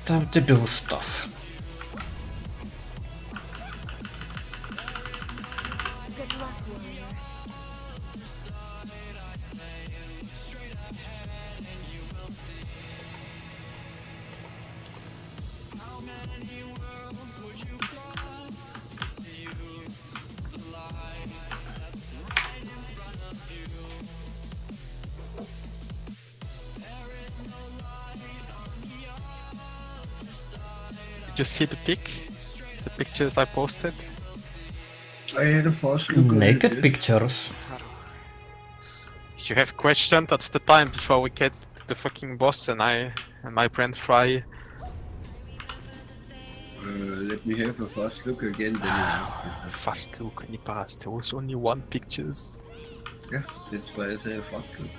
Time to do stuff. Good luck, warrior. Did you see the pic? The pictures I posted? I had a fast look. Naked pictures. If you have questions, that's the time before we get to the fucking boss and my friend Fry. Let me have a fast look again. Then Fast look in the past, there was only one pictures. yeah, that's why I say a fast look.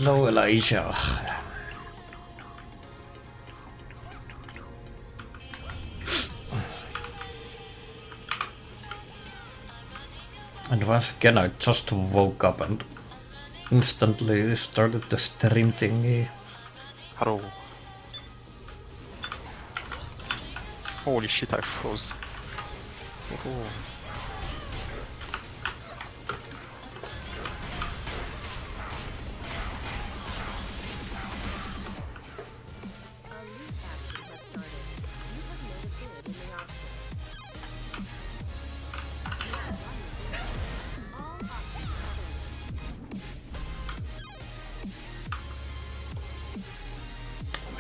No Elijah. And once again I just woke up and instantly started the stream thingy. Hello. Holy shit, I froze. Oh.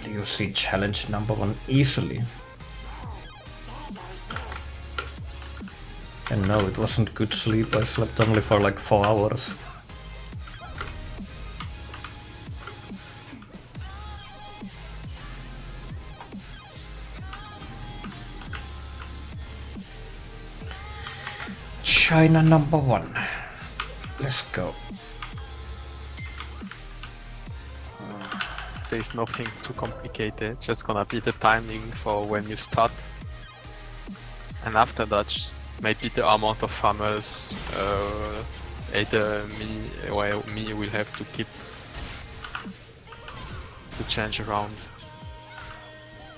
You see challenge number 1 easily. And no, it wasn't good sleep, I slept only for like 4 hours. China number 1. Let's go. There's nothing too complicated, just gonna be the timing for when you start. And after that, maybe the amount of hammers either me will have to keep to change around.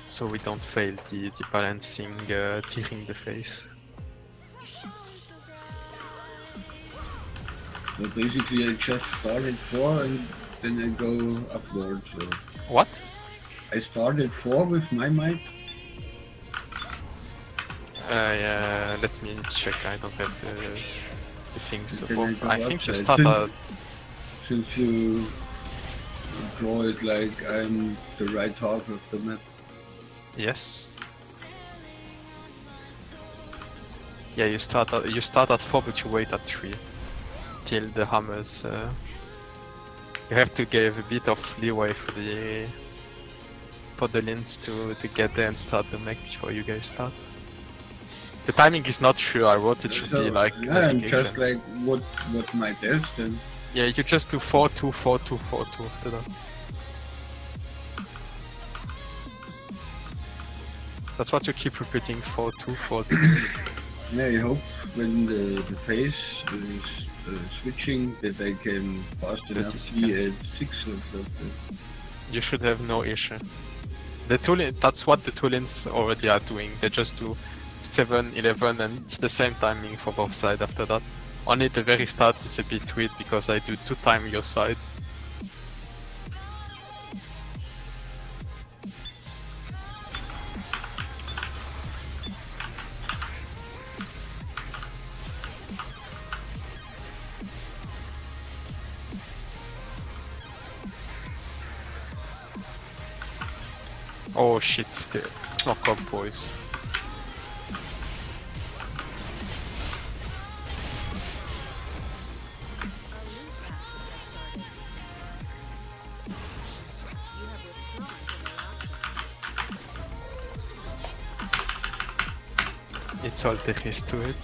So we don't fail the balancing tearing the face. So basically I just started 4 and then I go upwards. So. What? I started 4 with my might. Yeah, let me check, I don't have the things. I think you upside. start at... Since you draw it like I'm the right half of the map. Yes. Yeah, you start at 4 but you wait at 3. Till the hammers... you have to give a bit of leeway for the lines to get there and start the mech before you guys start. The timing is not sure, I wrote it should be like... Yeah, I'm just like, what my test and... Yeah, you just do 4-2, 4-2, 4-2 after that. That's what you keep repeating, 4-2, 4-2. Yeah, I hope when the phase is switching that I can fast enough be at 6 or something. You should have no issue. The that's what the toolings already are doing. They just do 7, 11 and it's the same timing for both sides after that. Only the very start is a bit weird because I do 2 times your side. Oh shit, the knock up boys. It's all there is to it.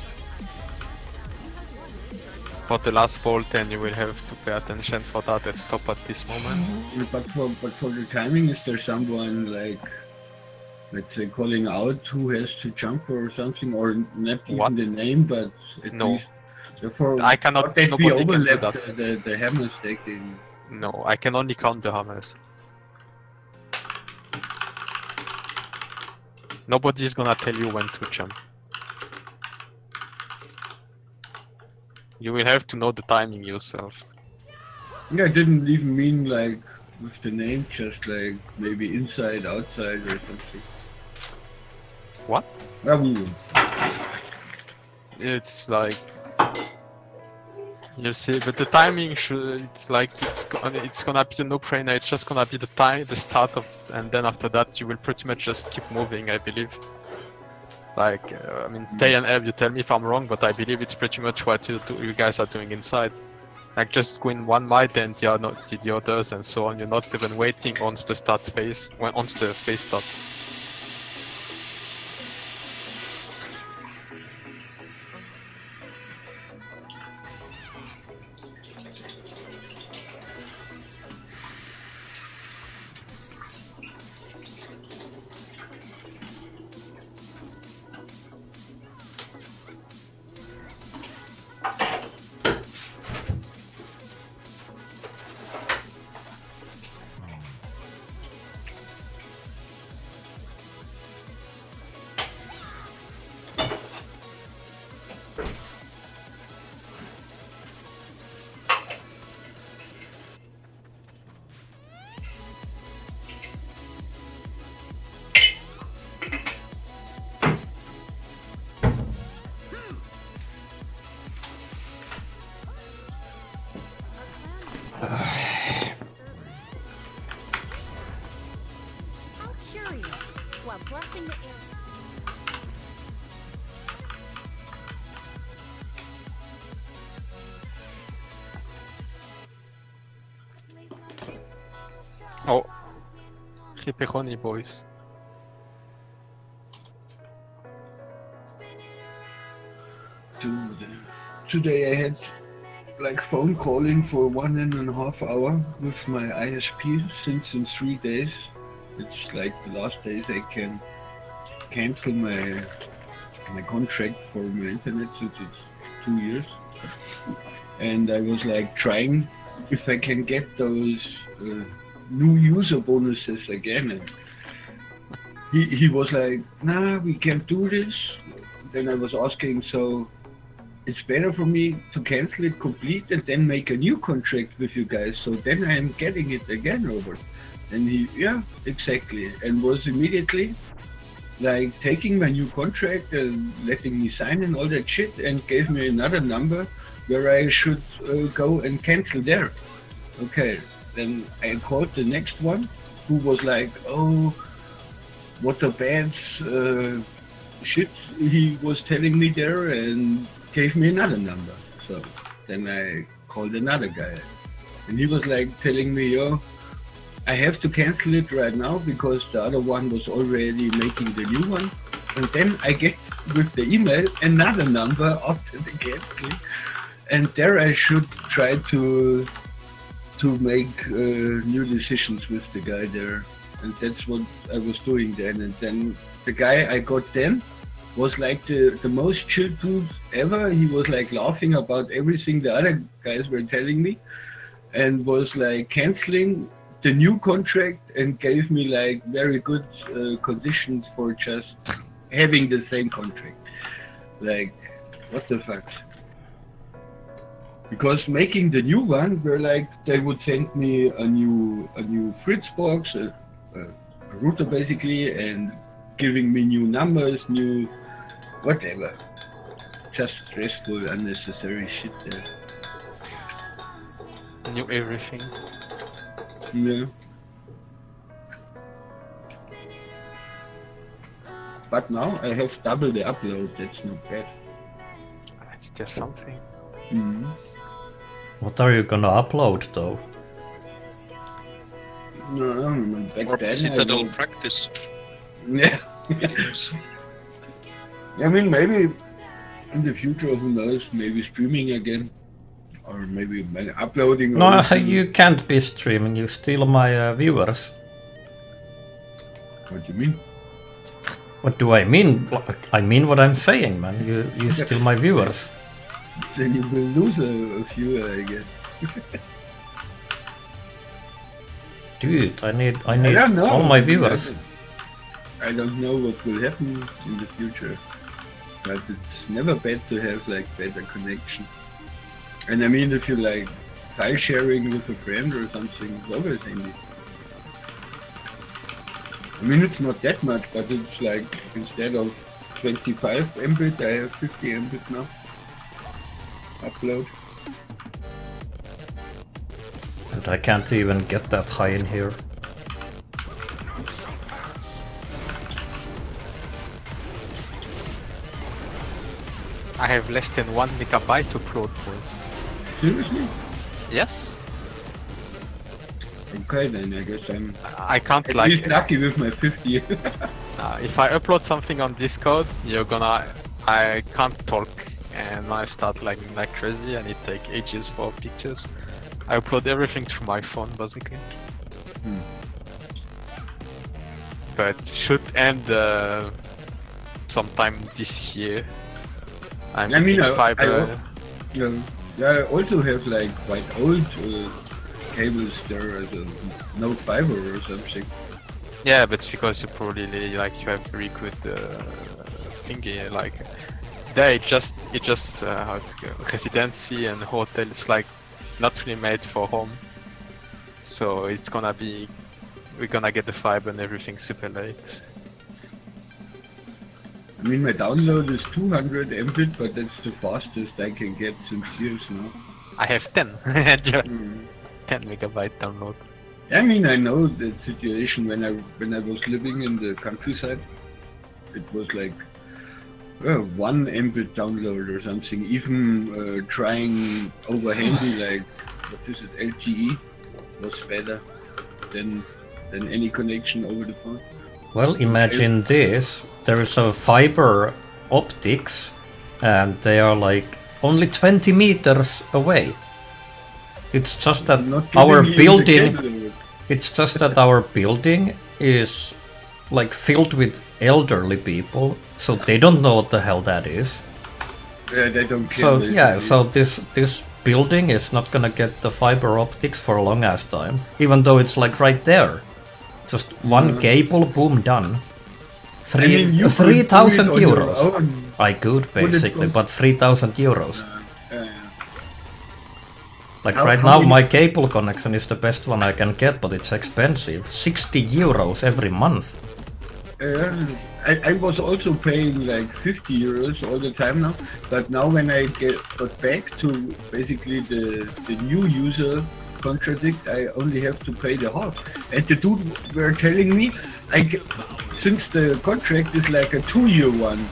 For the last bolt, then you will have to pay attention for that and stop at this moment. But for the timing, is there someone like, let's say, calling out who has to jump or something, or not even the name, but at least. Therefore, I cannot. That we Nobody can do overlap that. the hammer stacking. No, I can only count the hammers. Nobody's gonna tell you when to jump. You will have to know the timing yourself. Yeah, I didn't even mean like with the name, just like maybe inside, outside, or something. What? It's like you'll see, but the timing should. It's like it's gonna be a no-brainer. It's just gonna be the start of, and then after that you will pretty much just keep moving, I believe. Like, I mean, Tay and Eb, you tell me if I'm wrong, but I believe it's pretty much what you guys are doing inside. Like, just go in one mile, then the others, and so on. You're not even waiting once the start phase, once the phase starts. How curious. While blessing the air. Oh, Ripperoni boys. Today I had like phone calling for 1.5 hours with my ISP since in 3 days. It's like the last days I can cancel my contract for my internet since it's 2 years. And I was like trying if I can get those new user bonuses again. And he was like, nah, we can't do this. Then I was asking, so it's better for me to cancel it complete and then make a new contract with you guys, so then I am getting it again over. And he, yeah, exactly, and was immediately like taking my new contract and letting me sign and all that shit, and gave me another number where I should go and cancel there. Okay, then I called the next one, who was like, oh, what a bad shit he was telling me there, and gave me another number. So then I called another guy, and he was like telling me, yo, I have to cancel it right now because the other one was already making the new one. And then I get with the email another number after the canceling, and there I should try to make new decisions with the guy there, and that's what I was doing then. And then the guy I got then was like the most chill dude ever. He was like laughing about everything the other guys were telling me, and was like canceling the new contract and gave me like very good conditions for just having the same contract. Like, what the fuck? Because making the new one, were like they would send me a new Fritz box, a router basically, and giving me new numbers, new whatever. Just stressful, unnecessary shit there. New everything. Yeah. But now I have double the upload, that's not bad. It's still something. Mm-hmm. What are you gonna upload though? No, back Or then Citadel I practice. yeah. I mean, maybe in the future, who knows? Maybe streaming again, or maybe uploading. No, you can't be streaming. You steal my viewers. What do you mean? What do I mean? I mean what I'm saying, man. You steal my viewers. Then you will lose a few, I guess. Dude, I need don't know. all my viewers. I don't know what will happen in the future, but it's never bad to have like better connection. And I mean, if you like file sharing with a friend or something, it's always handy. I mean, it's not that much, but it's like instead of 25 Mbit, I have 50 Mbit now. Upload. And I can't even get that high in here. I have less than 1 megabyte to upload, boys. Seriously? Yes. Okay, then I guess I'm I can't at like. least lucky with my 50. If I upload something on Discord, I can't talk, and I start lagging like crazy, and it takes ages for pictures. I upload everything through my phone, basically. But should end sometime this year. I mean, fiber. I also have like quite old cables there as a Note fiber or something. Yeah, but it's because you probably like you have very good thingy. Like there, it just how it's called, residency and hotel. It's like not really made for home. So it's gonna be, we're gonna get the fiber and everything super late. I mean, my download is 200 Mbit, but that's the fastest I can get since years now. I have 10. 10 megabyte download. I mean, I know the situation when I was living in the countryside. It was like 1 Mbit download or something. Even trying over handy, like what is it, LTE, was better than any connection over the phone. Well, imagine this. There is a fiber optics, and they are like only 20 meters away. It's just that our building. It's just that our building is like filled with elderly people, so they don't know what the hell that is. Yeah, they don't care. So yeah, so this building is not gonna get the fiber optics for a long ass time, even though it's like right there. Just one cable, boom, done. 3,000 euros. I could basically, but 3,000 euros. Like right now, my cable connection is the best one I can get, but it's expensive. 60 euros every month. I was also paying like 50 euros all the time now, but now when I got back to basically the new user contract, I only have to pay the half. And the dude were telling me, since the contract is like a 2-year one,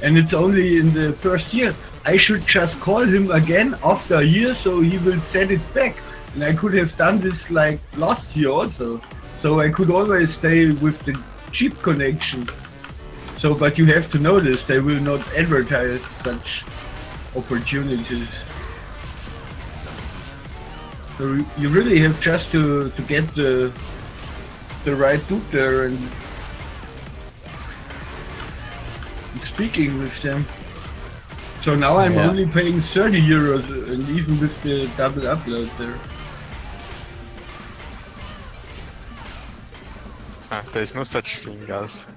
and it's only in the first year, I should just call him again after a year so he will set it back. And I could have done this like last year also. So I could always stay with the cheap connection. So, but you have to notice they will not advertise such opportunities. So you really have just to get the right dude there and speaking with them. So now I'm only paying 30 euros, and even with the double upload there. There's no such thing as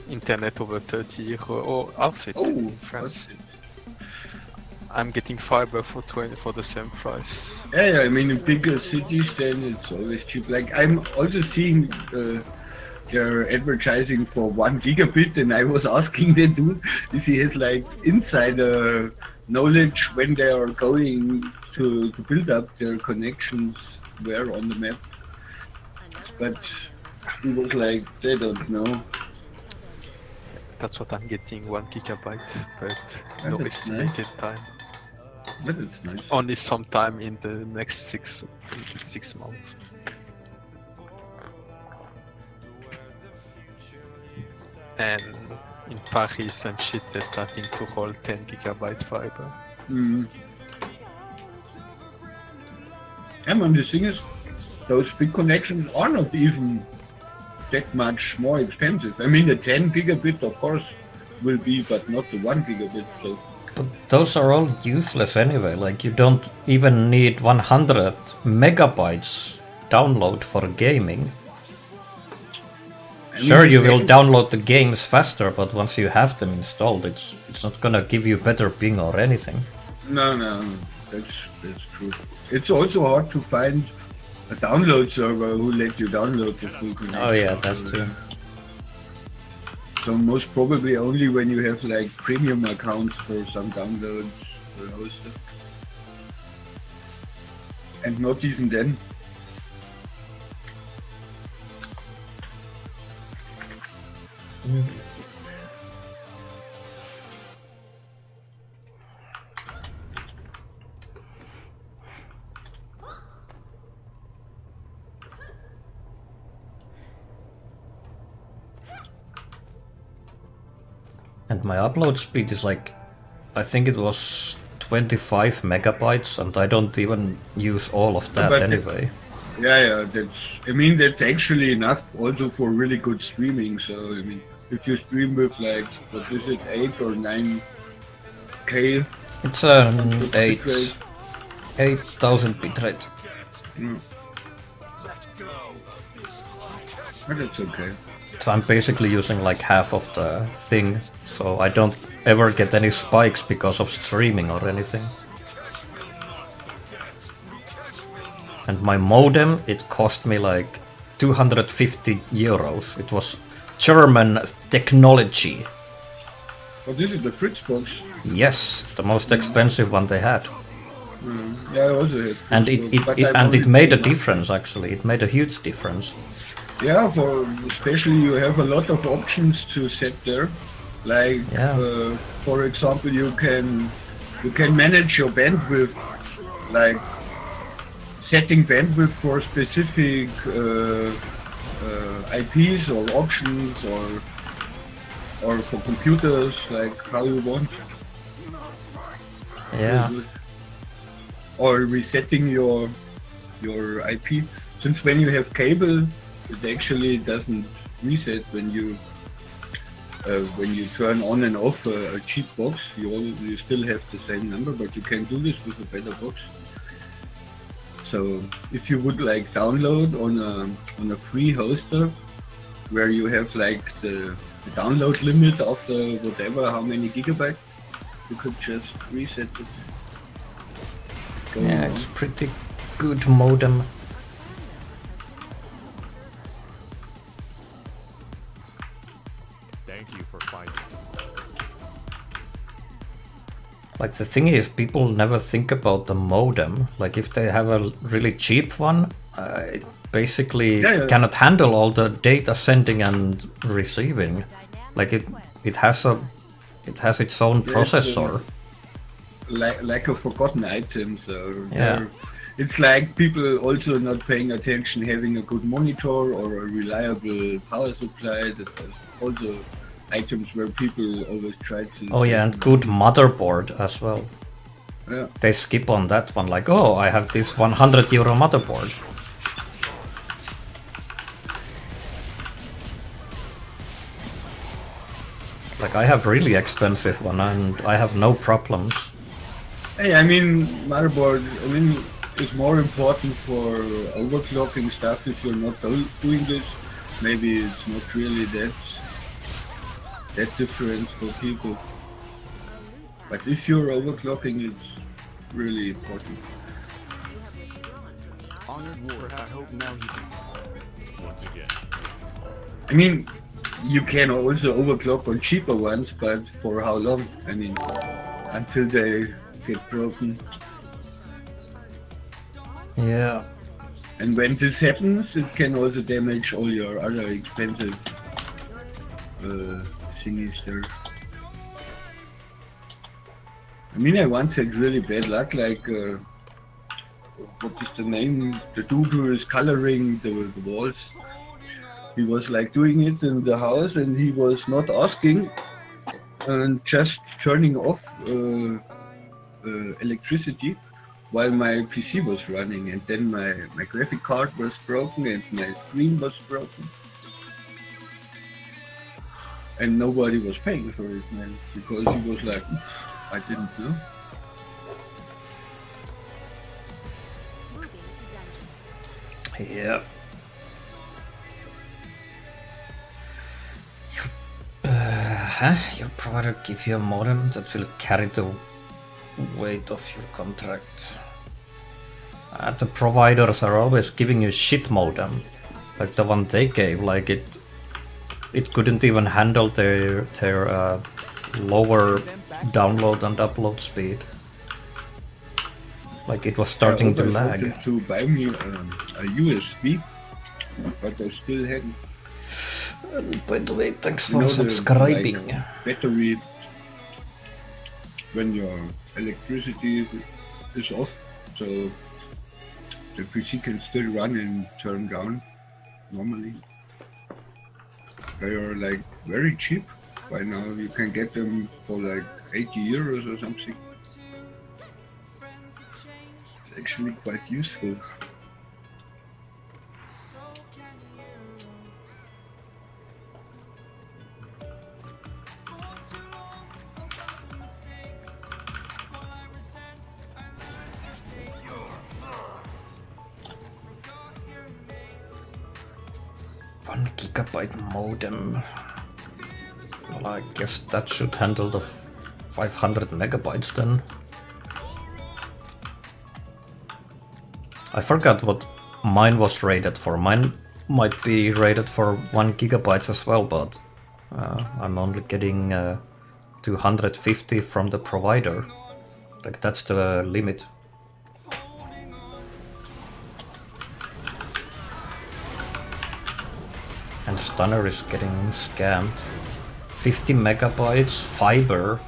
internet over 30 euro or outfit in France. I'm getting fiber for the same price. Yeah, I mean in bigger cities then it's always cheap. Like I'm also seeing they're advertising for 1 gigabit, and I was asking the dude if he has like insider knowledge when they are going to build up their connections where on the map. But he was like, they don't know. That's what I'm getting, 1 gigabyte, but no estimated time. But it's nice. Only sometime in the next 6 months. And in Paris and shit, they're starting to hold 10 gigabyte fiber. Mm. Yeah, man, the thing is, those big connections are not even that much more expensive. I mean, the 10 gigabit, of course, will be, but not the 1 gigabit. So. But those are all useless anyway. Like, you don't even need 100 megabytes download for gaming. Sure, you will download the games faster, but once you have them installed, it's not gonna give you better ping or anything. No, that's true. It's also hard to find a download server who lets you download the full connection. Oh yeah, that's true. So most probably only when you have like premium accounts for some downloads hosted. And not even then. Mm. And my upload speed is like, I think it was 25 megabytes, and I don't even use all of that anyway. Yeah, that's actually enough also for really good streaming. So, I mean, if you stream with like, what is it, 8 or 9K? It's an 8,000 bitrate. But that's okay. So I'm basically using like half of the thing, so I don't ever get any spikes because of streaming or anything. And my modem, it cost me like 250 euros. It was German technology. Oh, this is the Fritz box? Yes, the most expensive one they had. Yeah, I also had. And it made a difference actually. It made a huge difference. Yeah, especially you have a lot of options to set there. Like, for example, you can manage your bandwidth, like setting bandwidth for specific IPs or options or for computers, like how you want. Yeah. Or resetting your IP. Since when you have cable, it actually doesn't reset when you turn on and off a cheap box. You still have the same number, but you can do this with a better box. So if you would like download on a free hoster where you have like the download limit of the whatever, how many gigabytes, you could just reset it. Yeah, it's pretty good modem. Like, the thing is, people never think about the modem. Like, if they have a really cheap one, it basically cannot handle all the data sending and receiving. Like, it has its own processor. Like a forgotten item. So it's like people also not paying attention, having a good monitor or a reliable power supply. That's also items where people always try to... Oh yeah, and good motherboard as well. Yeah. They skip on that one, like, oh, I have this 100 euro motherboard. Like, I have really expensive one and I have no problems. Hey, I mean, motherboard, it's more important for overclocking stuff if you're not doing this. Maybe it's not really that different for people. But if you're overclocking, it's really important. I mean, you can also overclock on cheaper ones, but for how long? I mean, until they get broken. Yeah. And when this happens, it can also damage all your other expensive thingies there. I mean, I once had really bad luck, like, what is the name? The dude who is coloring the walls. He was like doing it in the house and he was not asking and just turning off electricity while my PC was running, and then my graphic card was broken and my screen was broken. And nobody was paying for it, man, because he was like, I didn't know. Yeah. Your provider give you a modem that will carry the weight of your contract. The providers are always giving you shit modem, like the one they gave. Like it couldn't even handle their lower download and upload speed. Like it was starting to lag. I wanted to buy me a USB, but I still hadn't. By the way, thanks for subscribing. The, battery, when your electricity is off, so the PC can still run and turn down normally. They are like very cheap right now. You can get them for like 80 euros or something. It's actually quite useful. Gigabyte modem. Well, I guess that should handle the 500 megabytes then. I forgot what mine was rated for. Mine might be rated for 1 gigabyte as well, but I'm only getting 250 from the provider. Like that's the limit. And Stunner is getting scammed. 50 megabytes, fiber,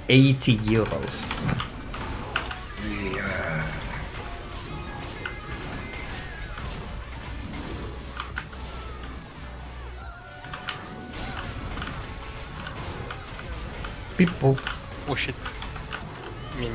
80 euros. Yeah. People. Oh shit. Mean.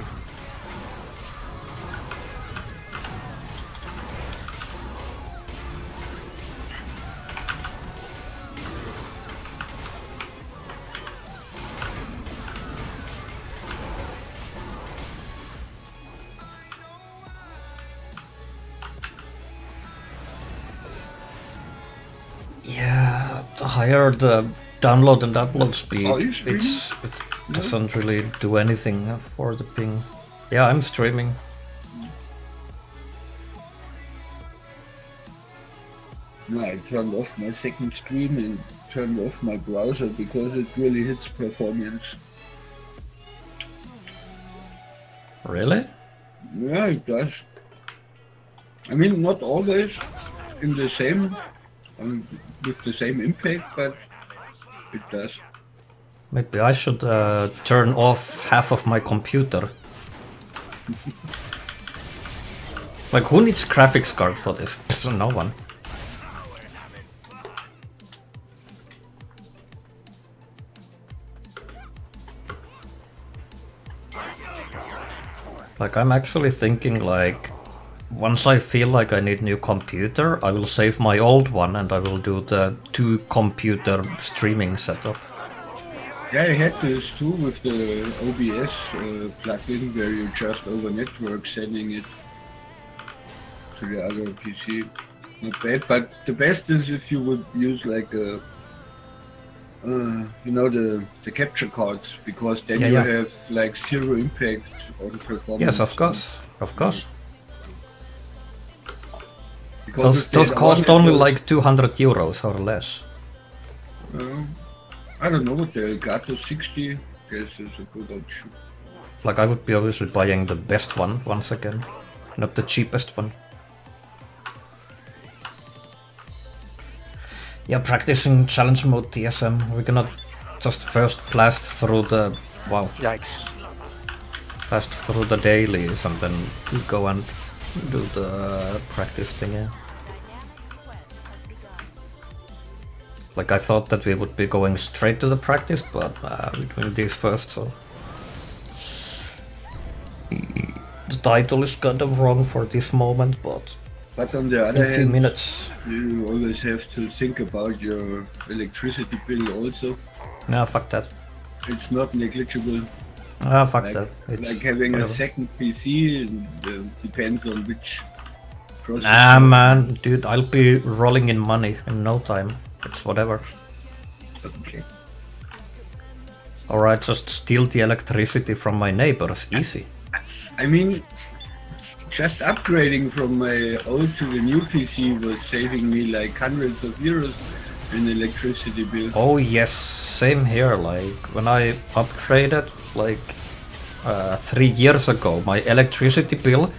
Yeah, the higher the download and upload speed, it No. doesn't really do anything for the ping. Yeah, I'm streaming. No, I turned off my second screen and turned off my browser because it really hits performance. Really? Yeah, it does. I mean, not always in the same, with the same impact, but it does. Maybe I should turn off half of my computer. Like, who needs graphics card for this? No one. Like, I'm actually thinking, like, once I feel like I need a new computer, I will save my old one and I will do the 2-computer streaming setup. Yeah, I had this too with the OBS plugin where you just over network sending it to the other PC. Not bad, but the best is if you would use like a, you know, the capture cards, because then you have like zero impact on performance. Yes, of course, of course. Because those cost only like 200 euros or less. I don't know what they got to 60. Guess is a good option. Like, I would be obviously buying the best one once again, not the cheapest one. Yeah, practicing challenge mode TSM. We're gonna just first blast through the Yikes. blast through the dailies and then go and do the practice thing. Yeah. Like, I thought that we would be going straight to the practice, but we're doing this first, so... The title is kind of wrong for this moment, but... But on the other in a few hand, minutes... you always have to think about your electricity bill also. No, fuck that. It's not negligible. Ah, fuck Like, that. It's like having whatever. a second PC, depends on which processor. Nah, man, dude, I'll be rolling in money in no time. It's whatever. Okay. Alright, just steal the electricity from my neighbors. Easy. I mean, just upgrading from my old to the new PC was saving me like hundreds of euros in electricity bill. Oh yes, same here. Like, when I upgraded, like, 3 years ago, my electricity bill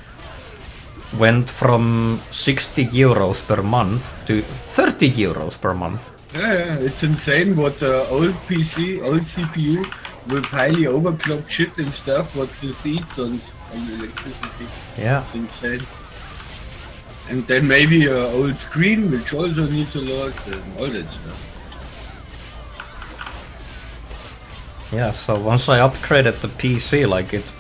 went from 60 euros per month to 30 euros per month. Yeah, it's insane what the old PC, old CPU with highly overclocked shit and stuff, what this eats on electricity. Yeah. It's insane. And then maybe an old screen, which also needs a lot, and all that stuff. Yeah, so once I upgraded the PC, like, it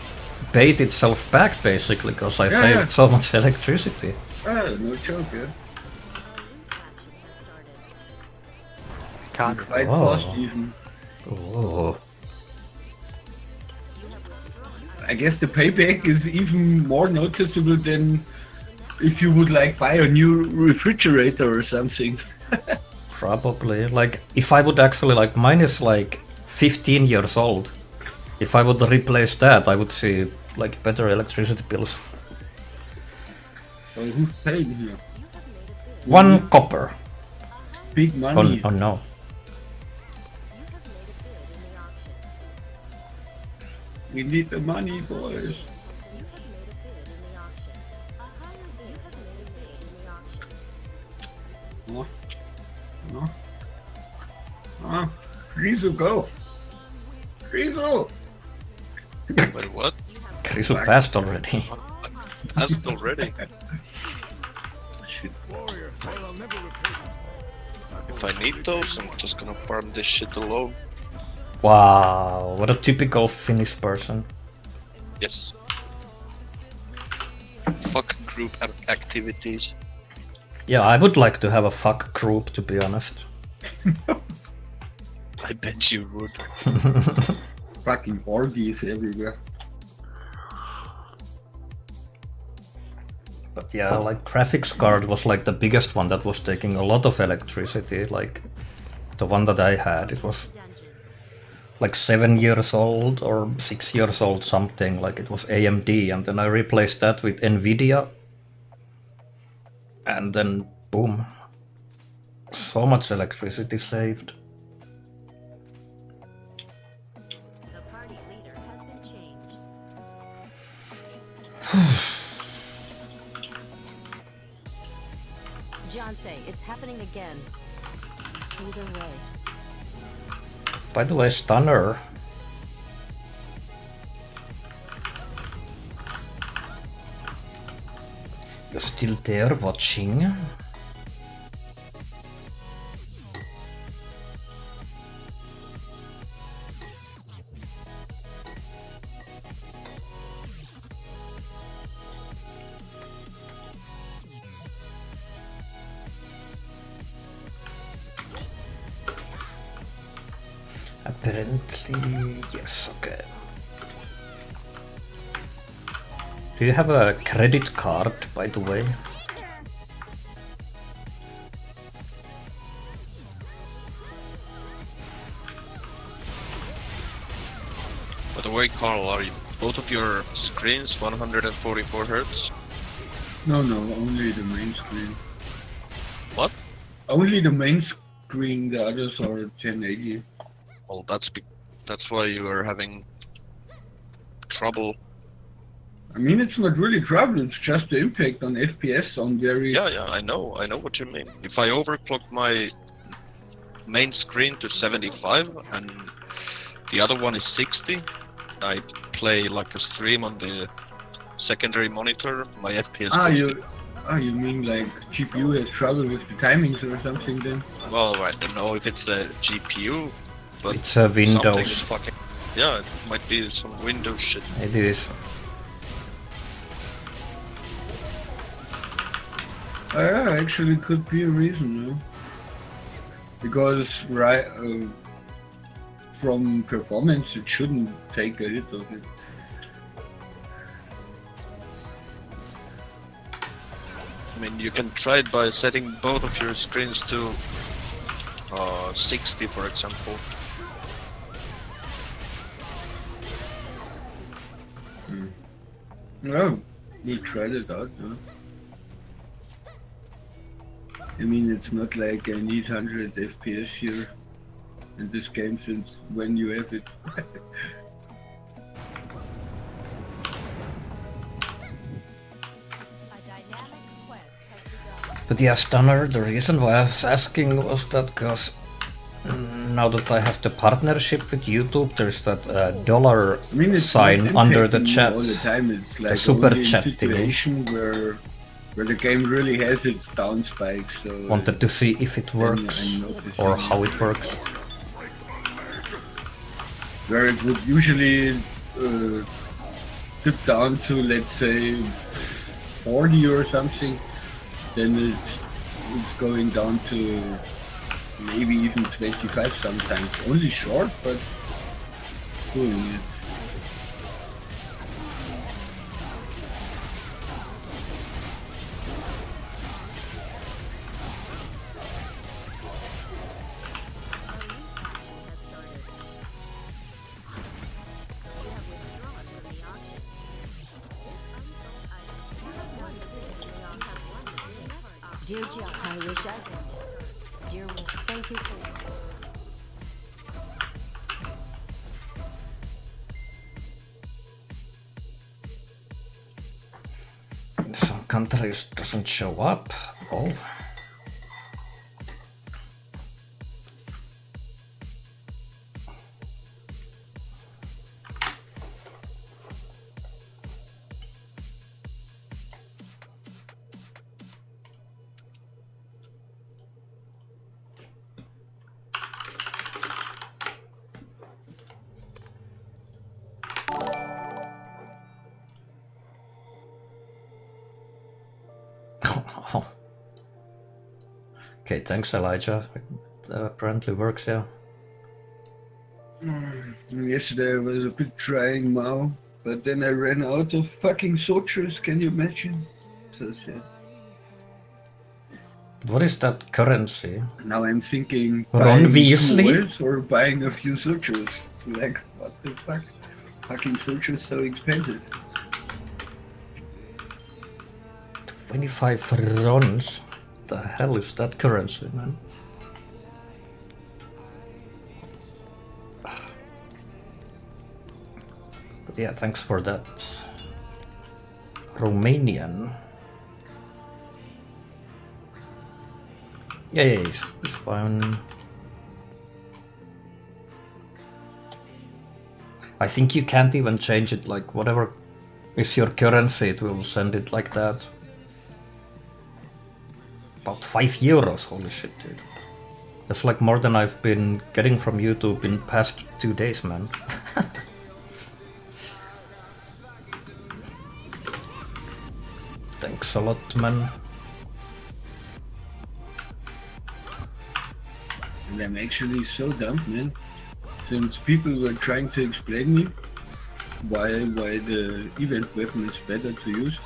paid itself back basically, because I saved so much electricity. Ah, no joke, yeah. Can't. Quite Oh. cost even. Oh. I guess the payback is even more noticeable than if you would like buy a new refrigerator or something. Probably. Like, if I would actually, like, mine is like 15 years old. If I would replace that, I would see, like, better electricity bills. Well, who's paying here? 1 copper. Big money. Oh no. We need the money, boys. No. No. Ah, Rizu, go. Rizu! Wait, what? Krisu passed already. Passed already? Shit. If I need those, I'm just gonna farm this shit alone. Wow, what a typical Finnish person. Yes. Fuck group activities. Yeah, I would like to have a fuck group, to be honest. I bet you would. Fucking orgies everywhere. But yeah, like, graphics card was like the biggest one that was taking a lot of electricity. Like, the one that I had, it was like 7 years old or 6 years old, something. Like, it was AMD, and then I replaced that with Nvidia. And then, boom. So much electricity saved. The party leader has been changed. Johnsay, it's happening again. Either way. By the way, Stunner. You're still there watching? Apparently, yes, okay. Do you have a credit card, by the way? By the way, Carl, are you both of your screens 144 Hz? No, only the main screen. What? Only the main screen, the others are 1080. Well, that's why you are having trouble. I mean, it's not really trouble, it's just the impact on FPS on very... Yeah, I know what you mean. If I overclock my main screen to 75 and the other one is 60, I play like a stream on the secondary monitor, my FPS goes Ah, you mean like GPU has trouble with the timings or something then? Well, I don't know if it's the GPU, but It's a something is Windows. fucking. Yeah, it might be some Windows shit. It is. Yeah, actually could be a reason, no? Because from performance it shouldn't take a hit of it. I mean, you can try it by setting both of your screens to 60, for example. No, we tried it out, no? I mean, it's not like I need 100 FPS here in this game since when you have it. But yeah, Stunner, the reason why I was asking was that because now that I have the partnership with YouTube, there's that dollar sign under the chat. All the time, it's like the super only chat in situation where the game really has its down spikes. So wanted to see if it works or how it works. Where it would usually dip down to, let's say, 40 or something, then it's going down to maybe even 25 sometimes. Only short, but doing it. Dear Jill, I wish I could. Dear Wolf, thank you for Some countries doesn't show up. Oh. Okay, thanks Elijah. Apparently works, yeah. Yesterday I was a bit trying Mao, but then I ran out of fucking soldiers, can you imagine? So sad. What is that currency? Now I'm thinking Ron buying Weasley? 2 words or buying a few soldiers. Like, what the fuck? Fucking soldiers so expensive. 25 runs? The hell is that currency, man? But yeah, thanks for that. Romanian. Yeah, it's fine. I think you can't even change it, like whatever is your currency, it will send it like that. About 5 euros, holy shit, dude. That's like more than I've been getting from YouTube in past 2 days, man. Thanks a lot, man. And I'm actually so dumb, man. Since people were trying to explain me why the event weapon is better to use.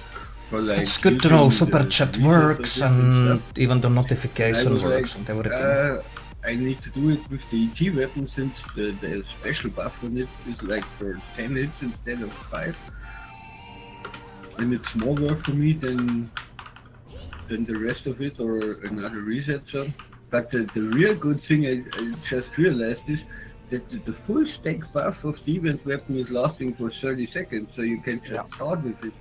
For like it's good to know super chat works and even the notification works like, and everything. I need to do it with the ET weapon since the special buff on it is like for 10 hits instead of 5. And it's more work for me than the rest of it or another reset zone. But the real good thing I just realized is that the full stack buff of the event weapon is lasting for 30 seconds, so you can just start with it.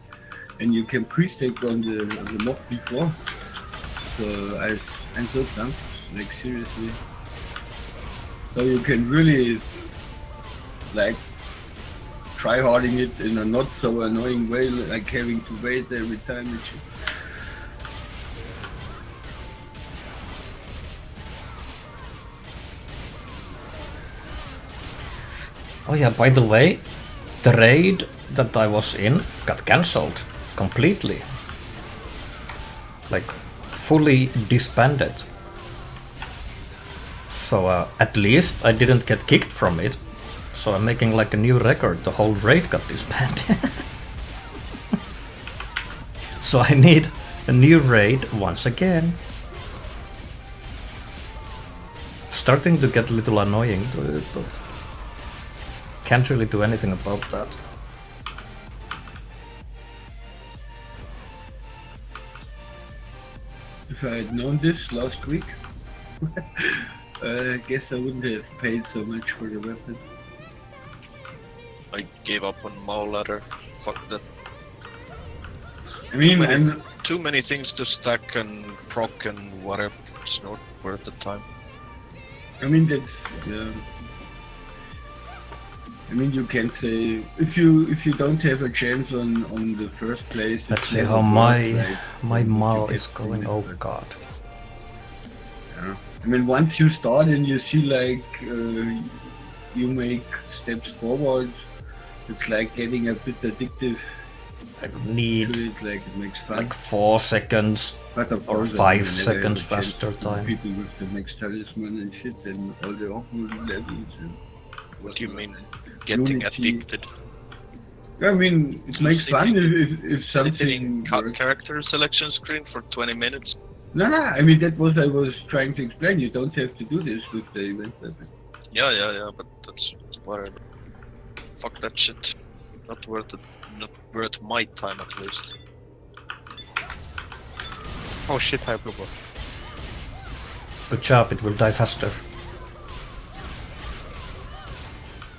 And you can pre-stack on the mob before. So I'm so dumb, like seriously. So you can really like try harding it in a not so annoying way, like having to wait every time. Oh yeah, by the way, the raid that I was in got cancelled completely. Like, fully disbanded. So at least I didn't get kicked from it. So I'm making like a new record, the whole raid got disbanded. So I need a new raid once again. Starting to get a little annoying, but can't really do anything about that. If I had known this last week, I guess I wouldn't have paid so much for the weapon. I gave up on Maul ladder. Fuck that. I mean, too many things to stack and proc and whatever. It's not worth the time. I mean, that's. I mean, you can say if you don't have a chance on the first place. Let's see how my Maul is going. Oh god. Yeah. I mean, once you start and you see like you make steps forward, it's like getting a bit addictive. I need like it makes fun. like 4 seconds or 5 seconds faster time. People with the next talisman and shit and all the awful levels. And what do you mean? Getting addicted? I mean, it makes fun if something. Sitting character selection screen for 20 minutes. No, I mean that was I was trying to explain. You don't have to do this with the event weapon. Yeah, but that's whatever. Fuck that shit. Not worth it. Not worth my time at least. Oh shit, I blew buffed. Good job, it will die faster.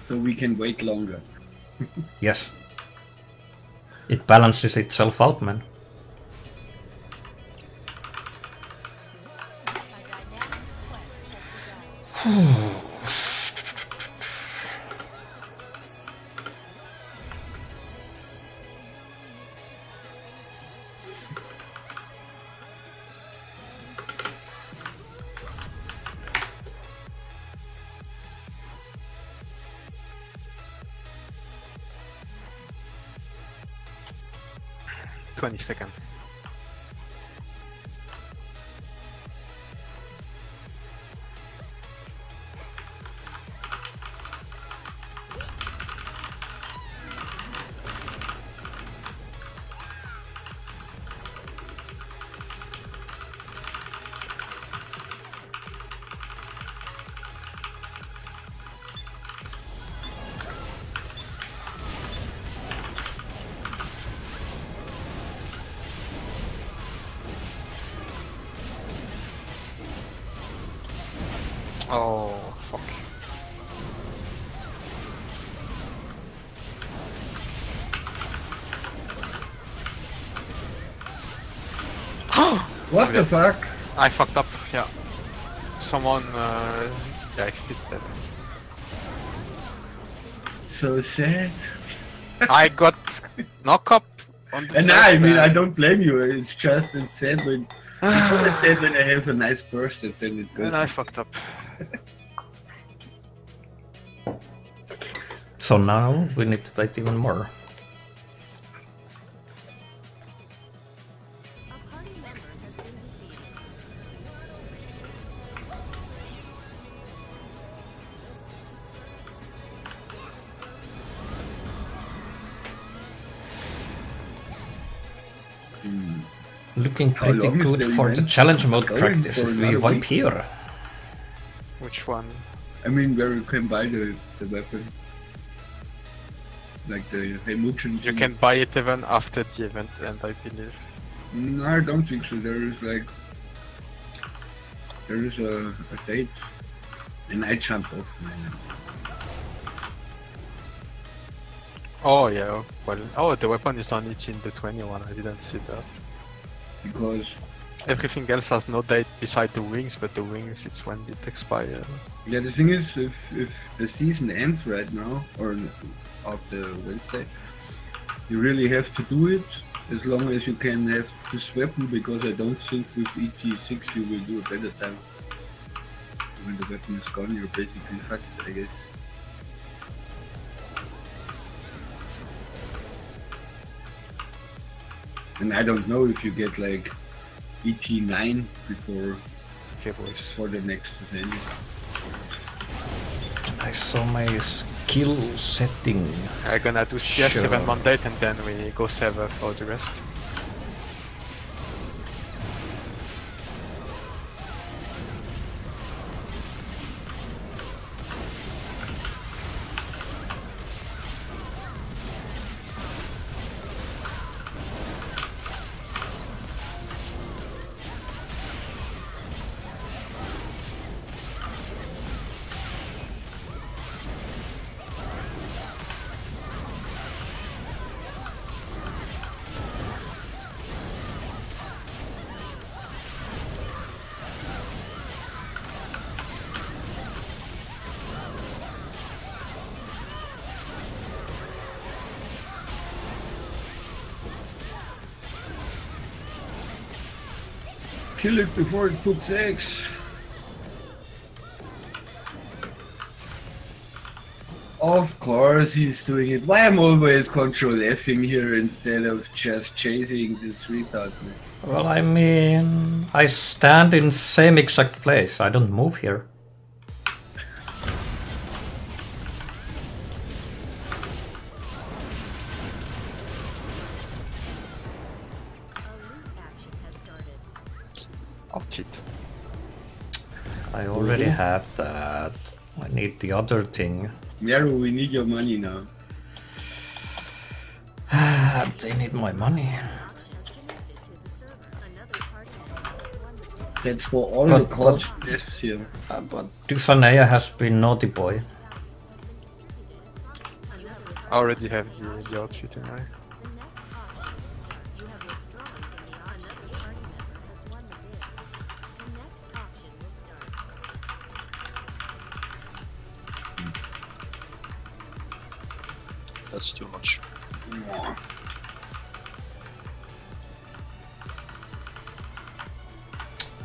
So we can wait longer. Yes. It balances itself out, man. Second. Oh, fuck. What the fuck? I fucked up, yeah. Someone, yeah, it's dead. So sad. I got knock up on the And first, I mean, I don't blame you. It's just it's sad when it's sad when I have a nice burst and then it goes. And I fucked up. So now we need to wait even more. A party member has been defeated. Looking How pretty long is good the for the event? challenge mode Going practice for if we another wipe week? here. Which one? I mean, where you can buy the weapon. Like the Hemuchen. You can buy it even after the event, and I believe. No, I don't think so. There is like. There is a date. And I jumped off, man. Oh yeah, well, oh, the weapon is only in the 21, I didn't see that. Because. Everything else has no date beside the wings, but the wings, it's when it expires. Yeah, the thing is, if the season ends right now, or after Wednesday, you really have to do it as long as you can have this weapon, because I don't think with ET6 you will do a better time. When the weapon is gone, you're basically fucked, I guess. And I don't know if you get like ET9 before Okay, boys. for the next event. I saw my skill setting. I'm gonna do CS7 Sure. mandate and then we go server for the rest. Kill it before it puts eggs. Of course he's doing it. Why I'm always control Fing here instead of just chasing this retard, man? Well, I mean, I stand in same exact place. I don't move here. Oh shit. I already have that. I need the other thing. Nero, we need your money now. They need my money. That's for all But- the calls deaths here. But Dusanea has been naughty boy. I already have the outfit in right? That's too much.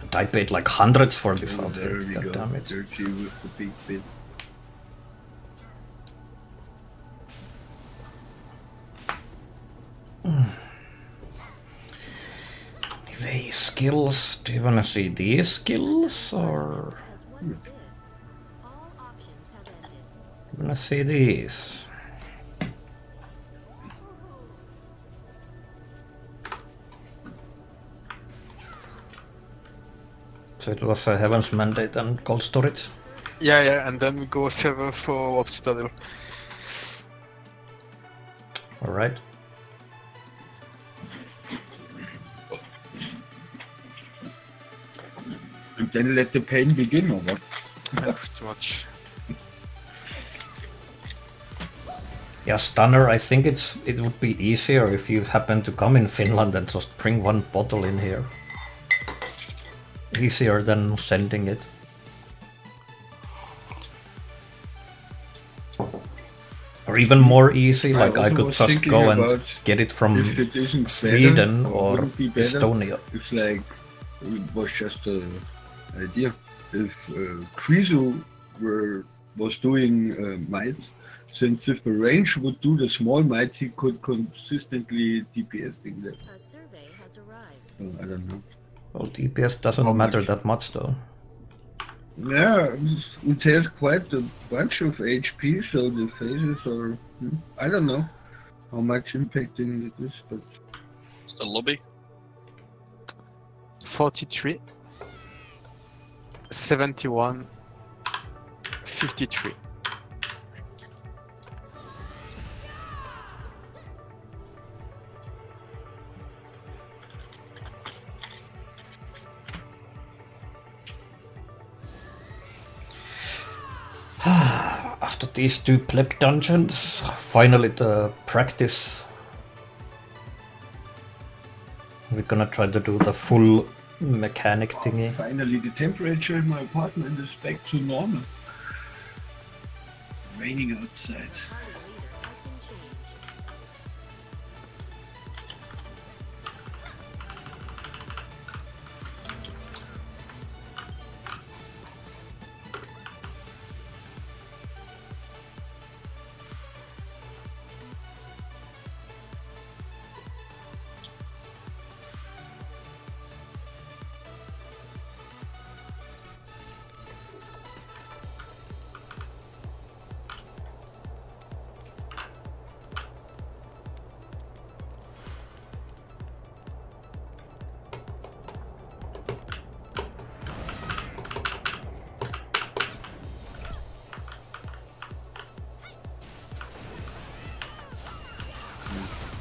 And I paid like hundreds for this Oh, there outfit. we God go. damn it. Dirty with the big bit. Anyway, skills. Do you wanna see these skills or you wanna see these? So it was a Heaven's Mandate and Gold Storage. Yeah, and then we go server for Citadel. Alright. And then let the pain begin, or what? Yeah, pretty much. Yeah, Stunner, I think it would be easier if you happen to come in Finland and just bring one bottle in here. Easier than sending it. Or even more easy, like I also could was just thinking go and about get it from if it isn't Sweden better, or would it be better Estonia. If like it was just an idea. If Krizu was doing mites, since if the range would do the small mites, he could consistently DPS thing that. A survey has arrived. So, I don't know. Well, DPS doesn't How matter much? that much though. Yeah, it has quite a bunch of HP, so the phases are. I don't know how much impacting it is, but. It's the lobby. 43, 71, 53. After these two pleb dungeons, finally the practice. We're gonna try to do the full mechanic thingy. Finally, the temperature in my apartment is back to normal. Raining outside.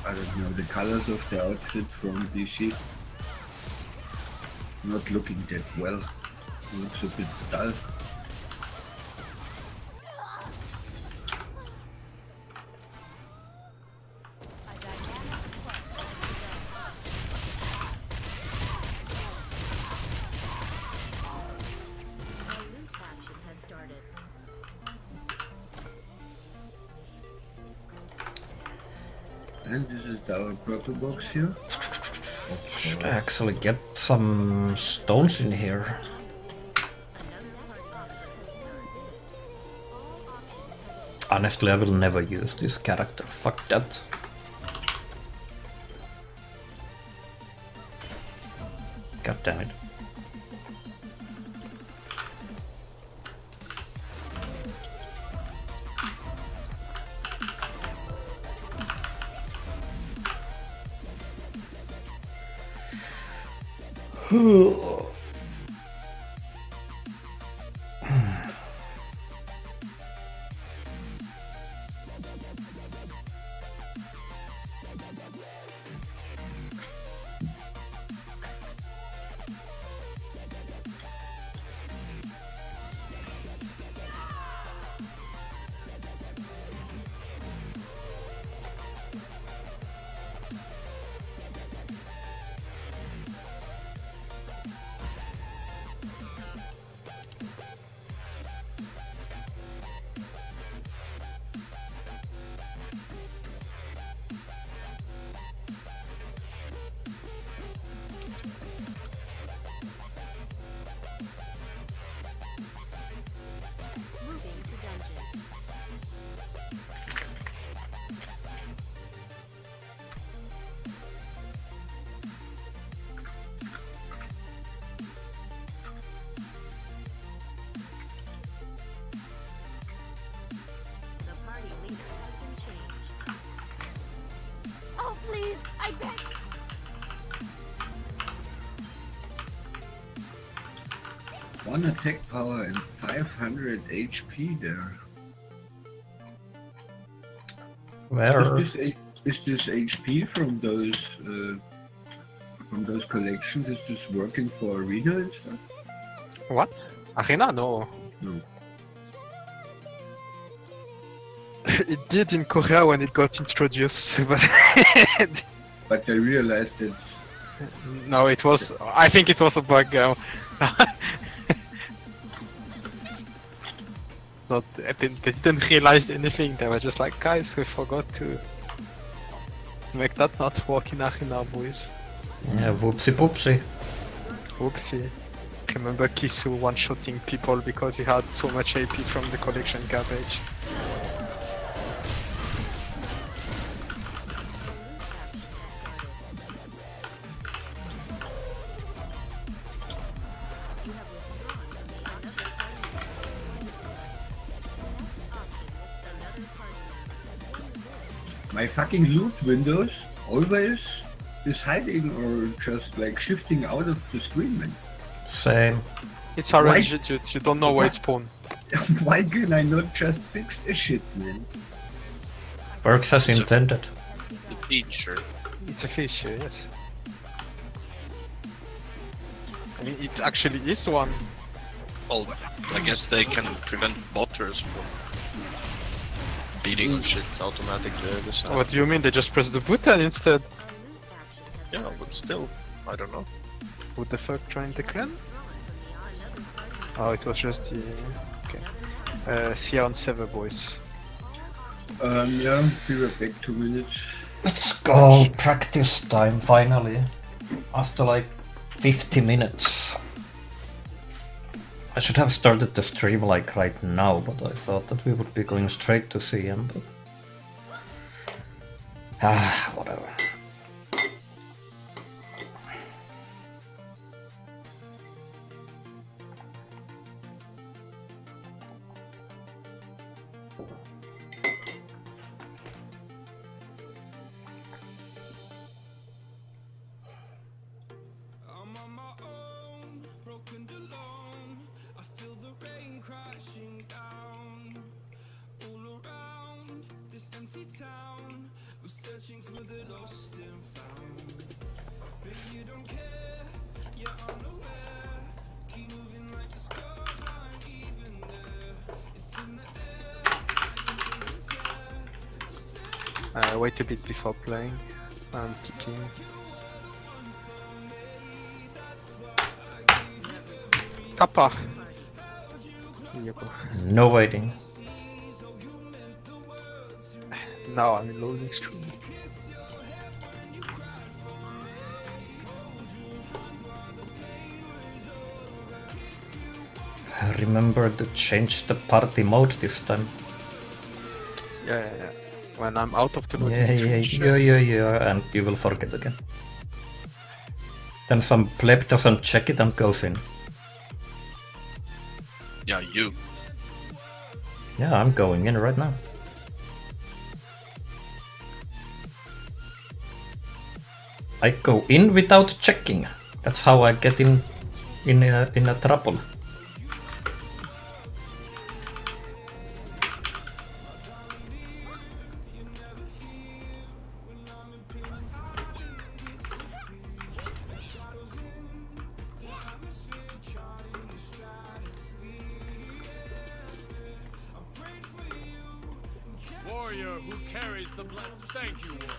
I don't know, the colors of the outfit from DC. Not looking that well. Looks a bit dull. And this is our purple box here. Should I actually get some stones in here? Honestly, I will never use this character. Fuck that. God damn it. Please, I beg. One attack power and 500 HP there. Where? Is this HP from those collections? Is this working for Arena and stuff? What? Arena? No. No. It did in Korea when it got introduced, but But I realized that no, it was. I think it was a bug. Not. They didn't realize anything. They were just like, guys, we forgot to make that not work in Arena, boys. Yeah, whoopsie poopsie. Whoopsie. Remember Kisu one-shotting people because he had so much AP from the collection garbage. my fucking loot windows always is hiding or just like shifting out of the screen, man. Same. It's arranged, dude. You don't know where it's spawned. Why can I not just fix this shit, man? Works as intended. The feature. It's a feature, yes. I mean, it actually is one. Well, I guess they can prevent botters from beating shit automatically every time. What do you mean? They just press the button instead? Yeah, but still, I don't know. What the fuck, trying to clan? Oh, it was just the... Okay. See you on server, boys. Yeah, be right back, 2 minutes. Let's go, practice time finally. After like 50 minutes. I should have started the stream like right now, but I thought that we would be going straight to CM, but... whatever. Wait a bit before playing and TPing. Kappa! Here you go. No waiting. Now I'm in loading screen. Remember to change the party mode this time. Yeah. When I'm out of the loading Yeah, screen. and you will forget again. Then some pleb doesn't check it and goes in. Yeah, you. Yeah, I'm going in right now. I go in without checking. That's how I get in a trouble. Warrior who carries the blood. Thank you, warrior.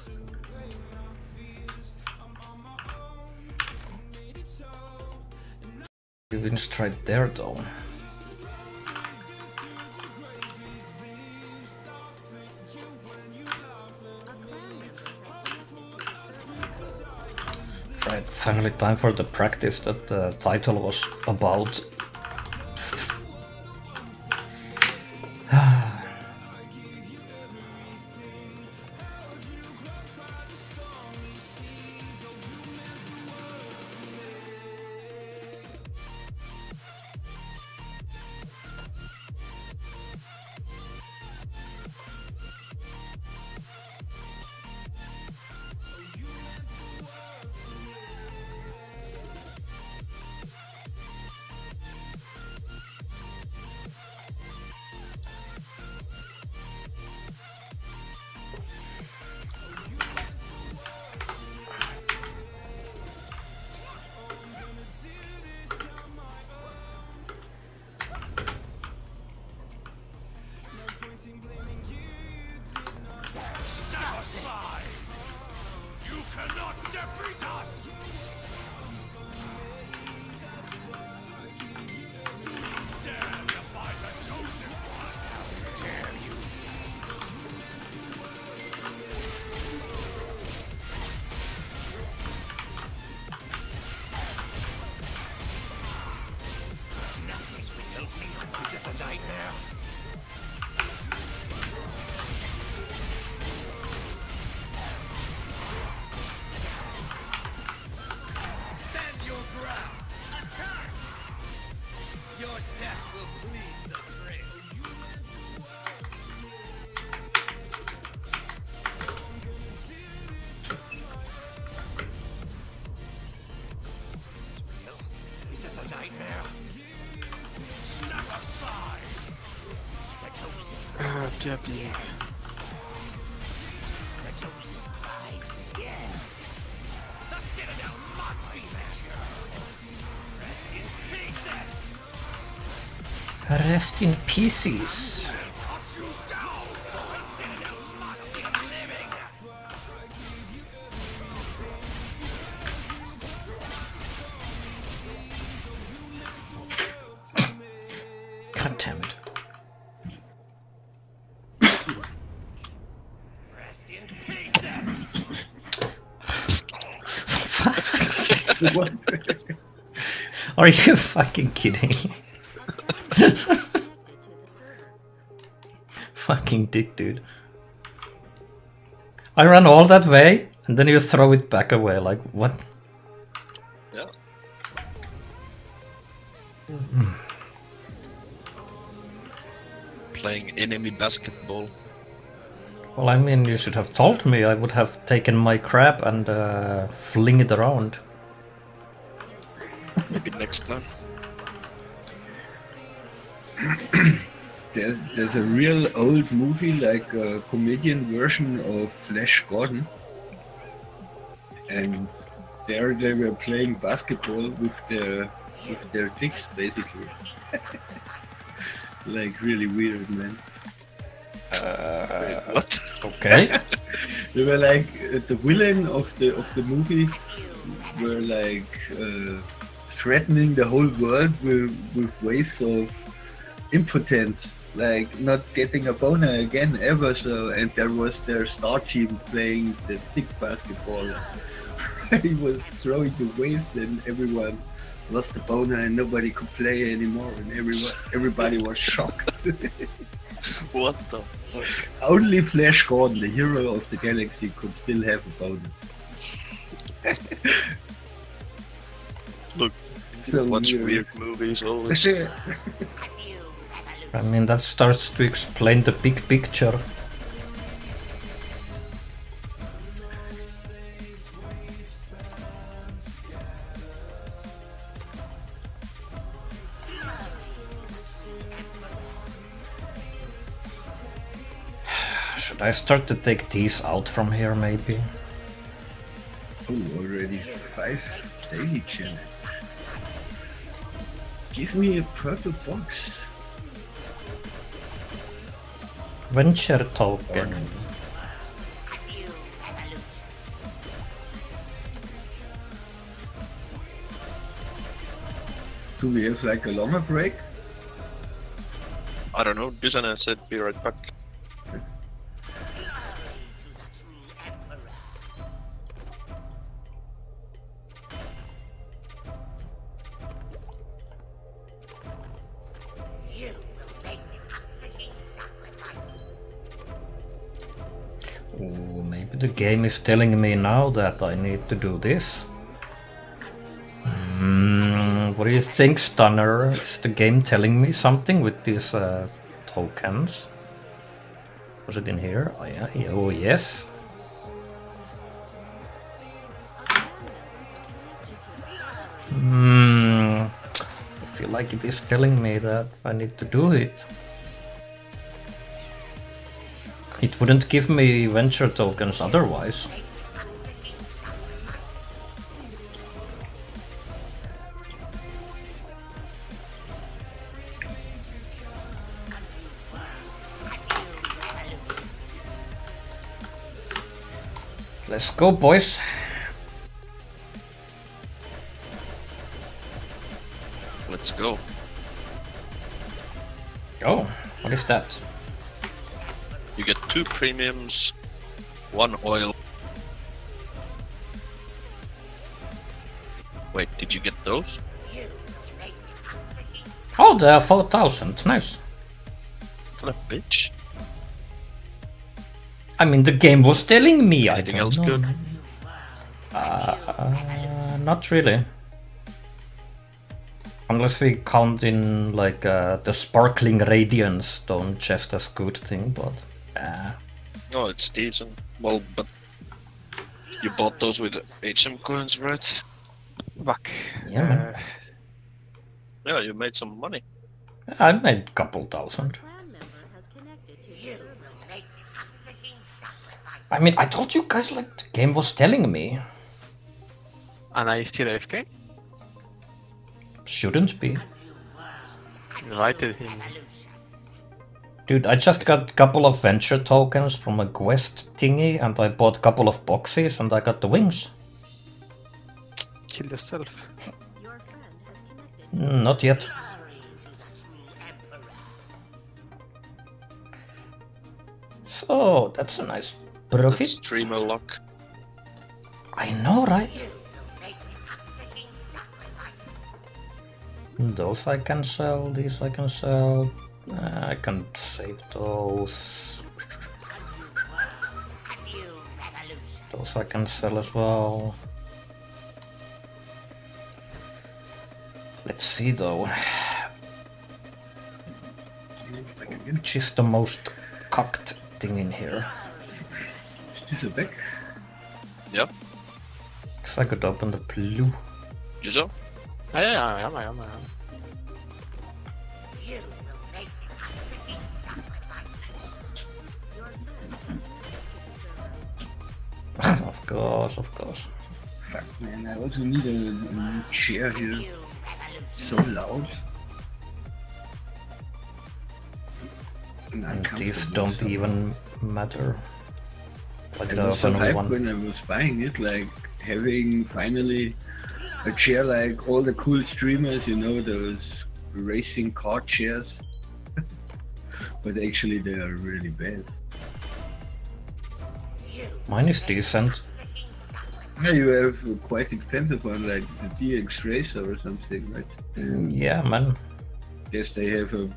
Even right there though. Right, finally time for the practice that the title was about. Bien. Rest in pieces. God damn it. Rest in pieces. What? Are you fucking kidding? Fucking dick, dude. I ran all that way, and then you throw it back away, like, what? Yeah. Playing enemy basketball. Well, I mean, you should have told me. I would have taken my crab and fling it around. Maybe next time. there's a real old movie, like a comedian version of Flash Gordon, and there they were playing basketball with their dicks, basically. Like really weird, man. What? Okay. They were like the villain of the movie were like threatening the whole world with ways of impotence, like not getting a boner again ever. So, and there was their star team playing the dick basketball. He was throwing the waist, and everyone lost the boner, and nobody could play anymore, and everybody was shocked. What the fuck? Only Flash Gordon, the hero of the galaxy, could still have a boner. Look, So watch weird. weird movies always. I mean, that starts to explain the big picture. Should I start to take these out from here, maybe? Oh, already 5 daily challenge. Give me a purple box. Venture token. Do we have like a longer break? I don't know, Dusana said be right back. Oh, maybe the game is telling me now that I need to do this. What do you think, Stunner? Is the game telling me something with these tokens? Was it in here? Oh yeah. Oh yes. I feel like it is telling me that I need to do it. It wouldn't give me venture tokens otherwise. Let's go, boys. Let's go. Oh, what is that? You get 2 premiums, 1 oil. Wait, did you get those? Oh, there are 4,000. Nice. What a bitch. I mean, the game was telling me. Anything I don't else know. good? Not really. Unless we count in like the sparkling radiance, don't just as good thing, but No, it's decent. Well, but you bought those with HM coins, right? Fuck. yeah, man. Yeah, you made some money. I made a couple thousand. Clan member has connected to you. I mean, I told you guys like the game was telling me. And I still AFK? Shouldn't be. Invited him. Dude, I just got a couple of venture tokens from a quest thingy, and I bought a couple of boxes, and I got the wings. Kill yourself. Your friend has connected. Not yet. So, that's a nice profit. That's streamer luck. I know, right? Those I can sell, these I can sell. I can save those. Those I can sell as well. Let's see though. Which is the most cocked thing in here? Is this a back? Yep. Because I could open the blue. You saw? I am. course, of course. Fuck man, I also need a new chair here. It's so loud. And these don't even matter. Like I the was so final hyped one. when I was buying it, like having finally a chair like all the cool streamers, you know, those racing car chairs. But actually they are really bad. Mine is decent. Yeah, you have a quite expensive one, like the DX Racer or something, right? And Yeah, man. yes, they have a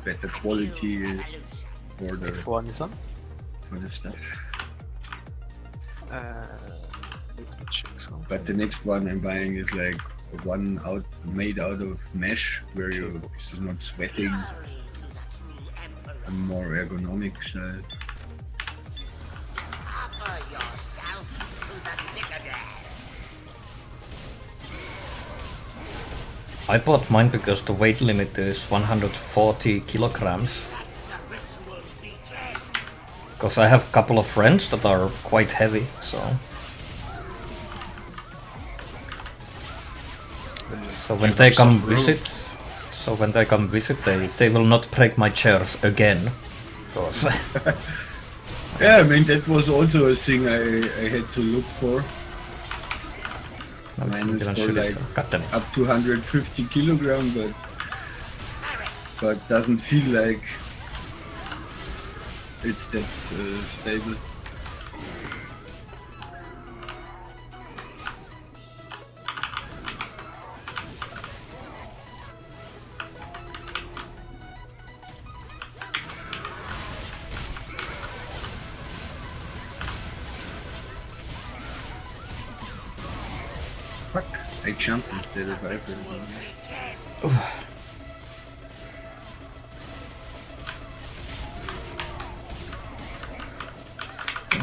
better quality for the F1 is on. stuff. Let me check so. But the next one I'm buying is like one made out of mesh, where you're not sweating, a more ergonomic style. I bought mine because the weight limit is 140 kilograms. Because I have a couple of friends that are quite heavy, so... So when they come visit, they will not break my chairs again. Because Yeah, I mean that was also a thing I had to look for. Mine is for like up to 150 kilogram, but doesn't feel like it's that stable. Fuck, I jumped instead of I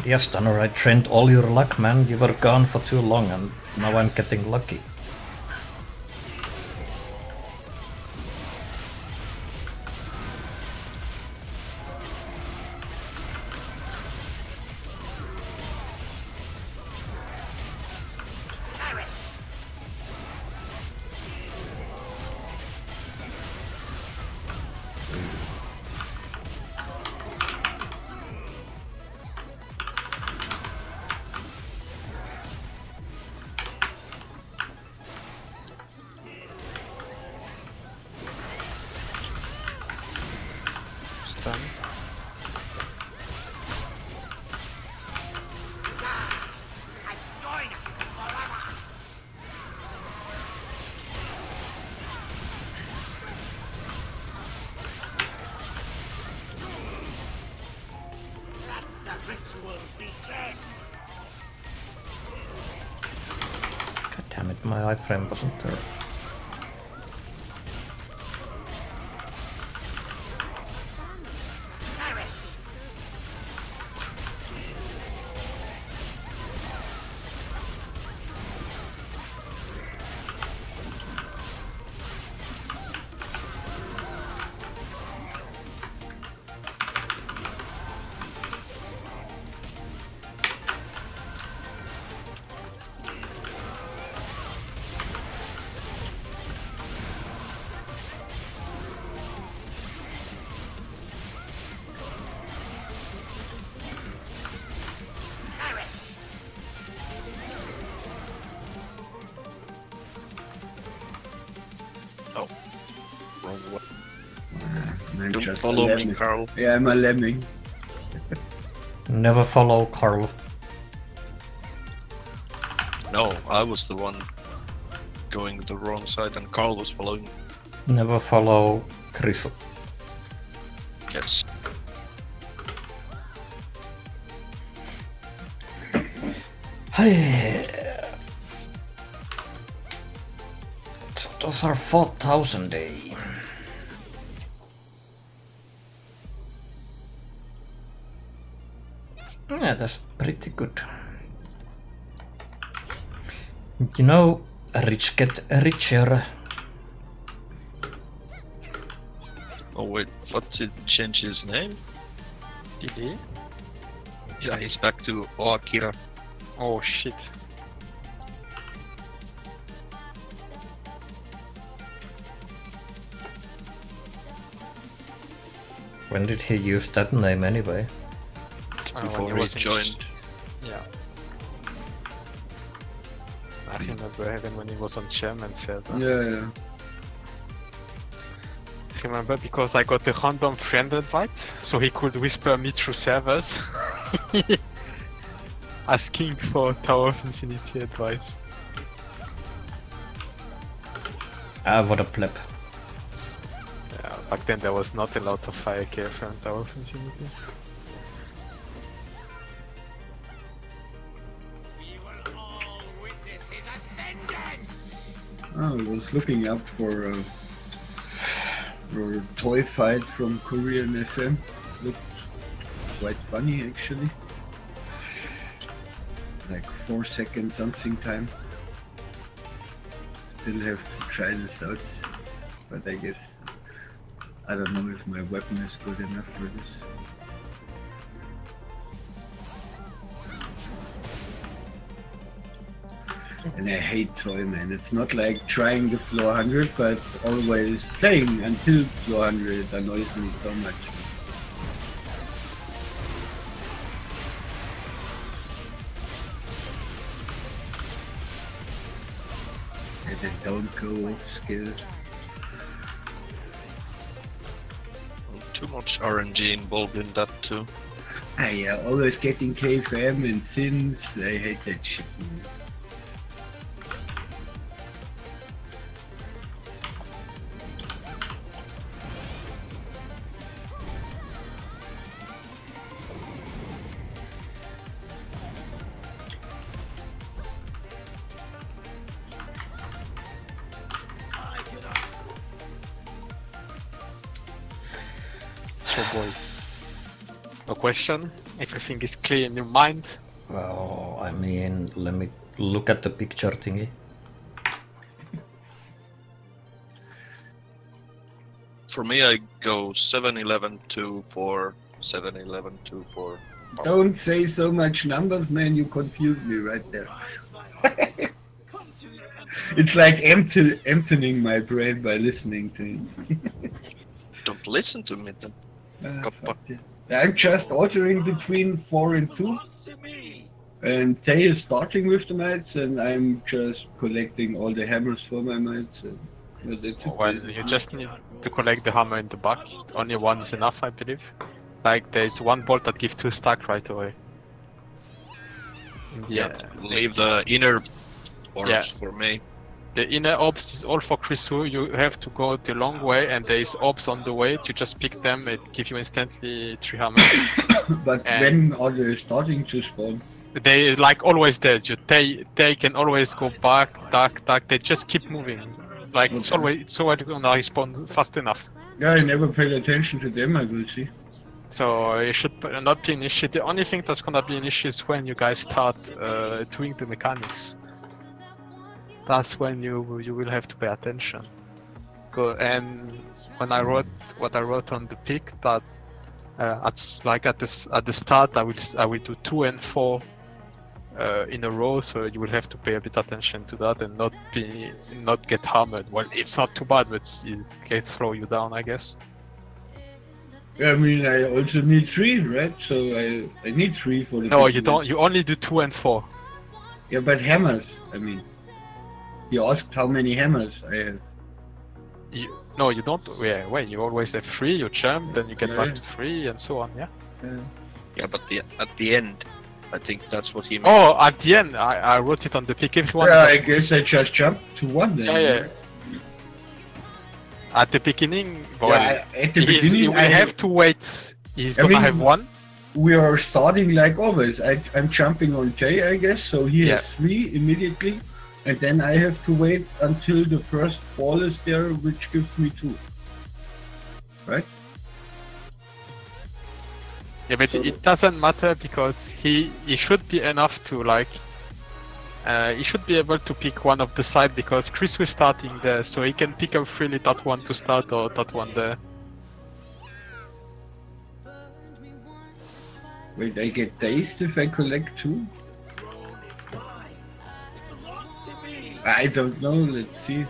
yes, Tanner, I trained all your luck, man. You were gone for too long and now I'm getting lucky. God damn it, my iframe wasn't there. Don't follow me, Carl. Yeah, I'm a lemming. Never follow Carl. No, I was the one going the wrong side and Carl was following. Never follow Chris. Yes. So those are 4,000 a. Yeah, that's pretty good. You know, rich get richer. Oh wait, what did change his name? Did he? Yeah, he's back to Oakira. Oh shit. When did he use that name anyway? Before he joined. Yeah. I remember even when he was on Chairman server. Yeah. Remember, because I got a random friend invite, so he could whisper me through servers, asking for Tower of Infinity advice. Ah, what a pleb. Yeah, back then there was not a lot of fire care from Tower of Infinity. Oh, I was looking up for a toy fight from Korean FM. Looked quite funny actually. Like 4 second something time. Still have to try this out. But I guess I don't know if my weapon is good enough for this. And I hate toy, man. It's not like trying the floor 100, but always playing until floor 100 annoys me so much. And then don't go off skill. Too much RNG involved in that too. Ah yeah, always getting KFM and sins. I hate that shit, man. Boy. No question? Everything is clear in your mind? Well, I mean, let me look at the picture thingy. For me, I go 7-11-2-4, 7-11-2-4. Don't say so much numbers, man. You confuse me right there. It's like emptying my brain by listening to it. Don't listen to me then. I'm just altering between 4 and 2. And Tay is starting with the mites, and I'm just collecting all the hammers for my mites. And that's it. Well, you just need to collect the hammer in the back. Only one is enough, I believe. Like, there's one bolt that gives 2 stack right away. Yeah, leave the inner orbs for me. The inner orbs is all for Chrisu. You have to go the long way, and there is orbs on the way. You just pick them, it gives you instantly 3 hammers. But when are they starting to spawn? They like always there. They can always go back, dark. They just keep moving. Like it's always gonna respawn fast enough. Yeah, I never paid attention to them, I will see. So it should not be an issue. The only thing that's gonna be an issue is when you guys start doing the mechanics. That's when you will have to pay attention. And when I wrote what I wrote on the pic, that at the start I will do 2 and 4 in a row, so you will have to pay a bit attention to that and not get hammered. Well, it's not too bad, but it can throw you down, I guess. I mean, I also need 3, right? So I need 3 for the. No, you don't. You only do 2 and 4. Yeah, but hammers. I mean, you asked how many hammers I have. No, you don't. Yeah, wait. You always have 3. You jump, then you get back to 3, and so on. Yeah. Yeah, but at the end, I think that's what he meant. Oh, at the end, I wrote it on the pic. Everyone. Yeah, I guess I just jumped to 1 then. Yeah. At the beginning, well, yeah, at the beginning, I have to wait. He's gonna have 1. We are starting like always. I'm jumping on Jay, I guess, so he has 3 immediately, and then I have to wait until the first ball is there, which gives me 2. Right? Yeah, but it doesn't matter because he should be enough to like. He should be able to pick one of the side because Chris was starting there, so he can pick up freely that one to start or that one there. Wait, I get dazed if I collect 2? I don't know, let's see.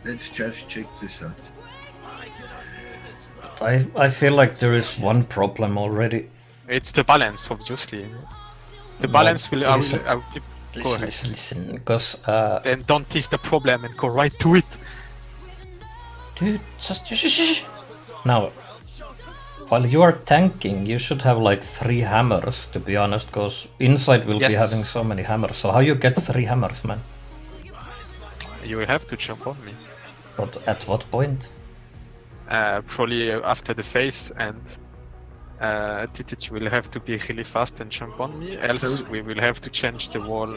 Let's just check this out. I feel like there is one problem already. It's the balance, obviously. The balance will. I will go ahead. Listen, because Then don't tease the problem and go right to it. dude, just shh. Now, while you are tanking, you should have like 3 hammers, to be honest, because inside will be Yes. having so many hammers. So how you get 3 hammers, man? You will have to jump on me. But at what point? Probably after the phase, and Titit will have to be really fast and jump on me, else we will have to change the wall,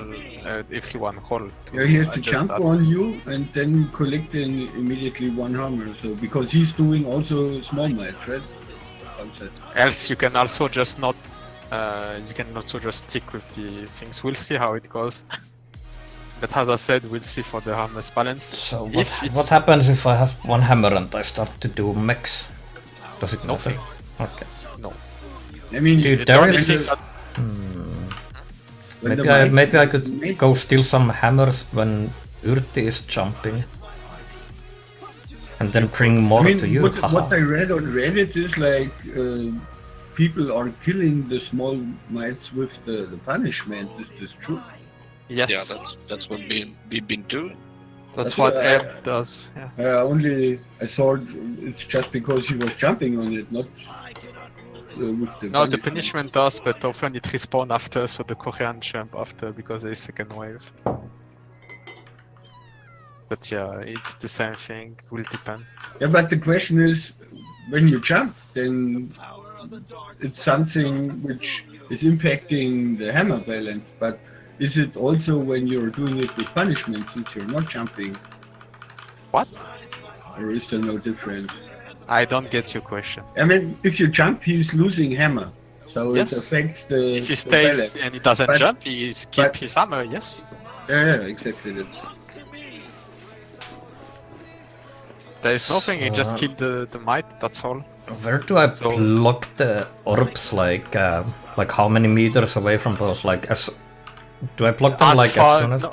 everyone hole. Yeah, he has to adjust jump that. on you and then collect immediately 1 hammer. So because he's doing also small mites, right? Outside. Else you can also just not, you can also just stick with the things. We'll see how it goes. But as I said, we'll see for the hammer's balance. So If what happens if I have 1 hammer and I start to do mechs? Does it Nothing. matter? Okay. No. I mean, Dude, The there only is- thing that when the Maybe I might- could go steal some hammers when Urti is jumping. And then bring more I mean, to you. what haha. I read on Reddit is like people are killing the small mites with the punishment. Is this true? yes, Yeah, that's what we've been doing. that's what what Ebb does. Yeah. Only I thought it's just because he was jumping on it, not with the No, the punishment does, but often it respawn after, so the Korean jump after because there is second wave. But yeah, it's the same thing. Will depend. Yeah, but the question is, when you jump, then it's something which is impacting the hammer balance. But is it also when you're doing it with punishment, since you're not jumping, What? or is there no difference? I don't get your question. I mean, if you jump, he's losing hammer, so Yes. it affects the. If he the stays balance. and he doesn't But- jump, he keep but- his hammer. Yes. Yeah, exactly. That's, There is nothing. You just So- kill the mite. That's all. Where do I So- block the orbs? Like how many meters away from those? Like do I block them As like far- as soon as? no.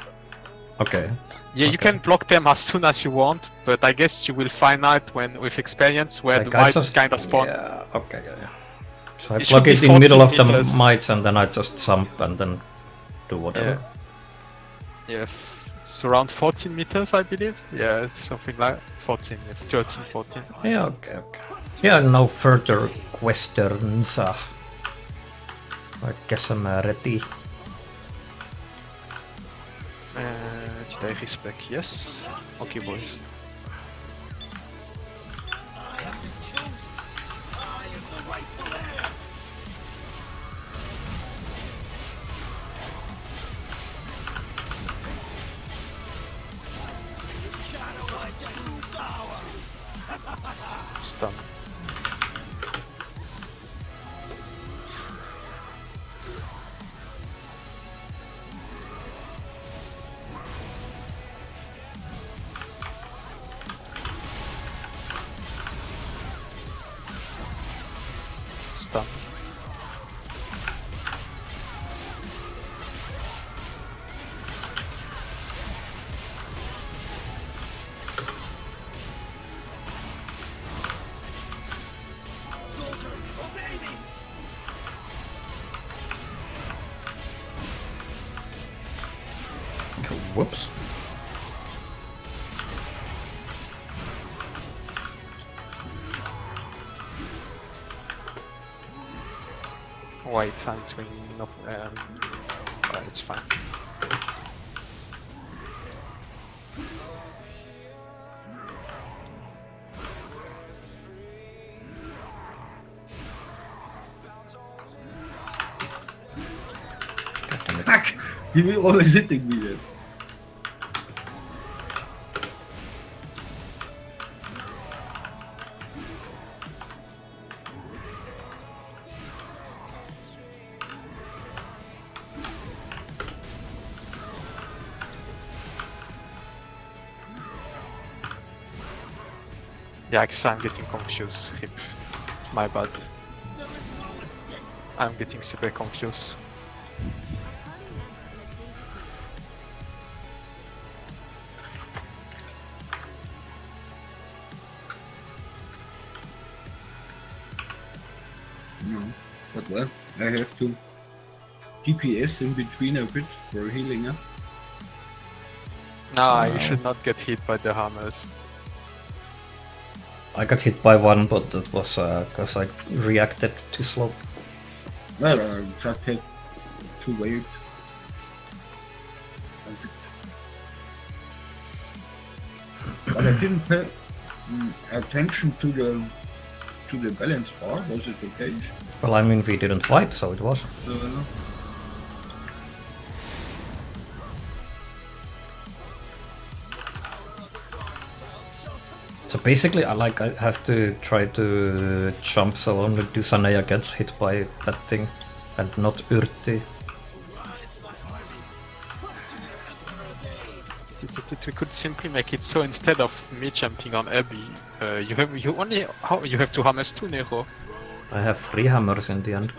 Okay. Yeah, you Okay. can block them as soon as you want, but I guess you will find out when, with experience, where Like the I mite just kind of spawn. Yeah. Okay. Yeah. So I It plug should it be in middle of 14 the meters. mites and then I just jump and then do whatever. Yeah, it's around 14 meters, I believe. Yeah, it's something like 14, 13, 14. Yeah. Okay. Yeah. No further questions. I guess I'm ready. Did I respec? Yes. Okay, boys. Stun. Stun. Whoops. Wait, I'm doing no. It's fine. fuck! He will always hitting me then. Yeah, actually, I'm getting confused. Rip. It's my bad. I'm getting super confused. No, but well, I have to DPS in between a bit for healing up. Nah, you should not get hit by the hammers. I got hit by one, but that was because I reacted too slow. Well, I just had to wait. But I didn't pay attention to the balance bar. Was it okay? Well, I mean, we didn't fight, so it was. So basically, I have to try to jump, so only Dusanea gets hit by that thing, and not Yrti. We could simply make it so instead of me jumping on Abby, you have 2 hammers too, Nero. I have 3 hammers in the end.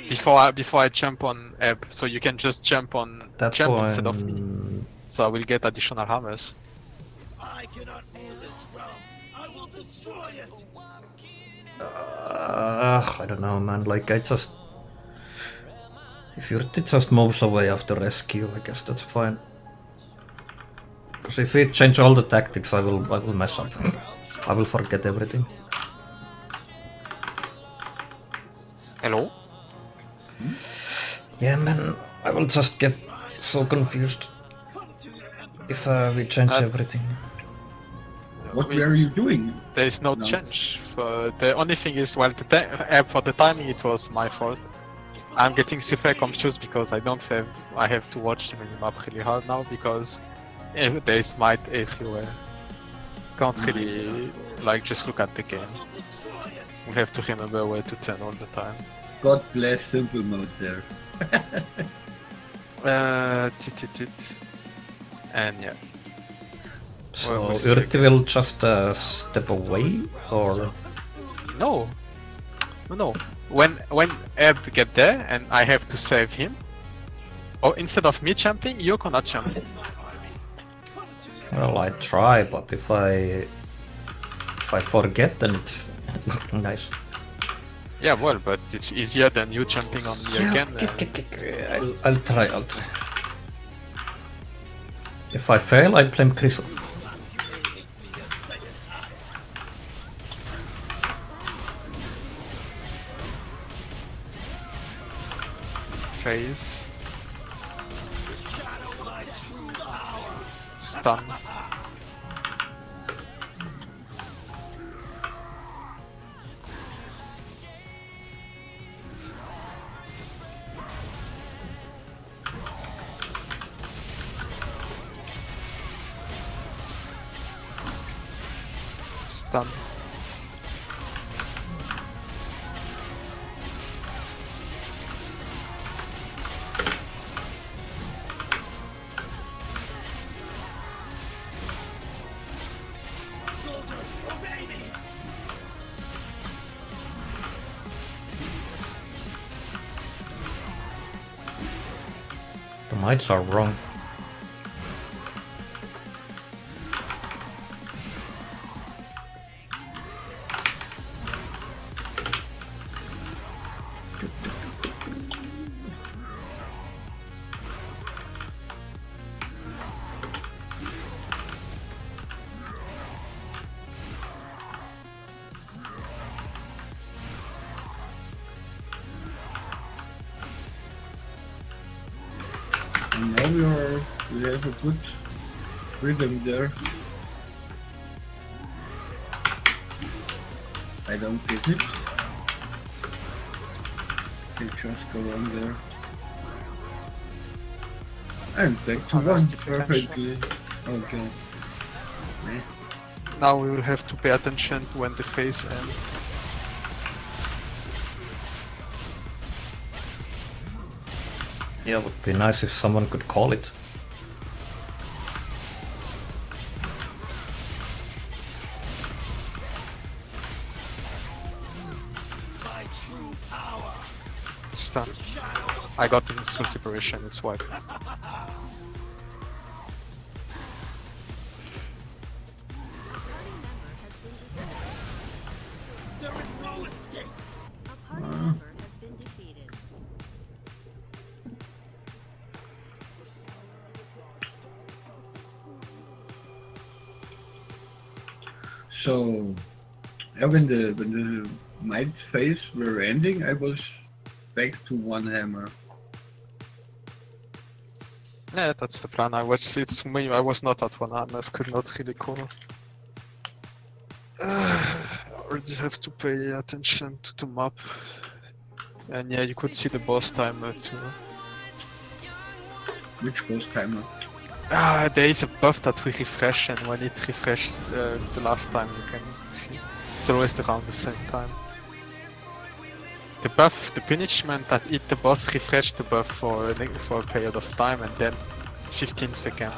Before I jump on Ab, so you can just jump on That jump point... instead of me. So I will get additional hammers. I cannot hold this realm. I will destroy it. I don't know, man. Like, I just... If Yrti just moves away after rescue, I guess that's fine. Because if we change all the tactics, I will mess up. I will forget everything. Hello? Yeah, man, I will just get so confused if we change everything. What were you doing? There is no change. The only thing is, well, for the timing it was my fault. I'm getting super confused because I have to watch the minimap really hard now because there is might everywhere. Can't really just look at the game. We have to remember where to turn all the time. God bless simple mode there. And yeah. So Yrti will just step away, or no. When Eb get there and I have to save him, or instead of me jumping, you cannot jump. well, I try, but if I forget, then it's nice. Yeah, well, but it's easier than you jumping on me again. I'll try. If I fail, I blame Chris. Phase. Stun. Stun. The mites are wrong. And now we have a good rhythm there. I don't get it. They just go on there. And back to one perfectly. Okay. Now we will have to pay attention when the phase ends. Yeah, it would be nice if someone could call it. Stun. I got the full separation, it's wipe. There is no escape. A party member has been defeated. So, yeah, when the might phase were ending, I was back to one hammer. Yeah, that's the plan. It's me. I was not at one arm. I could not really cover. I already have to pay attention to the map. And yeah, you could see the boss timer too. Which boss timer? There is a buff that we refresh, and when it refreshed the last time, you can see. It's always around the same time. The buff, the punishment that if the boss refresh the buff for a period of time, and then 15 seconds.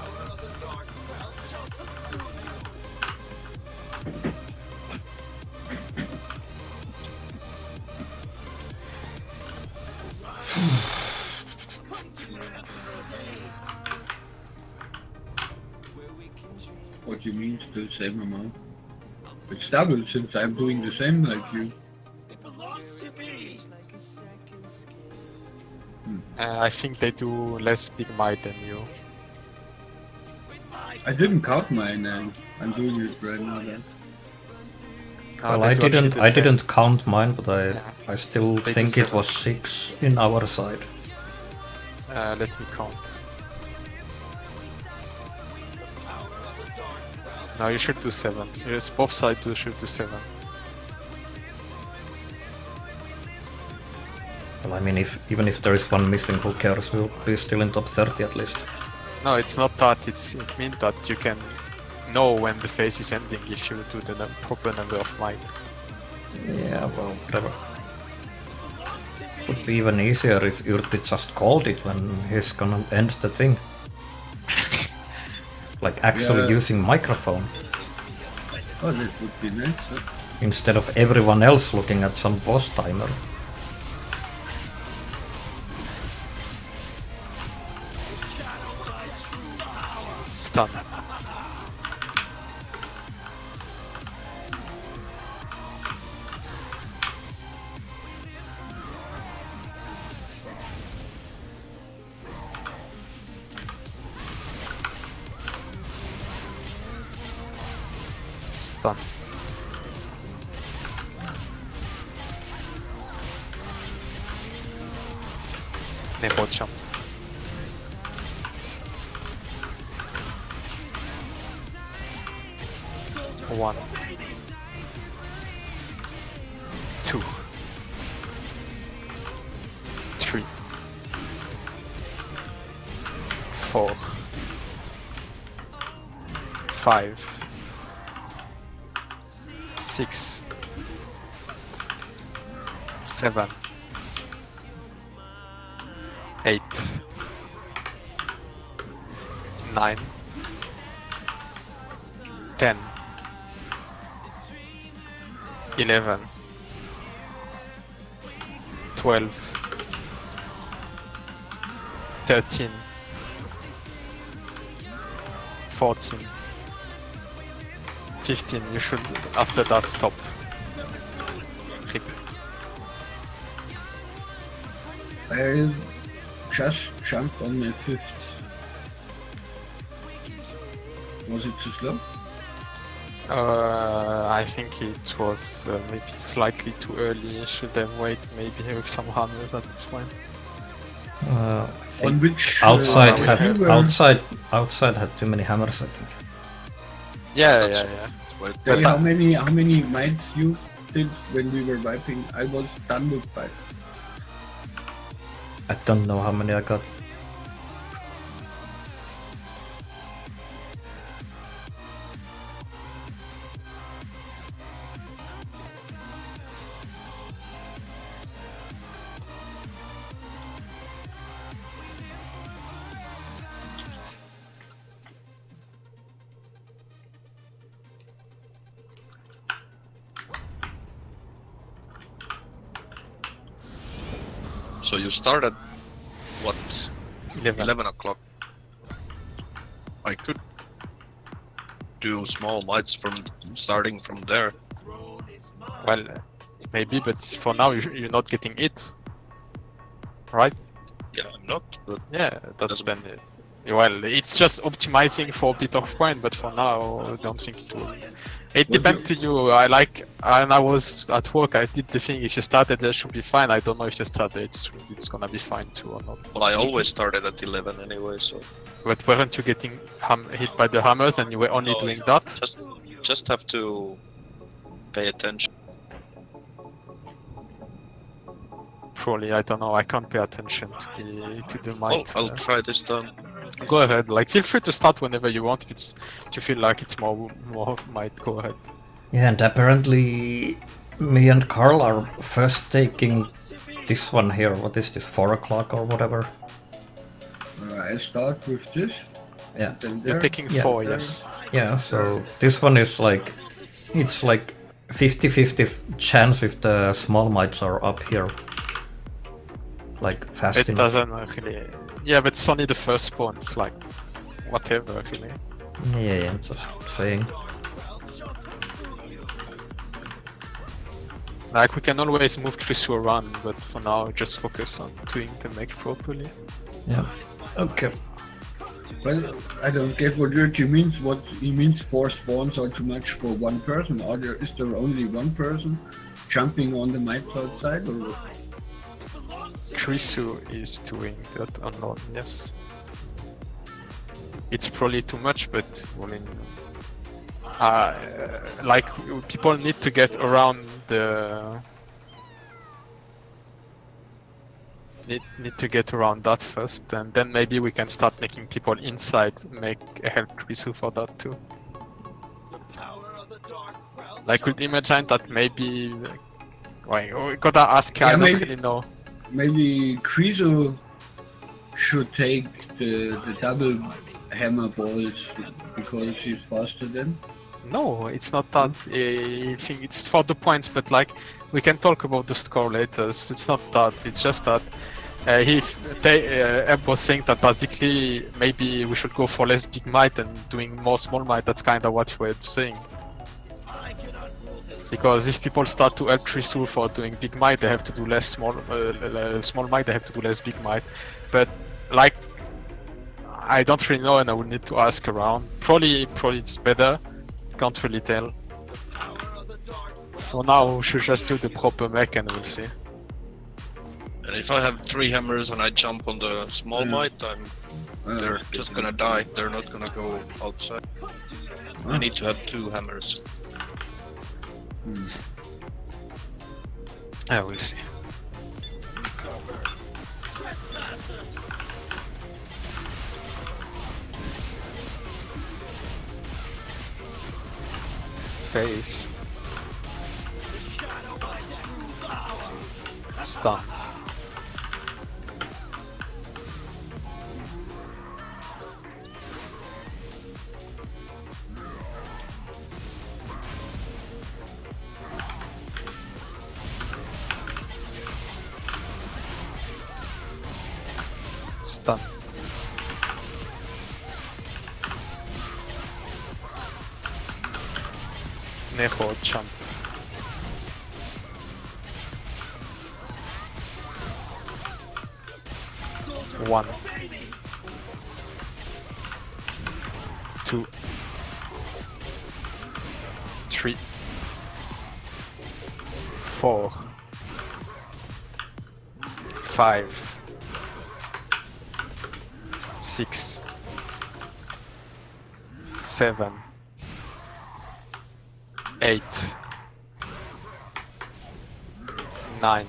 What do you mean the same amount? It's double since I'm doing the same like you. It belongs to me. I think they do less big might than you. I didn't count mine and I'm doing it right now then. Well, They do actually the I same. didn't count mine, but Yeah. I still They do think it 7. was 6 in our side. Let me count. No, you should do 7. Yes, both sides should do 7. Well, I mean, even if there is one missing, who cares? We'll be still in top 30 at least. No, it's not that. It means that you can know when the phase is ending if you do the proper number of might. Yeah, well, whatever. Would be even easier if Yrti just called it when he's gonna end the thing. Like actually Yeah. using microphone, Oh, that would be nice. Huh? instead of everyone else looking at some boss timer. Stun. Stun. Не почвам. One. 2. 3. 4. 5. 6. 7. 8. 9. 10. 11. 12. 13. 14. 15. You should after that stop. Rip. I just jumped on my 5th. Was it too slow? I think it was maybe slightly too early. I should have waited maybe with some hammers at this point. I On think which outside we had have- outside had too many hammers, I think. Yeah, That's- yeah, yeah. Wait, Tell me But how many mites you did when we were wiping? I was done with 5. I don't know how many I got. So you start at what? 11 o'clock. I could do small mites from starting from there. Well, maybe, but for now you're not getting it, right? Yeah, I'm not, but Yeah, that's then it. Well, it's just optimizing for a bit of point, but for now, I don't think it will. It depends to you. And I was at work, I did the thing. If you started there, should be fine. I don't know if you started, it's gonna be fine too or not. well, I always started at 11 anyway, so But weren't you getting hit by the hammers and you were only doing that? just have to pay attention. Probably, I don't know. I can't pay attention to the Well, mic. I'll try this time. Go ahead. Like, feel free to start whenever you want. If you feel like it's more might, go ahead. Yeah, and apparently me and Carl are first taking this one here. What is this, 4 o'clock or whatever? I start with this. Yeah. Then You're there. taking Yeah. 4, yes. Yeah, so this one is like, it's like 50-50 chance if the small mites are up here. Like fast It enough. doesn't really. Yeah, but it's only the first spawn. It's like whatever, really. Yeah, just saying. Like, we can always move through a run, but for now, just focus on doing the mech properly. Yeah. Okay. Well, I don't get what Yuki means. What he means 4 spawns are too much for one person. Is there only one person jumping on the mites outside? Or Krisu is doing that unknown, yes. It's probably too much, but I mean, like, people need to get around the. Need to get around that first, and then maybe we can start making people inside help Krisu for that too. Like, could imagine that maybe. Wait, we gotta ask. Yeah, I don't maybe. really know. maybe Krisu should take the double hammer balls because he's faster than. No, it's not that. I think it's for the points, but like, we can talk about the score later. It's not that. It's just that Eb was saying that basically maybe we should go for less big might and doing more small might. That's kind of what we're saying. Because if people start to help Krisu for doing big might, they have to do less small might. They have to do less big might. But like, I don't really know, and I would need to ask around. Probably it's better. Can't really tell. For now, we should just do the proper mech and we'll see. And if I have 3 hammers and I jump on the small might, they're just gonna die. They're not gonna go outside. I need to have 2 hammers. Yeah, we'll see. Face. Stun. Stun. Neho jump. One. 2. 3. 4. 5. 6. 7. 8. 9.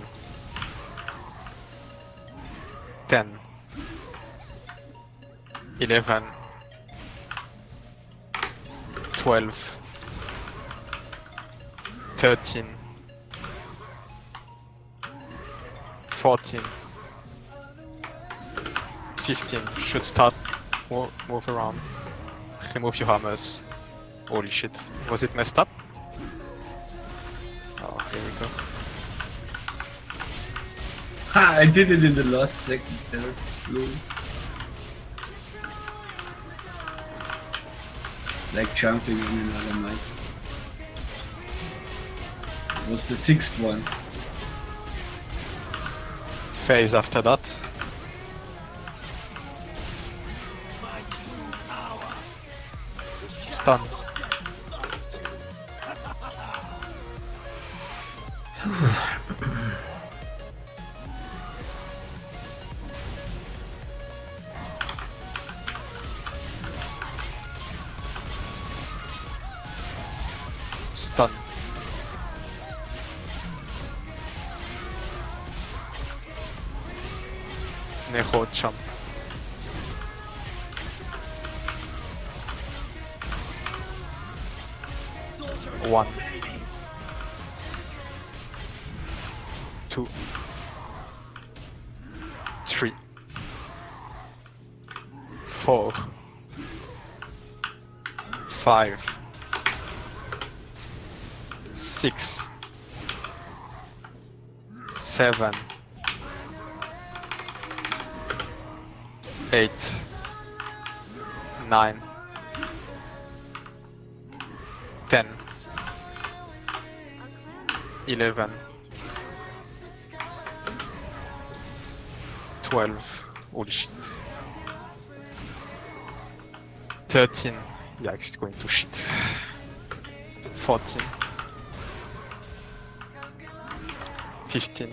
10. 11. 12. 13. 14. 15. Should start move around. Remove your hammers. Holy shit. Was it messed up? Oh, here we go. Ha! I did it in the last second there. Lol. Like jumping in another mic. It was the 6th one. Phase after that. Stun. Stun. Neho jump. One. 2. 3. 4. 5. 6. 7. 8. 9. 10. 11. 12. Holy shit. 13. Yeah, it's going to shit. 14. 15.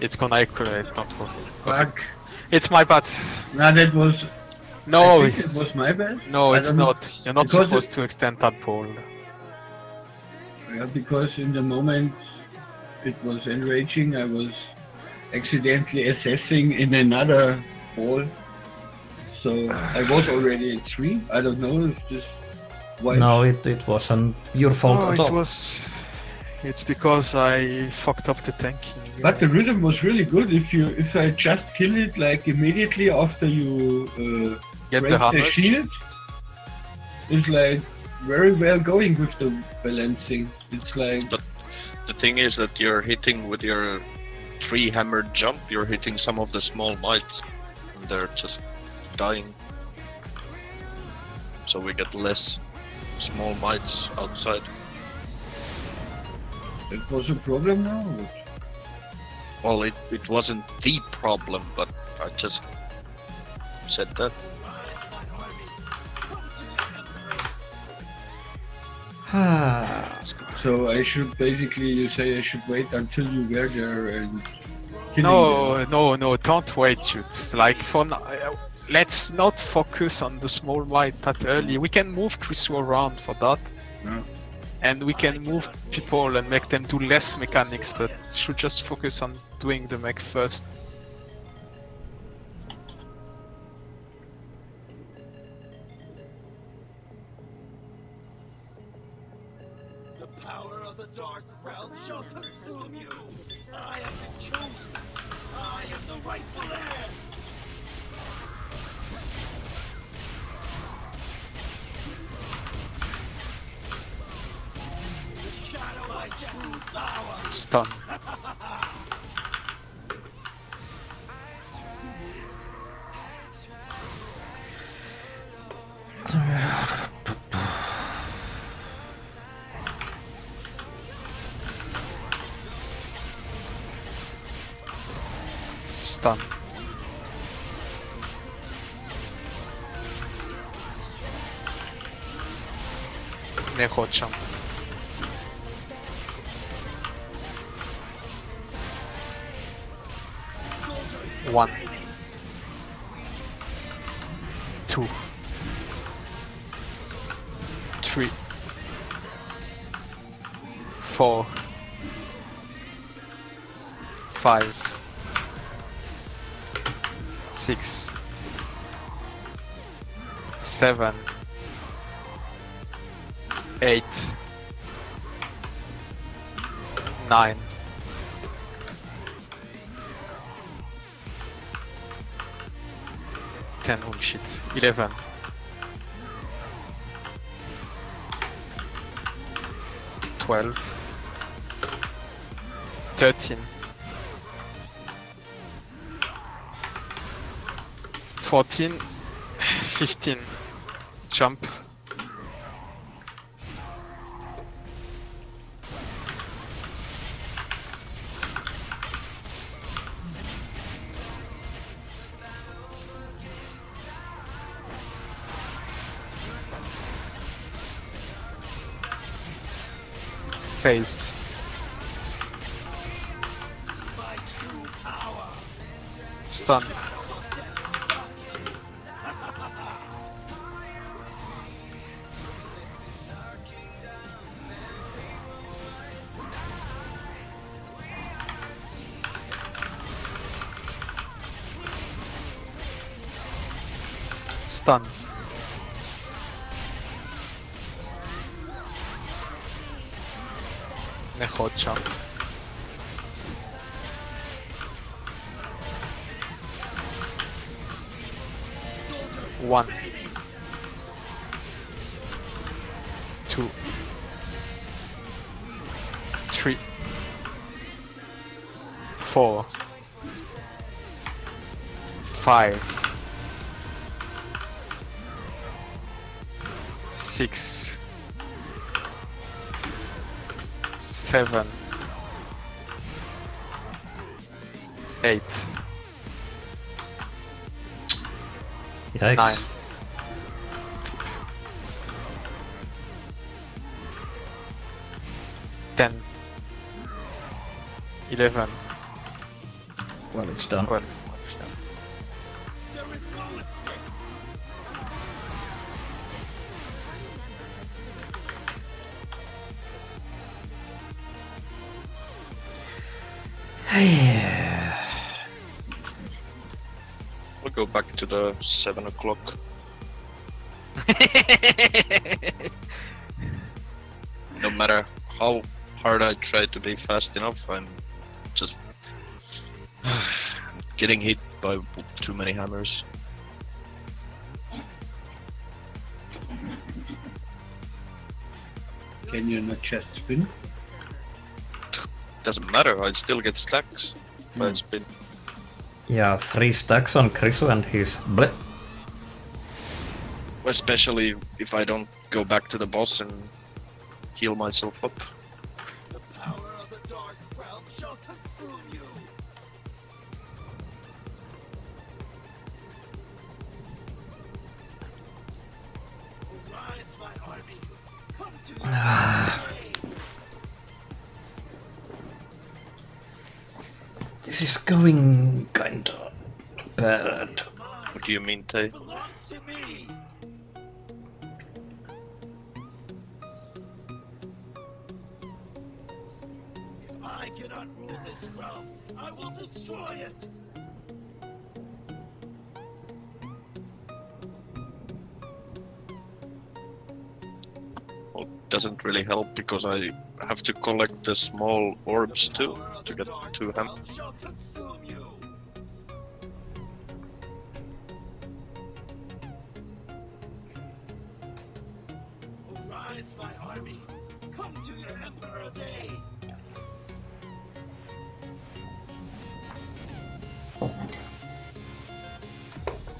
It's gonna accurate, don't worry. Fuck. It's my bad. Nah, that was... No, I think it was my bad? No, I it's don't know. not. You're not Because supposed to extend that pole. Yeah, because in the moment it was enraging, I was accidentally assessing in another ball. So I was already at 3. I don't know if this... Why? No, it wasn't your fault at all. It's because I fucked up the tanking. But the rhythm was really good. If I just kill it like immediately after you Get break the harness. shield, it's like very well going with the balancing. It's like But the thing is that you're hitting with your 3-hammered jump, you're hitting some of the small mites, and they're just dying. So we get less small mites outside. it was a problem now. Well, it wasn't the problem, but I just said that. So I should basically, you say I should wait until you were there and killing them. No, don't wait, shoots. Like, let's not focus on the small mite that early. We can move Chris around for that. No. And we can move people and make them do less mechanics, but should just focus on doing the mech first. The power of the dark realm shall consume you. I am the chosen. I am the rightful heir. Stun. Stun. Neho jump. One, 2, 3, 4, 5, 6, 7, 8, 9, 10, holy shit, 11, 12, 13. 14. 15. Jump. Phase. Stun. Stun. Hot jump. One. 2. 3. 4. 5. 6. 7. 8. Yikes. 9. 10. 11. Well, it's done. 12. There is no escape. We'll go back to the 7 o'clock. No matter how hard I try to be fast enough, I'm just getting hit by too many hammers. Can you not just spin? Doesn't matter, I still get stacks if I spin. Yeah, 3 stacks on Krisu and his bleh. Especially if I don't go back to the boss and heal myself up. The power of the dark realm shall consume you. Rise, my army. Come to your aid. This is going kinda bad. What do you mean, Tay? Belongs to me. If I cannot rule this realm, I will destroy it. Well, it doesn't really help because I have to collect the small orbs too to get to him. Shall consume you. Arise, my army. Come to your emperor's aid. The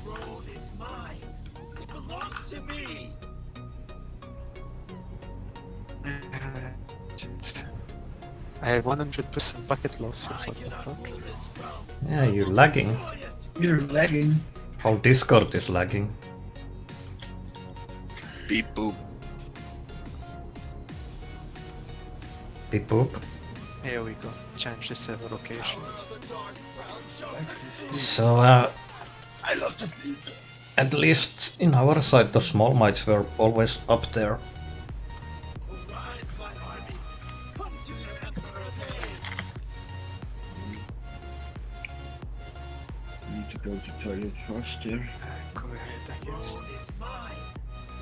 throne is mine. It belongs to me. I have 100% bucket losses, what the fuck? Rule this realm. Yeah, you're lagging. Destroy it. You're lagging. How Discord is lagging. Beep boop. Beep boop. Here we go. Change the server location. So, I love that. at least in our side, the small mites were always up there. Arise, my army. Come to your emperor's aid. Need to go to toilet first here. Go ahead, I guess. Throne is mine.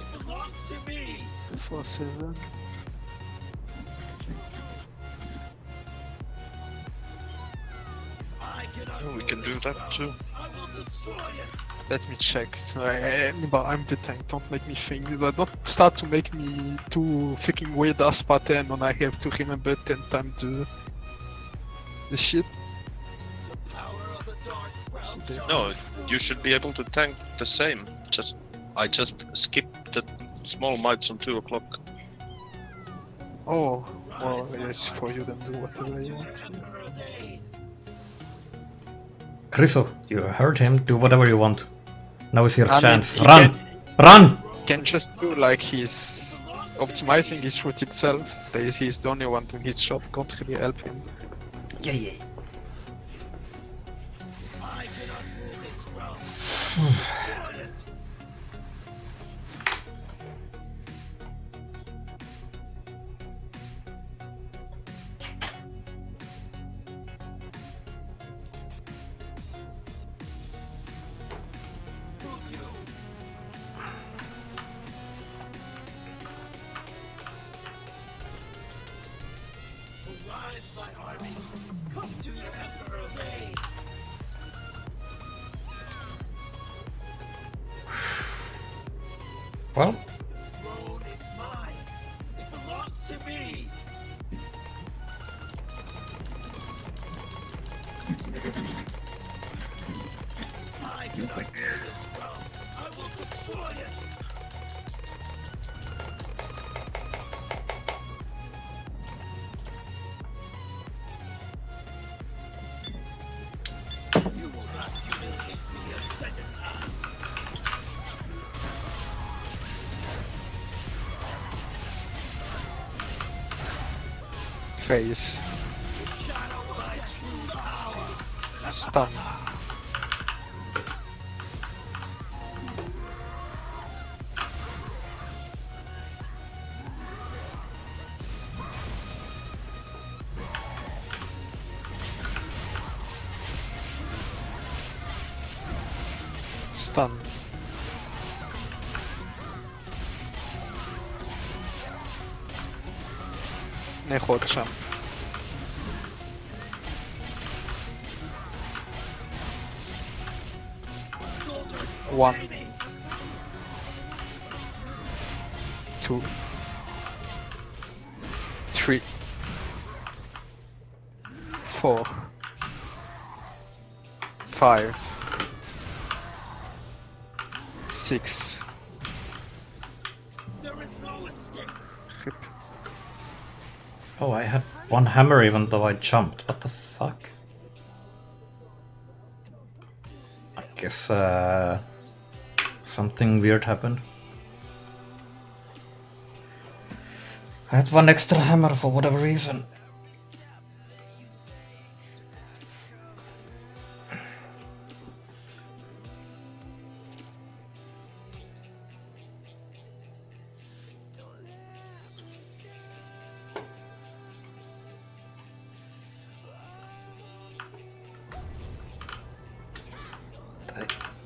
It belongs to me. Before season. I cannot Oh, we rule can do this that realm. too. I will destroy it. Let me check. So I'm the tank, don't make me think. But don't start to make me do freaking weird ass pattern when I have to remember 10 times the the shit. No, you should be able to tank the same. I just skipped the small mites on 2 o'clock. Oh, well, yes, for you then do whatever you want. Chriso, you heard him. Do whatever you want. Now is your I mean, chance. he Run! Run! Can just do like he's optimizing his shoot itself. He's the only one doing his shot, can't really help him. Yeah, yeah. Well, Throne is mine. It belongs to me. I cannot rule this realm. I will destroy it. You will not humiliate me a second time. Face. Stun. Stun. Не хочу. One, 2, 3, 4, 5, 6. There is no escape. oh, I had one hammer even though I jumped. What the fuck? I guess something weird happened. I had one extra hammer for whatever reason.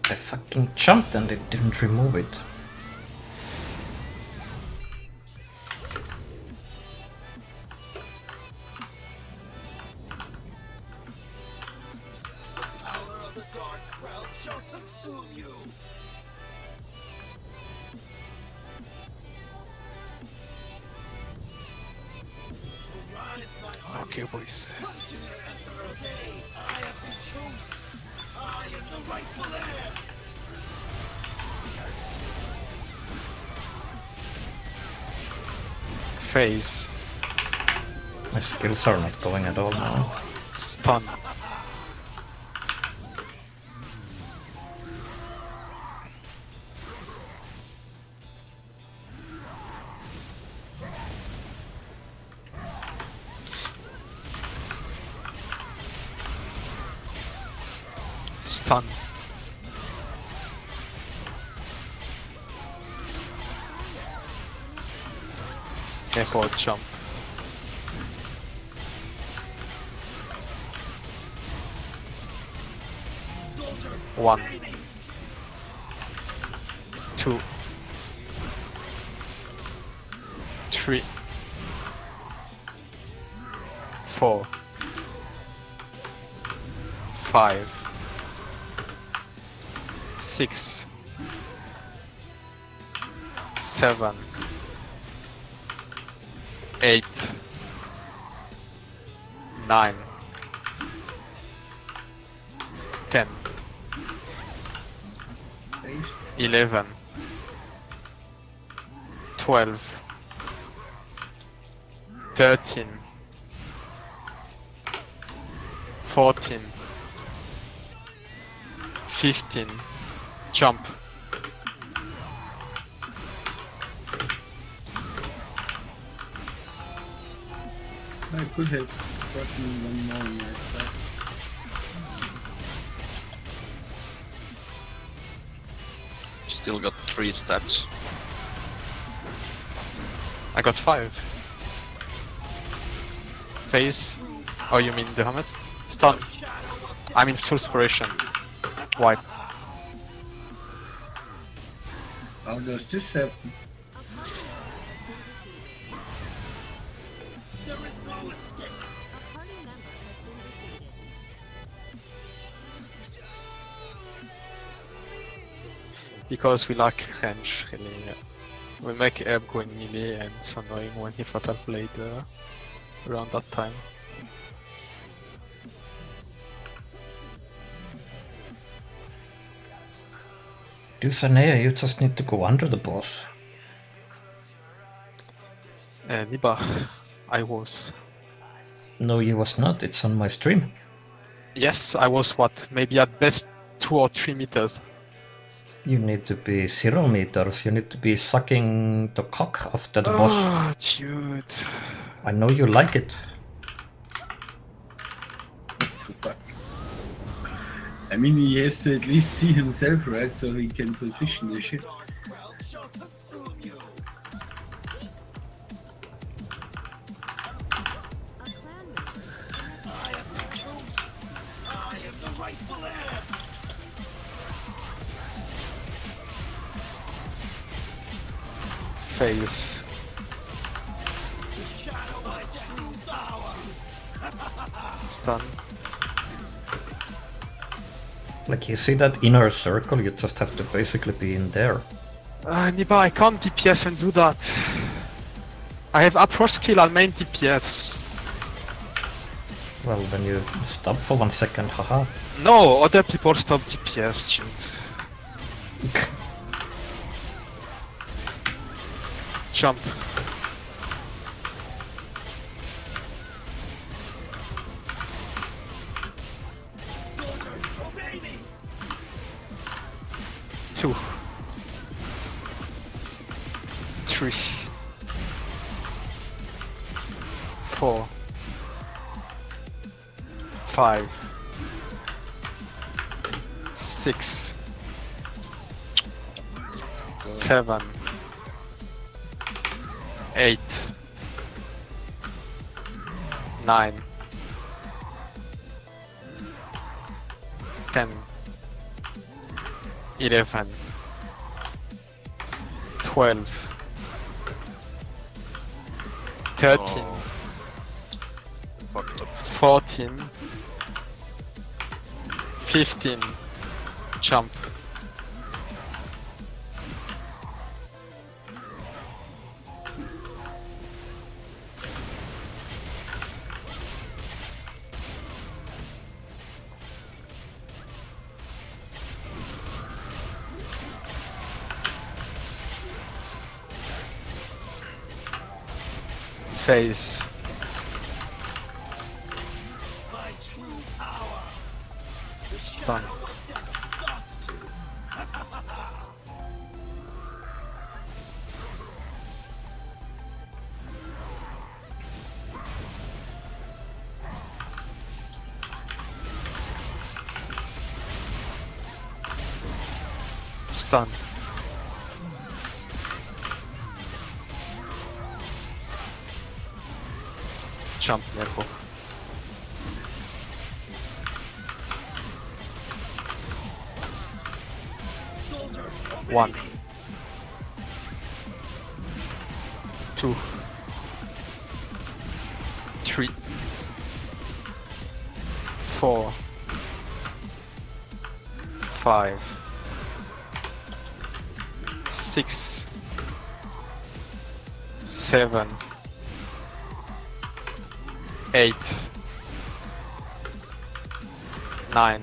I fucking jumped and it didn't remove it. Power of the dark realm shall consume you. Rise, my heart. Okay, boys. Come to your emperor's aid. I have been chosen. I am the rightful heir. Phase. My skills are not going at all now. Stun. Stun. Echo jump. One, 2, 3, 4, 5, 6, 7, 8, 9, 10, 11, 12, 13, 14, 15, jump. I could have gotten one more in my stack. Still got 3 stacks. I got 5. Phase. Oh, you mean the helmet? Stun. I'm in full separation. Wipe. How does this happen? There is no escape. A party member has been defeated. Because we lack range, really. We make Ebb go in melee and it's annoying when he Fatal Blade around that time. Do Sanea, you just need to go under the boss. Niba, I was. No, you was not, it's on my stream. Yes, I was what? Maybe at best 2 or 3 meters. You need to be 0 meters, you need to be sucking the cock after the boss. Oh, dude. I know you like it. Super. I mean, he has to at least see himself, right? So he can position the shit. Realm shall consume you. A clan member I am the chosen. I am the rightful heir. Phase. To shadow my true power. Stun. Like, you see that inner circle, you just have to basically be in there. Niba, I can't DPS and do that. I have approach skill on main DPS. Well, then you stop for 1 second, haha. No, other people stop DPS, dude. Jump. Soldiers, obey me. 2, 3, 4, 5, 6, 7, 8, 9, 10, 11, 12, 13, Fucked up. 14, 15, jump. Phase. My true power. Stun. Stun. Jump level. Soldiers, obey 1, me. 2, 3, 4, 5, 6, 7, 8, 9,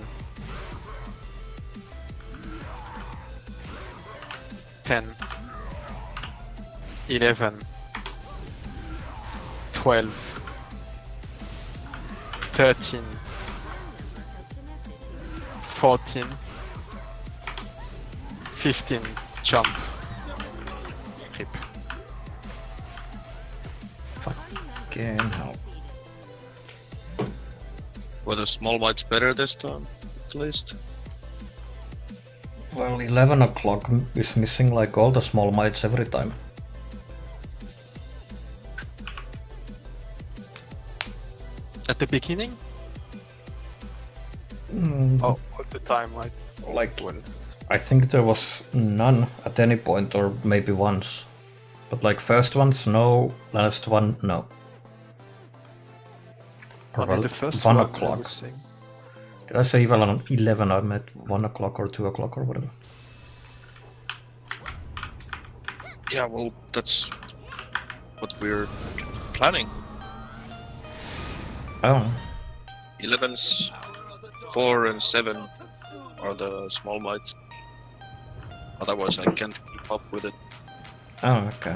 10, 11, 12, 13, 14, 15, jump. Rip. Fucking hell. Were the small mites better this time, at least? Well, 11 o'clock is missing like all the small mites every time. At the beginning? Oh, all the time, right? Like, Well, I think there was none at any point, or maybe once. But like first ones, no. Last one, no. Or only the first 1 one, I o'clock. would say. Did I say even on 11? I meant 1 o'clock or 2 o'clock or whatever. Yeah, well, that's what we're planning. Oh, 11's 4 and 7 are the small mites. Otherwise, I can't keep up with it. oh, okay.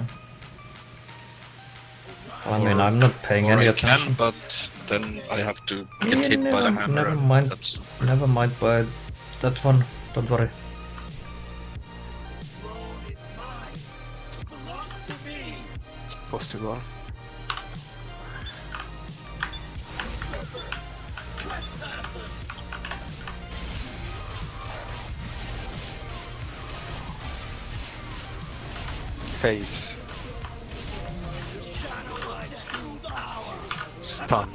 Well, I mean, I'm not paying Or any I attention. can, but then I have to get hit by the hammer. Never and mind. That's Never mind by that one. Don't worry. Possible. Face. Stun.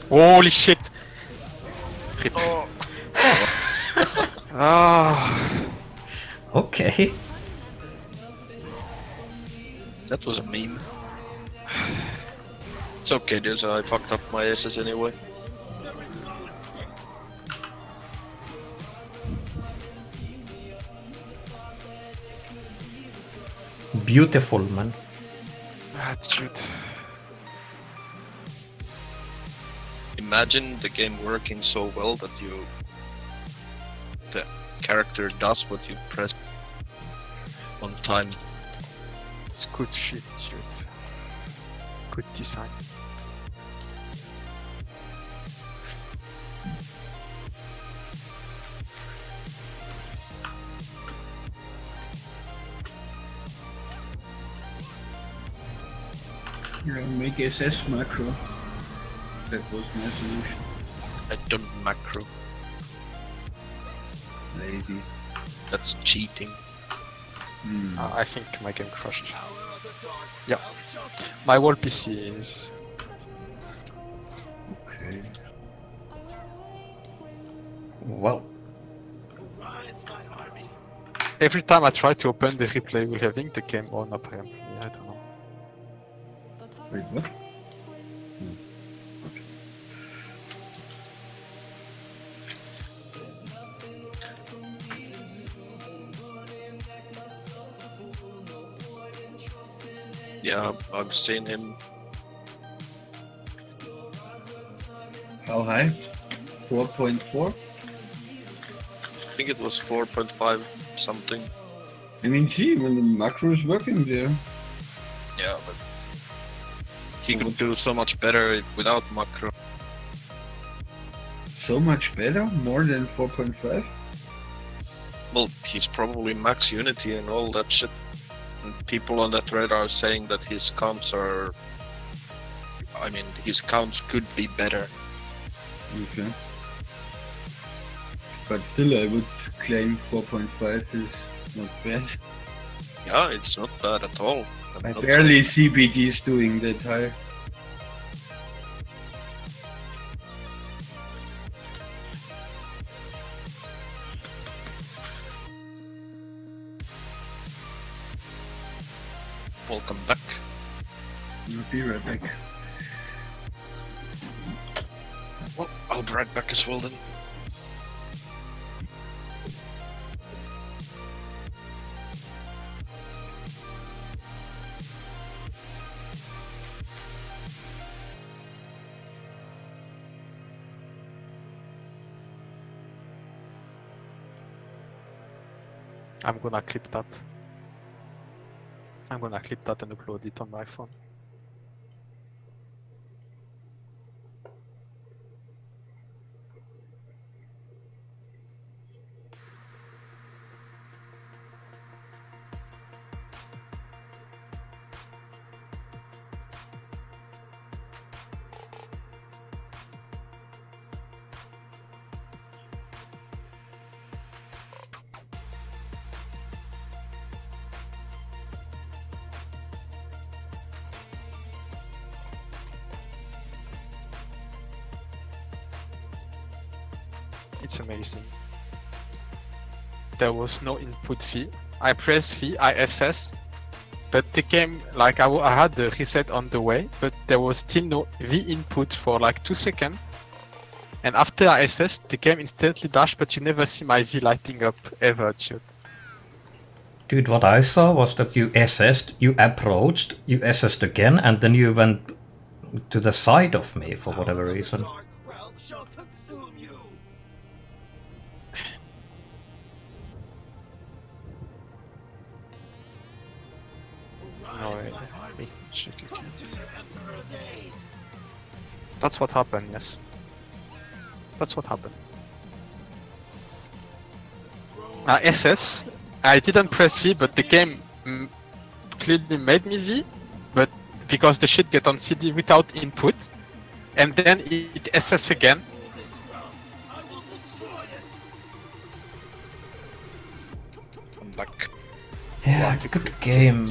Holy shit! Rip. Oh, Ah, Okay. that was a meme. It's okay, dude. I fucked up my SS anyway. Beautiful, man. attitude. Imagine the game working so well that the character does what you press on time. It's good shit, dude. Good design. Yeah, make SS macro. That was my solution. I don't macro. Lazy. That's cheating. I think my game crashed. Yeah. My whole PC is... Okay. Well, Every time I try to open the replay, we're having the game on apparently. I don't know. Wait, what? Yeah, I've seen him. How high? 4.4? I think it was 4.5 something. I mean, see, when the macro is working there. Yeah, but he could do so much better without macro. So much better? More than 4.5? Well, he's probably max unity and all that shit. And people on that thread are saying that his counts are... I mean, his counts could be better. Okay. But still, I would claim 4.5 is not bad. Yeah, it's not bad at all. I barely see BDs doing that high. Welcome back. I'll be right back. Well, I'll be right back as well then. I'm gonna clip that. I'm gonna clip that and upload it on my phone. It's amazing. There was no input fee. I press fee, I SS, but the game, like I had the reset on the way, but there was still no V input for like 2 seconds. And after I SS, the game instantly dashed, but you never see my V lighting up ever, dude. Dude, what I saw was that you SS'd, you approached, you SS'd again, and then you went to the side of me for whatever reason. That's what happened, yes. That's what happened. SS, I didn't press V, but the game clearly made me V, but because the shit get on CD without input, and then it SS again. I'm back. Yeah, good game.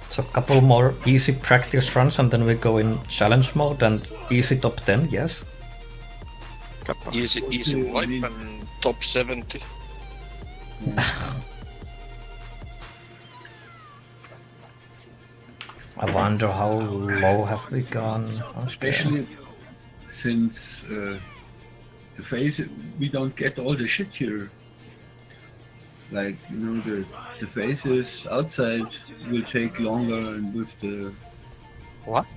So a couple more easy practice runs and then we go in challenge mode and easy top 10, yes? Easy wipe and top 70. I wonder how low have we gone. Okay. Especially since the phase, we don't get all the shit here. Like, you know, the phases outside will take longer, and with the... What?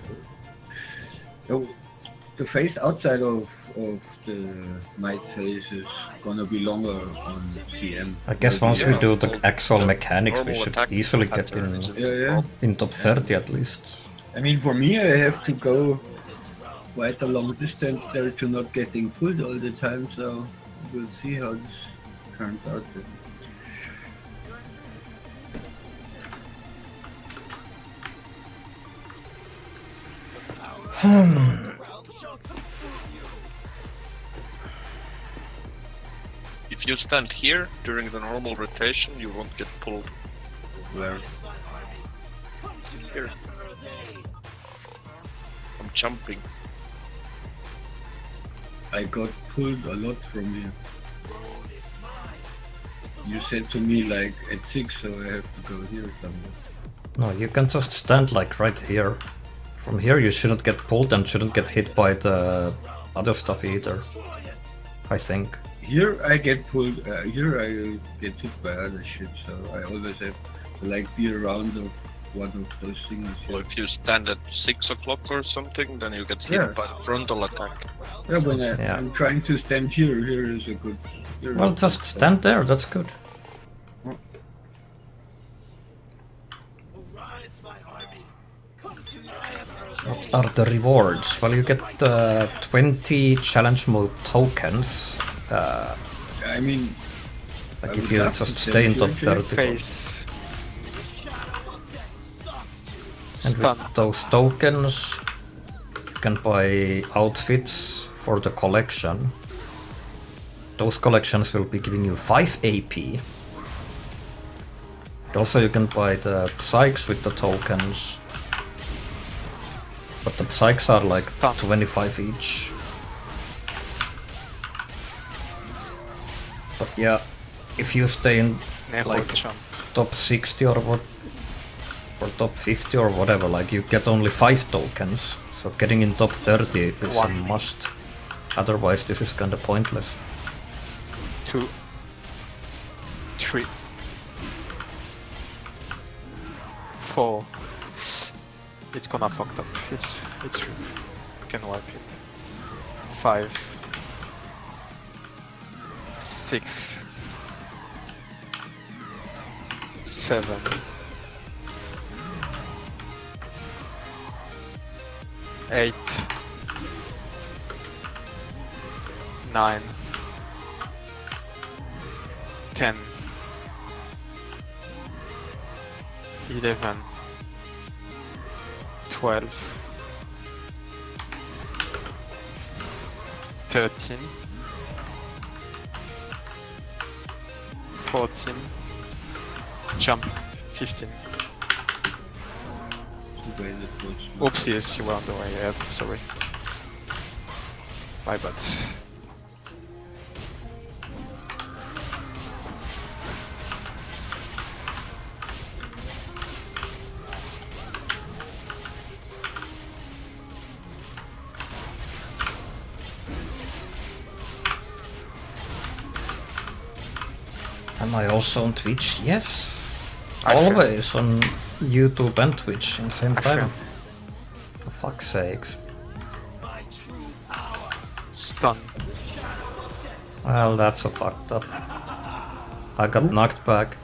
The phase outside of the night phase is gonna be longer on CM. I guess once we do the actual mechanics, we should easily get in top 30 at least. I mean, for me, I have to go quite a long distance there to not getting pulled all the time, so we'll see how this turns out. If you stand here during the normal rotation, you won't get pulled. Where? Here. I'm jumping. I got pulled a lot from here. You said to me like at 6, so I have to go here somewhere. No, you can just stand like right here. From here you shouldn't get pulled and shouldn't get hit by the other stuff either, I think. Here I get pulled, here I get hit by other shit, so I always have to like be around of one of those things. Well, if you stand at 6 o'clock or something, then you get hit by the frontal attack. Yeah, when I'm trying to stand here, here is a good... Well, just stand there, that's good. What are the rewards? Well, you get 20 challenge mode tokens. I mean, like if you just stay in top 30. And with those tokens, you can buy outfits for the collection. Those collections will be giving you 5 AP. Also, you can buy the psychs with the tokens. But the psychs are like 25 each. But yeah, if you stay in Never like jump. top 60 or what, or top 50 or whatever, like you get only 5 tokens. So getting in top 30 is a must. Otherwise this is kinda pointless. 2, 3, 4. It's gonna fucked up. It's you can wipe it. 5, 6, 7, 8, 9, 10, 11, 12, 13, 14, jump, 15. Oopsies, you were on the way ahead, sorry. My bad. Am I also on Twitch? Yes. I Always on YouTube and Twitch in the same time. feel. For fuck's sakes. Stun. Well, that's a fucked up. I got knocked back.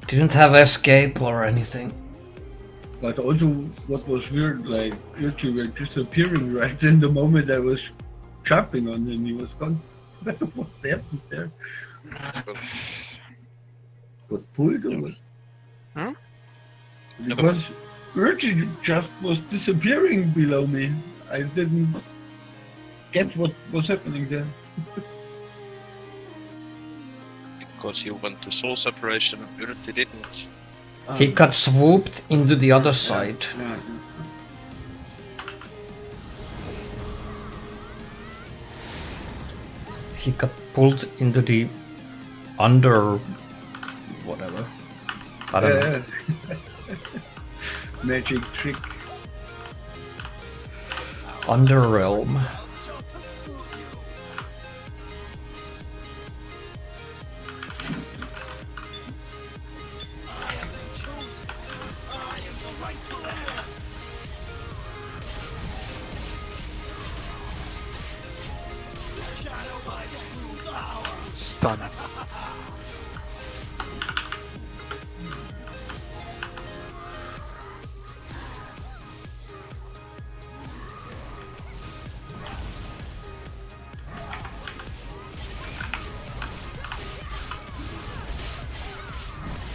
Didn't have escape or anything. But also, what was weird, like, you were disappearing right in the moment I was jumping on him, he was gone. What happened there? What pulled over? Hmm? Because Urchi just was disappearing below me. I didn't get what was happening there. Because you went to soul separation, Yrti didn't. He got swooped into the other side. Yeah. He got pulled into the under... whatever. I don't know. Magic trick. Underrealm. Stun.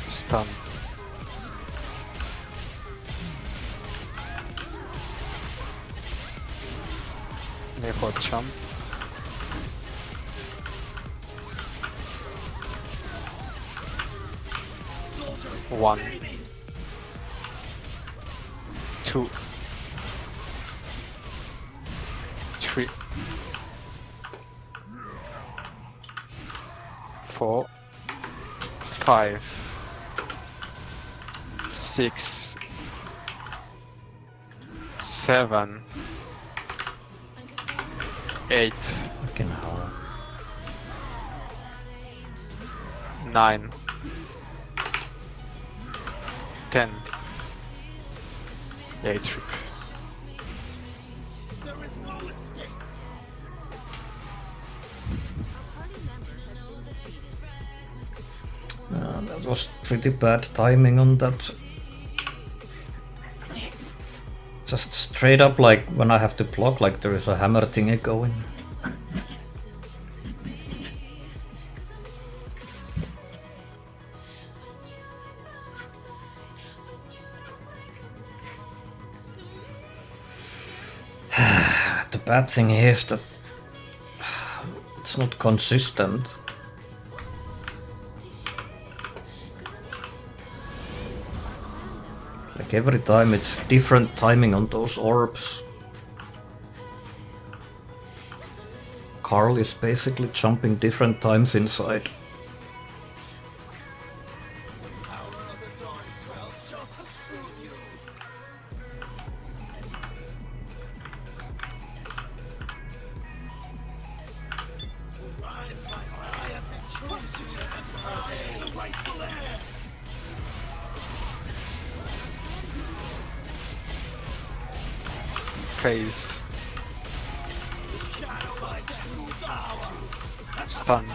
Stun. Never jump. One, 2, 3, 4, 5, 6, 7, 8, Fucking hell. 9, 10. Yeah, it's rip. That was pretty bad timing on that. Just straight up, like when I have to block, like there is a hammer thingy going. The bad thing is that it's not consistent. Like every time it's different timing on those orbs. Carl is basically jumping different times inside. Phase. Stun.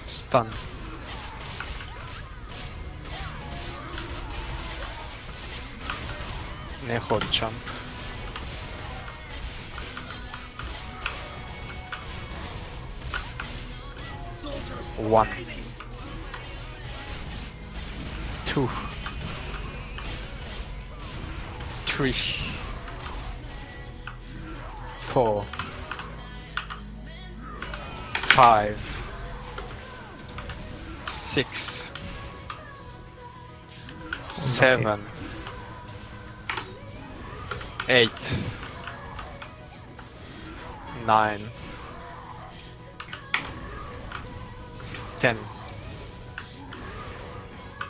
Stun. Neho jump. One. Two. Three. 4. 5. 6. 7. 8. 9. 10.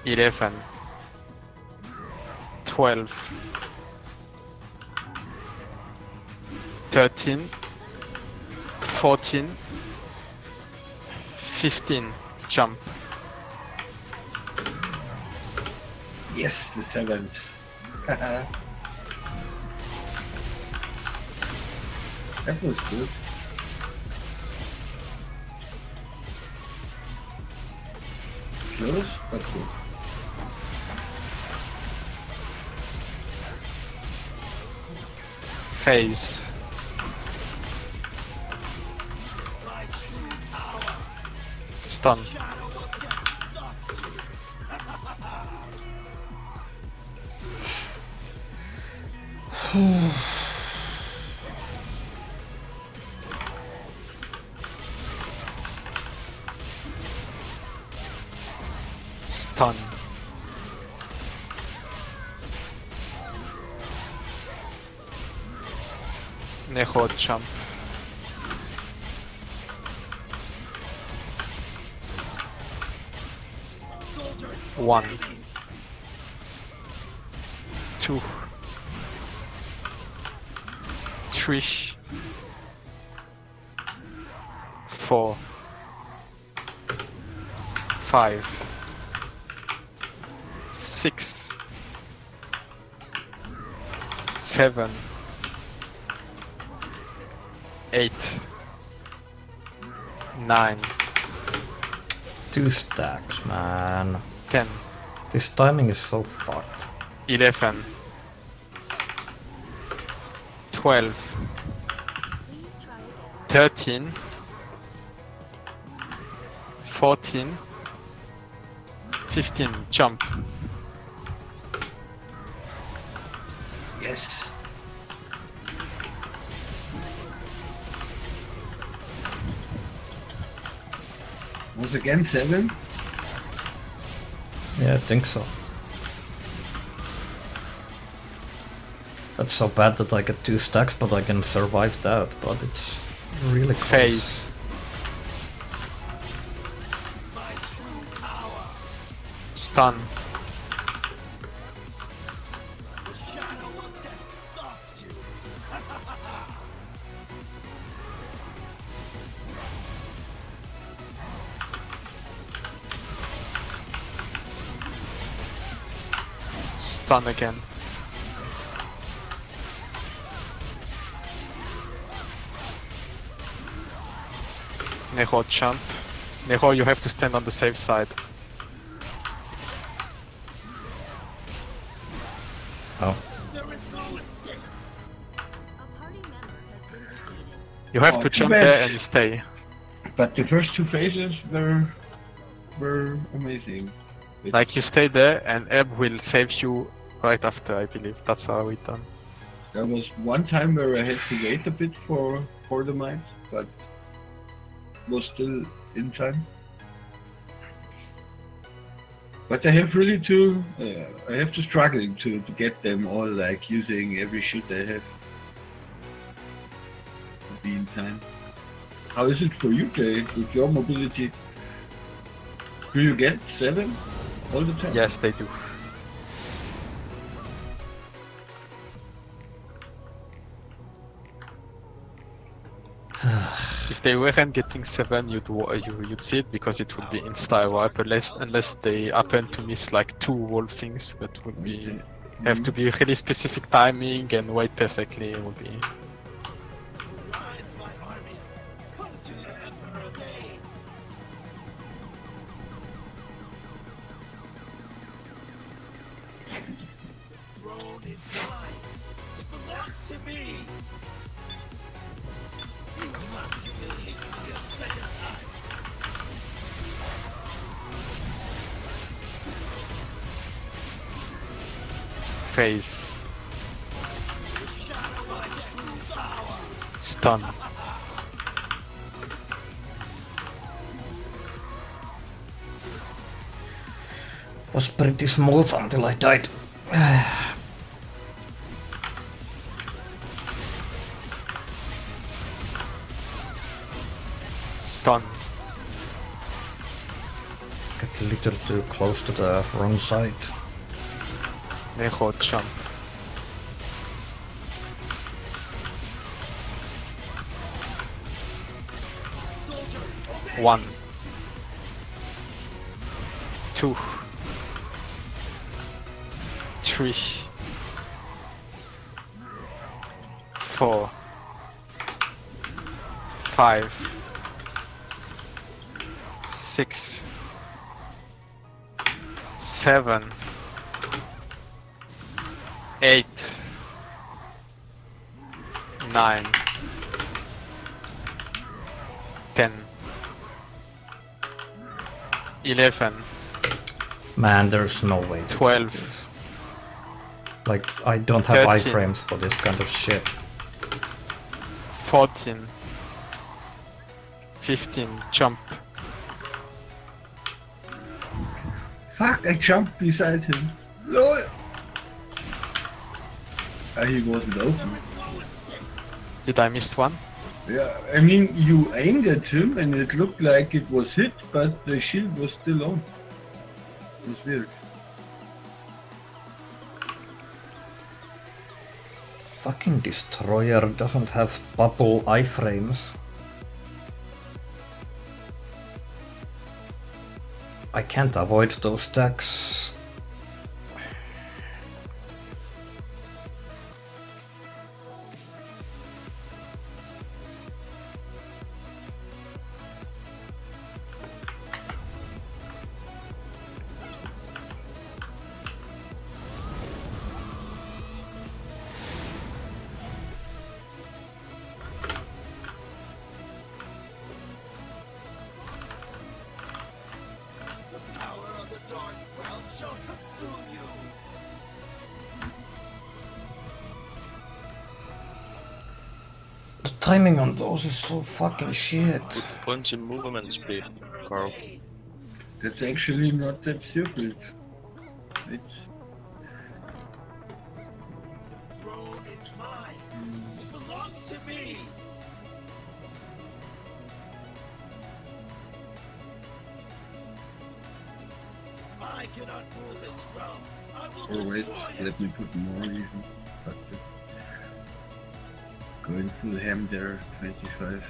11. 12. 13. 14. 15. Jump. Yes, the 7th. That was good. Close, but good. Phase. Stun. Stun. Neho jump. One. 2. 3. 4. 5. 6. 7. 8. 9. 2 stacks, man. 10. This timing is so fucked. 11. 12. 13. 14. 15. Jump. Yes. Was again 7? Yeah, I think so. That's so bad that I get 2 stacks, but I can survive that, but it's really close. Phase. Stun. Stun again. Neho jump. Neho, you have to stand on the safe side. Oh. You have Oh, to too jump bad. there and you stay. But the first 2 phases were amazing. Like you stay there and Ebb will save you right after, I believe. That's how it done. There was one time where I had to wait a bit for the mines, but was still in time. But I have really to, I have to struggling to get them all, like using every shit I have to be in time. How is it for you, Jay, with your mobility? Do you get 7 all the time? Yes, they do. If they weren't getting 7, you'd see it because it would be insta wipe unless they happen to miss like 2 wall things. That would be have to be really specific timing and wait perfectly. It would be. Rise, my army. Come to the Emperor's aid. The throne is mine. It belongs to me. You will not humiliate me a second time. Phase. Shadow my true power. Stun. Was pretty smooth until I died. Stun. Get a little too close to the wrong side. Neho jump. One. 2. 3. 4. 5. 6. 7. 8. 9. 10. 11. Man, there's no way. 12. Like, I don't have 13. iframes for this kind of shit. 14. 15. Jump. Fuck, I jumped beside him. LOL! He wasn't open. Did I miss one? Yeah, I mean, you aimed at him and it looked like it was hit, but the shield was still on. It was weird. Fucking destroyer doesn't have bubble iframes. I can't avoid those stacks. Timing on those is so fucking shit. Good points in movement speed, Carl. That's actually not that stupid. It's... The throne is mine. It belongs to me. I cannot rule this realm. I will Or wait, destroy it. let me put more even. Fuck it. Going full ham there, 25.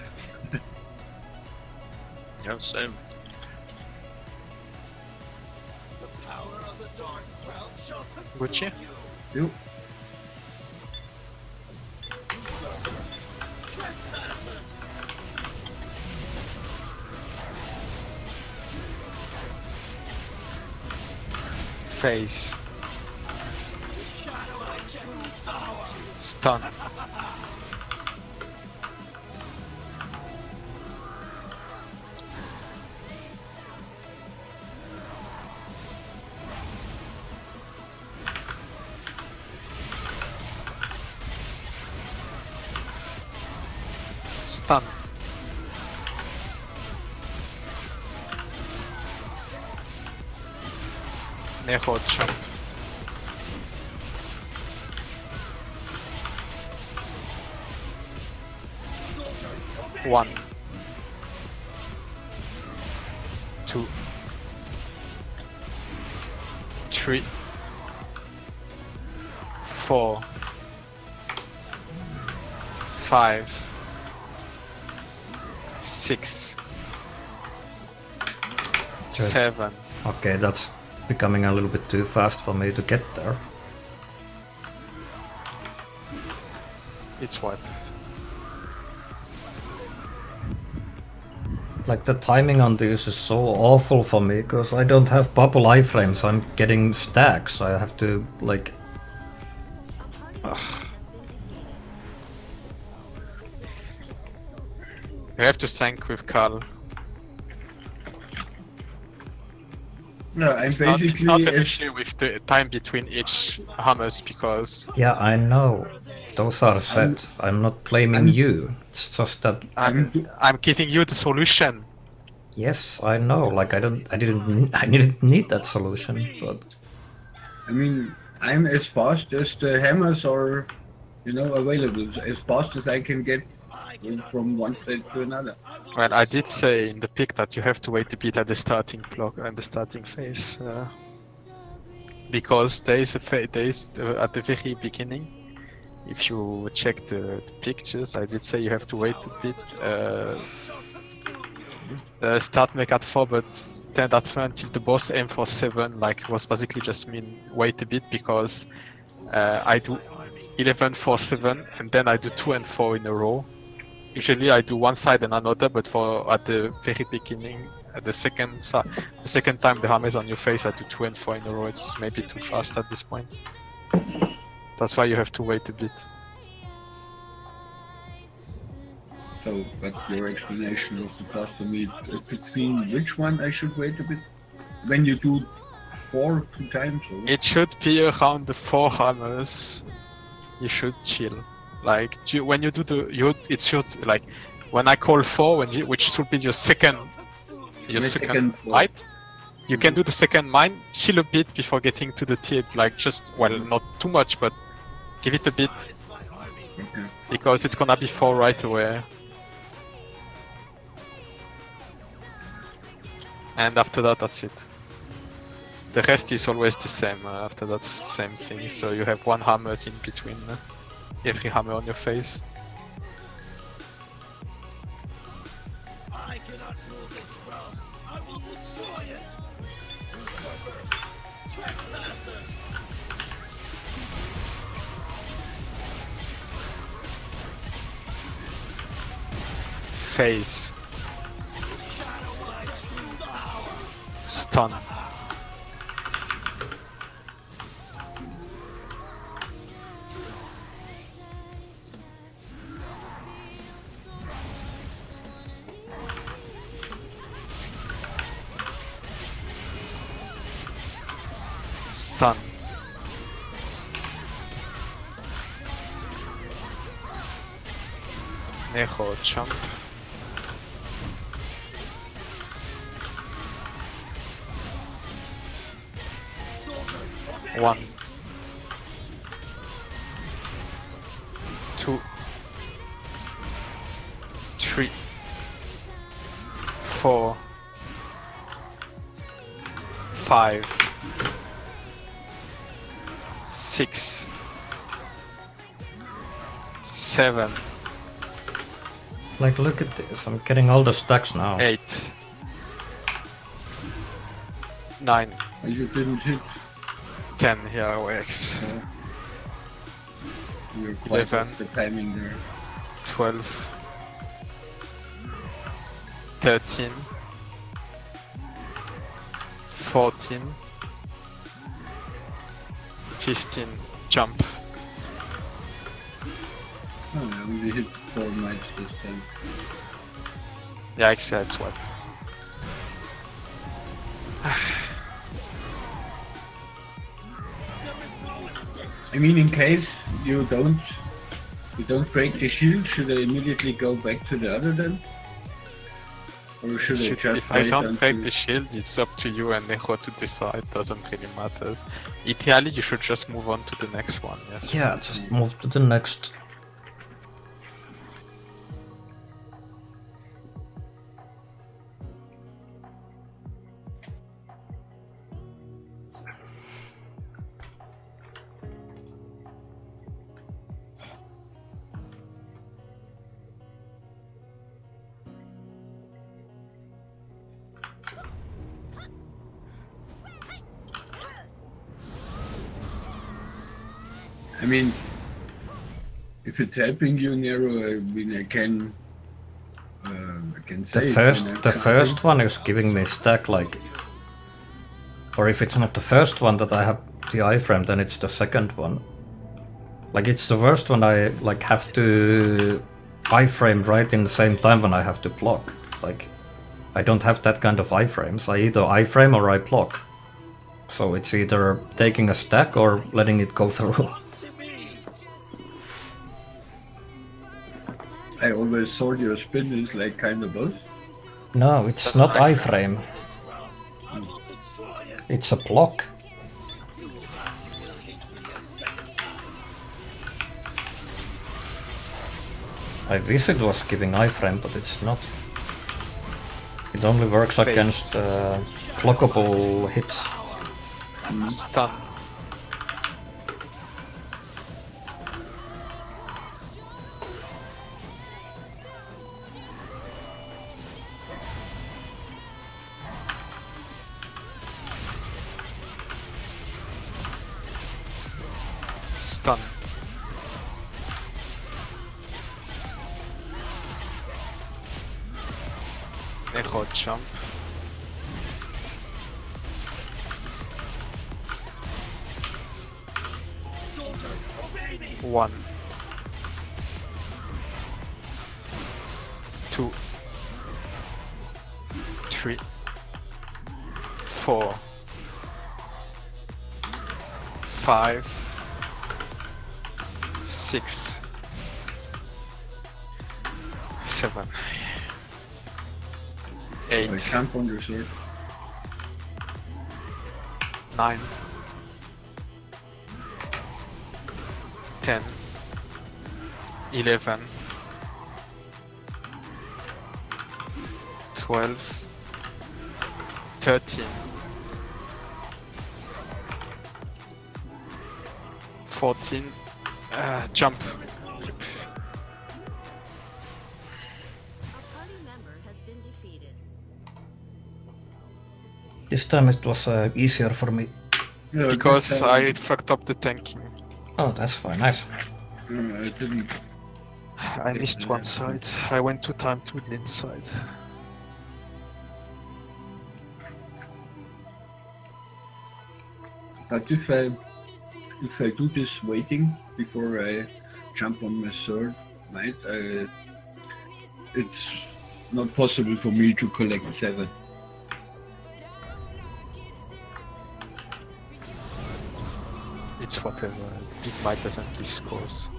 Yeah, same. The power of the dark realm shall consume Gucci? you. Yep. Trespassers. Phase. Shadow my true power. Stun. Stun. Nero jump. One. 2. 3. 4. 5. 6. 7. Okay, that's becoming a little bit too fast for me to get there. It's wipe. Like the timing on this is so awful for me because I don't have bubble iframes. I'm getting stacks. I have to like. You have to sync with Carl. No, I'm It's basically not an issue with the time between each hammers because Yeah, I know. Those are set. I'm not blaming you. It's just that. I'm giving you the solution. Yes, I know. Like I didn't need that solution, but. I mean, I'm as fast as the hammers are, you know, available. As fast as I can get from one state to another. Well, I did say in the pick that you have to wait a bit at the starting block and the starting phase, because there is at the very beginning. If you check the pictures, I did say you have to wait a bit. Start make at 4, but stand at 4 until the boss aim for 7. Like was basically just mean wait a bit because I do 11 4 7 and then I do 2 and 4 in a row. Usually I do one side and another, but for at the very beginning, at the second time the hammer is on your face, I do 2 and 4 in a row. It's maybe too fast at this point. That's why you have to wait a bit. So, but your explanation was the past for me between which one I should wait a bit? When you do 4 2 times? Or what? It should be around the 4 hammers. You should chill. Like when you do it should like when I call 4, which should be your second light. You can do the second mine, chill a bit before getting to the tier. Like just not too much, but give it a bit because it's gonna be 4 right away. And after that, that's it. The rest is always the same. After that, same thing. So you have 1 hammer in between every hammer on your face. I cannot rule this realm. I will destroy it. Trespasser. Phase. Stun. Stun. Nero jump. One, 2, 3, 4, 5, 6, 7. Like, look at this. I'm getting all the stacks now. 8, 9, You didn't hit. 10 AxEroX. You're quite 11. off the timing there. 12, 13, 14, 15, jump. Oh, I only hit 4 mites this time. Yeah, actually, that's what. I mean, in case you don't You don't break the shield, should I immediately go back to the other then? Or should I just If I wait don't break until... the shield, it's up to you and Neho to decide, doesn't really matter. Ideally, you should just move on to the next one, yes. Yeah, just move to the next. I mean, if it's helping you, Nero, I mean, I can say The first one is giving me stack like, or if it's not the first one that I have the iframe, then it's the second one. Like it's the first one I like have to iframe right in the same time when I have to block. Like I don't have that kind of iframes. I either iframe or I block. So it's either taking a stack or letting it go through. I always thought your spin is like kind of both. No, it's not iframe. It's a block. I wish it was giving iframe, but it's not. It only works against blockable hits. Stun. Stun. Echo jump. One. 2. 3. 4. 5. 6. 7. 8. I camp on your sword. 9. 10. 11. 12. 13. 14. Jump. A party member has been defeated. This time it was easier for me. Yeah, Because I fucked up the tanking. Oh, that's fine, nice. I didn't. I missed one side. I went 2 times to the inside. But if I do this waiting before I jump on my sword, right? It's not possible for me to collect 7. It's whatever. The big might doesn't give scores.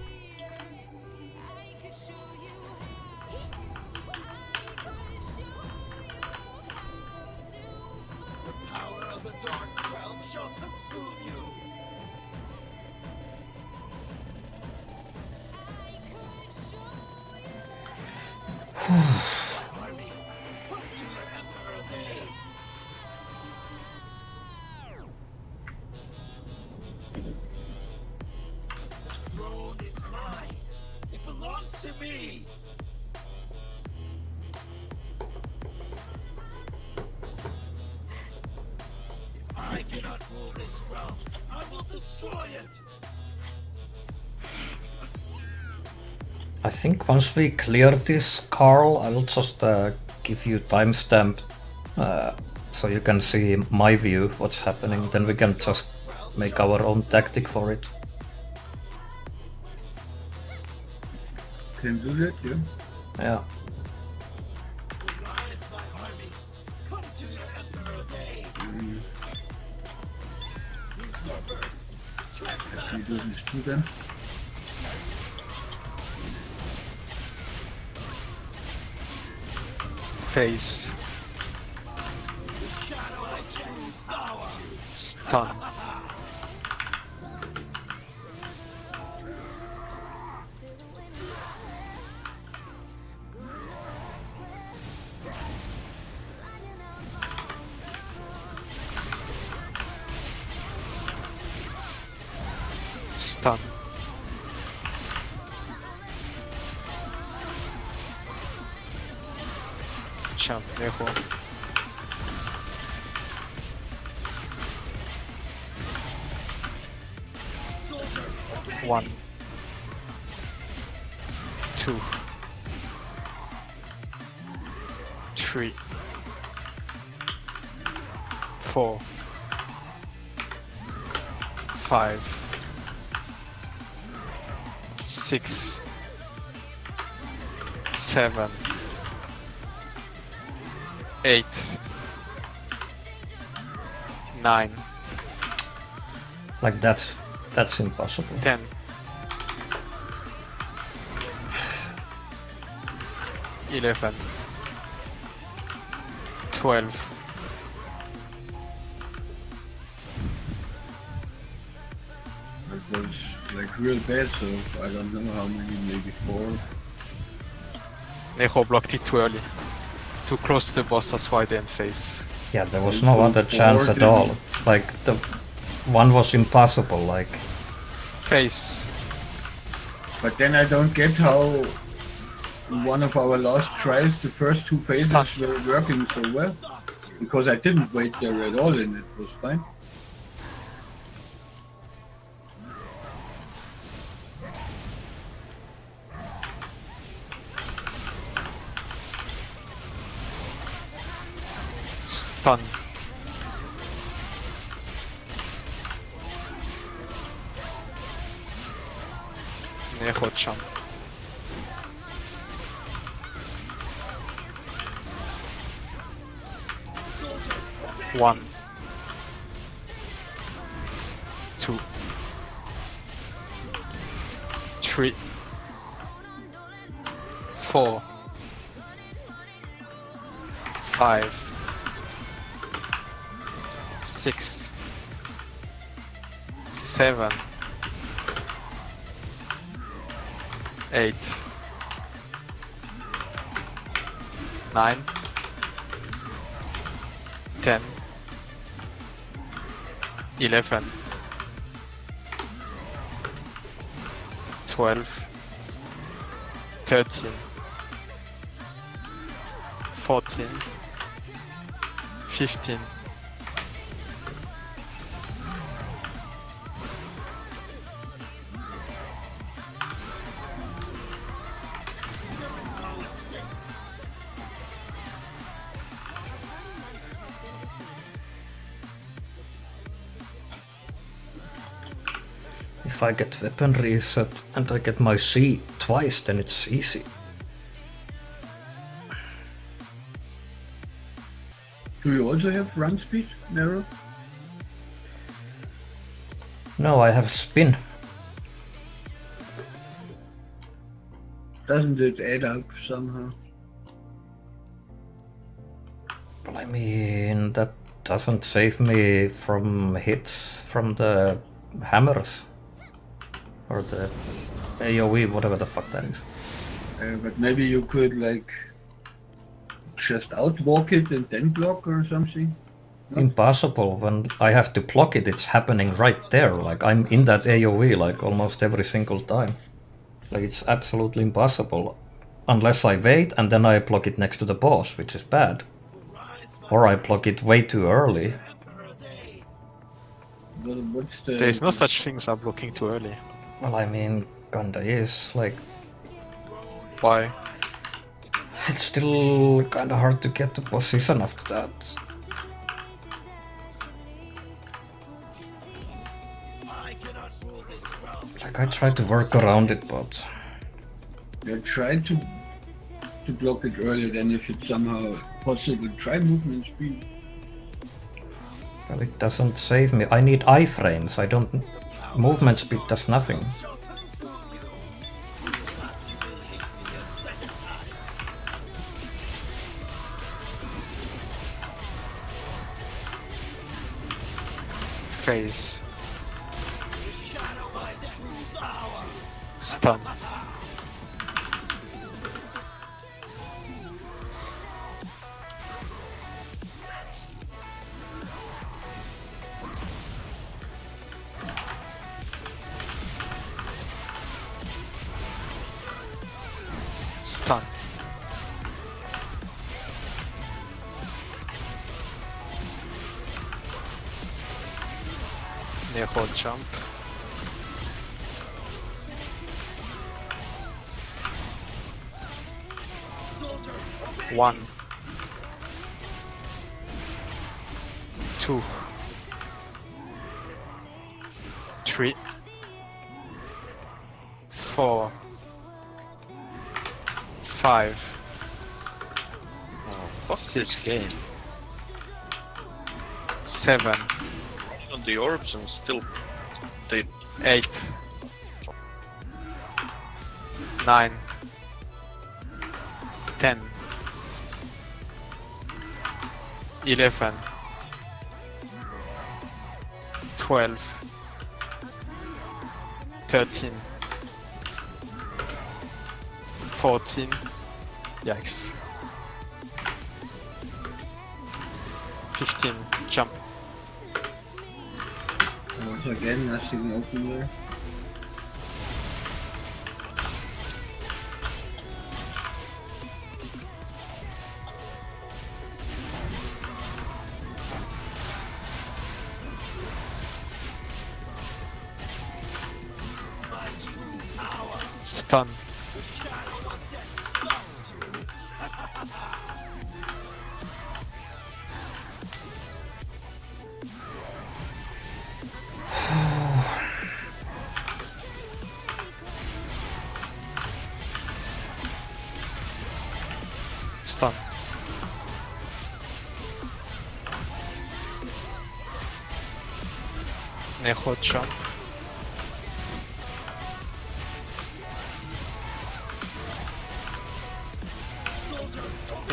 The power of the dark realm shall consume you. Army, come to your emperor's aid. The throne is mine. It belongs to me. If I cannot rule this realm, I will destroy it. I think once we clear this, Carl, I'll just give you timestamp so you can see my view, what's happening. Then we can just make our own tactic for it. Can do that, yeah. Yeah. Rise, my army. Come to your emperor's aid. Usurpers, You trespassers. do this too then. Face. Stun. Stun. Champ, Neho. One. 2. 3. 4. 5. 6, 7, 8, 9. Like that's impossible. 10. 11. 12. That was like real bad, so I don't know how many, maybe 4. Neho blocked it too early. Too close to the boss, that's why they didn't face. Yeah, there was no other chance at all. Like the one was impossible, like. Face. But then I don't get how one of our last tries, the first 2 phases were working so well. Because I didn't wait there at all and it was fine. Stun. Neho champ. One. 2. 3. 4. 5. 6, 7, 8, 9, 10, 11, 12, 13, 14, 15. If I get weapon reset and I get my C twice, then it's easy. Do you also have run speed, Nero? No, I have spin. Doesn't it add up somehow? Well, I mean, that doesn't save me from hits from the hammers. Or the AoE, whatever the fuck that is. But maybe you could like just outwalk it and then block or something? Impossible. When I have to block it, it's happening right there. Like I'm in that AoE like almost every single time. Like it's absolutely impossible. Unless I wait and then I block it next to the boss, which is bad. Or I block it way too early. Well, what's the... There's no such thing as blocking too early. Well, I mean, kinda is. Like, Why? it's still kinda hard to get the position after that. Like, I tried to work around it, but... Yeah, try to block it earlier than if it's somehow possible. Try movement speed. Well, it doesn't save me. I need iframes. I don't... Movement speed does nothing. Phase. Stun. Stun. Near jump. One. 2. 3. 4. 5. Fuck this game. 7. On the orbs and still they 8. 9. 10. 11. 12. 13. 14. Yikes. 15. Jump. Once again, nothing open there. Stun. Stun. Neho jump.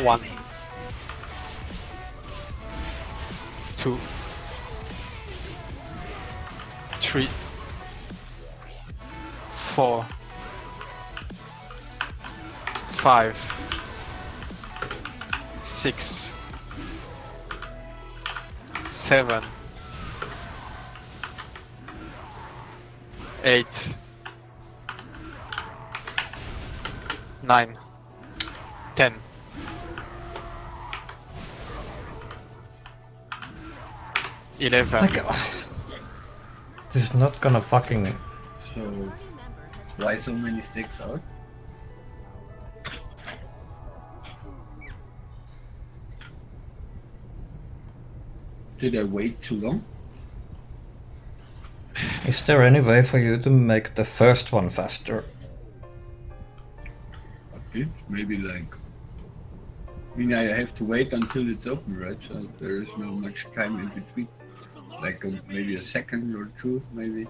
One. 2. 3. 4. 5. 6. 7. 8. 9. 10. 11. Like, this is not gonna fucking. So, why so many sticks out? Did I wait too long? Is there any way for you to make the first one faster? Okay, maybe like. I mean, I have to wait until it's open, right? So there is no much time in between. Like maybe a second or two, maybe.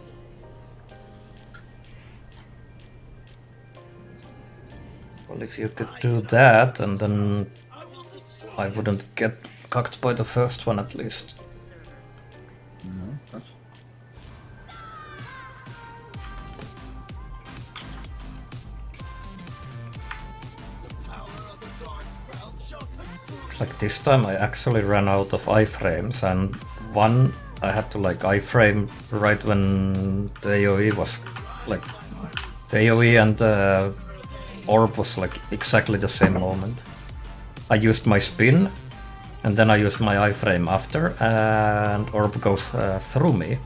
Well, if you could do that, and then I wouldn't get cucked by the first one at least. No, that's... Like this time I actually ran out of iframes, and one I had to like iframe right when the AoE was like the AoE and the orb was like exactly the same moment. I used my spin and then I used my iframe after, and orb goes through me.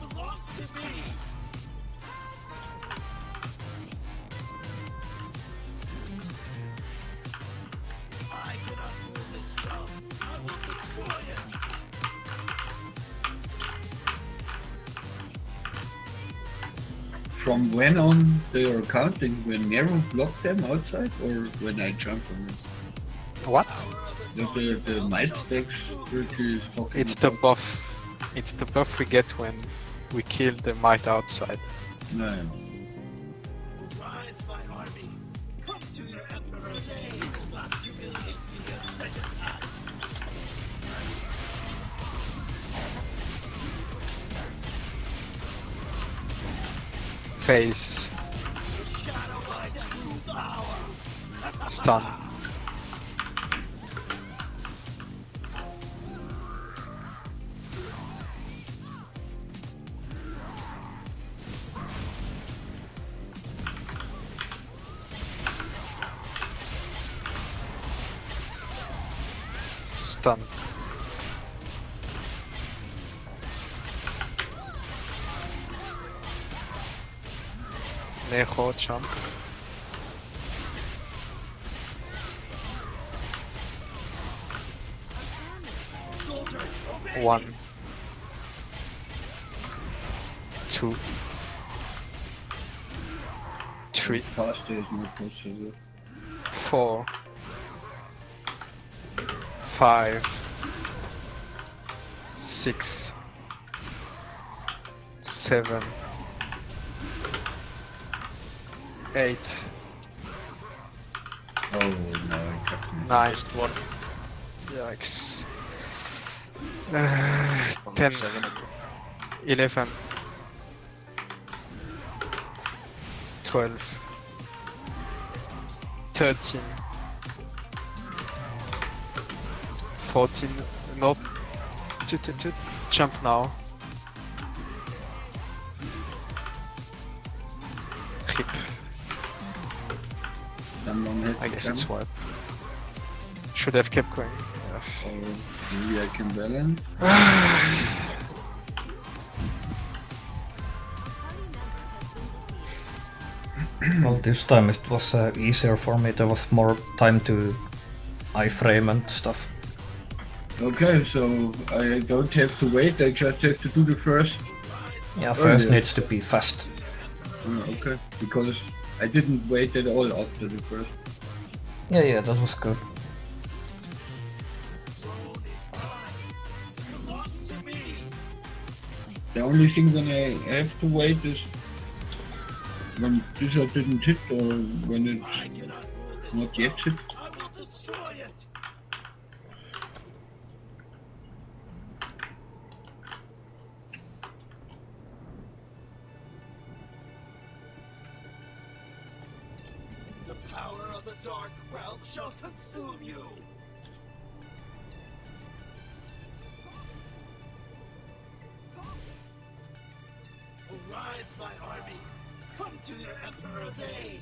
From when on they are counting? When Nero blocked them outside, or when I jump on them? What? The might stacks which is talking It's the about? buff. It's the buff we get when we kill the might outside. No. Rise, my army. Come to your emperor's aid. You will not humiliate me a second time. Face. Stun. Stun. Neho jump. One. Two. Three. Faster is not possible. 4, 5, 6, 7, 8, Oh no, I can't. 9, yikes. 10, 11, 12, 13, 14, nope, jump now. Rip, Someone had I guess to it's jump. wipe. Should have kept going. Or maybe I can balance. Well, this time it was easier for me. There was more time to iframe and stuff. Okay, so I don't have to wait, I just have to do the first. Yeah, first yeah. needs to be fast. Okay, because I didn't wait at all after the first. Yeah, that was good. The only thing when I have to wait is when this didn't hit or when it's not yet hit. I will destroy it. The power of the dark realm shall consume you. Arise, my army. Come to your emperor's aid.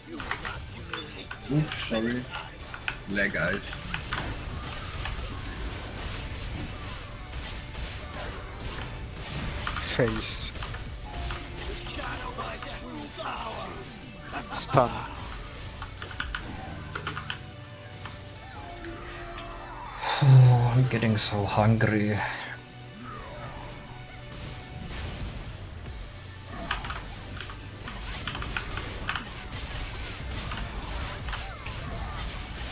You will not humiliate me. Oops, sorry. Lag eyes. Face. Shadow my true power. Stun. Oh, I'm getting so hungry.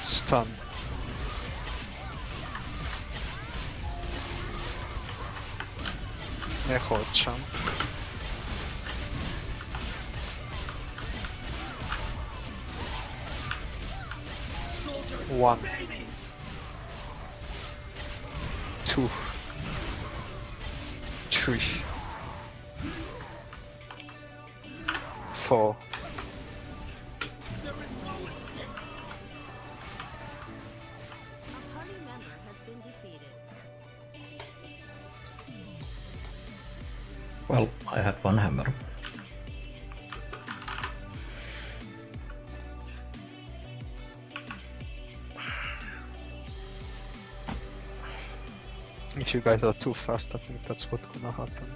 Stun. Echo jump. One. 2. 3. 4. A party member has been defeated. Well, I have one hammer. If you guys are too fast, I think that's what's gonna happen.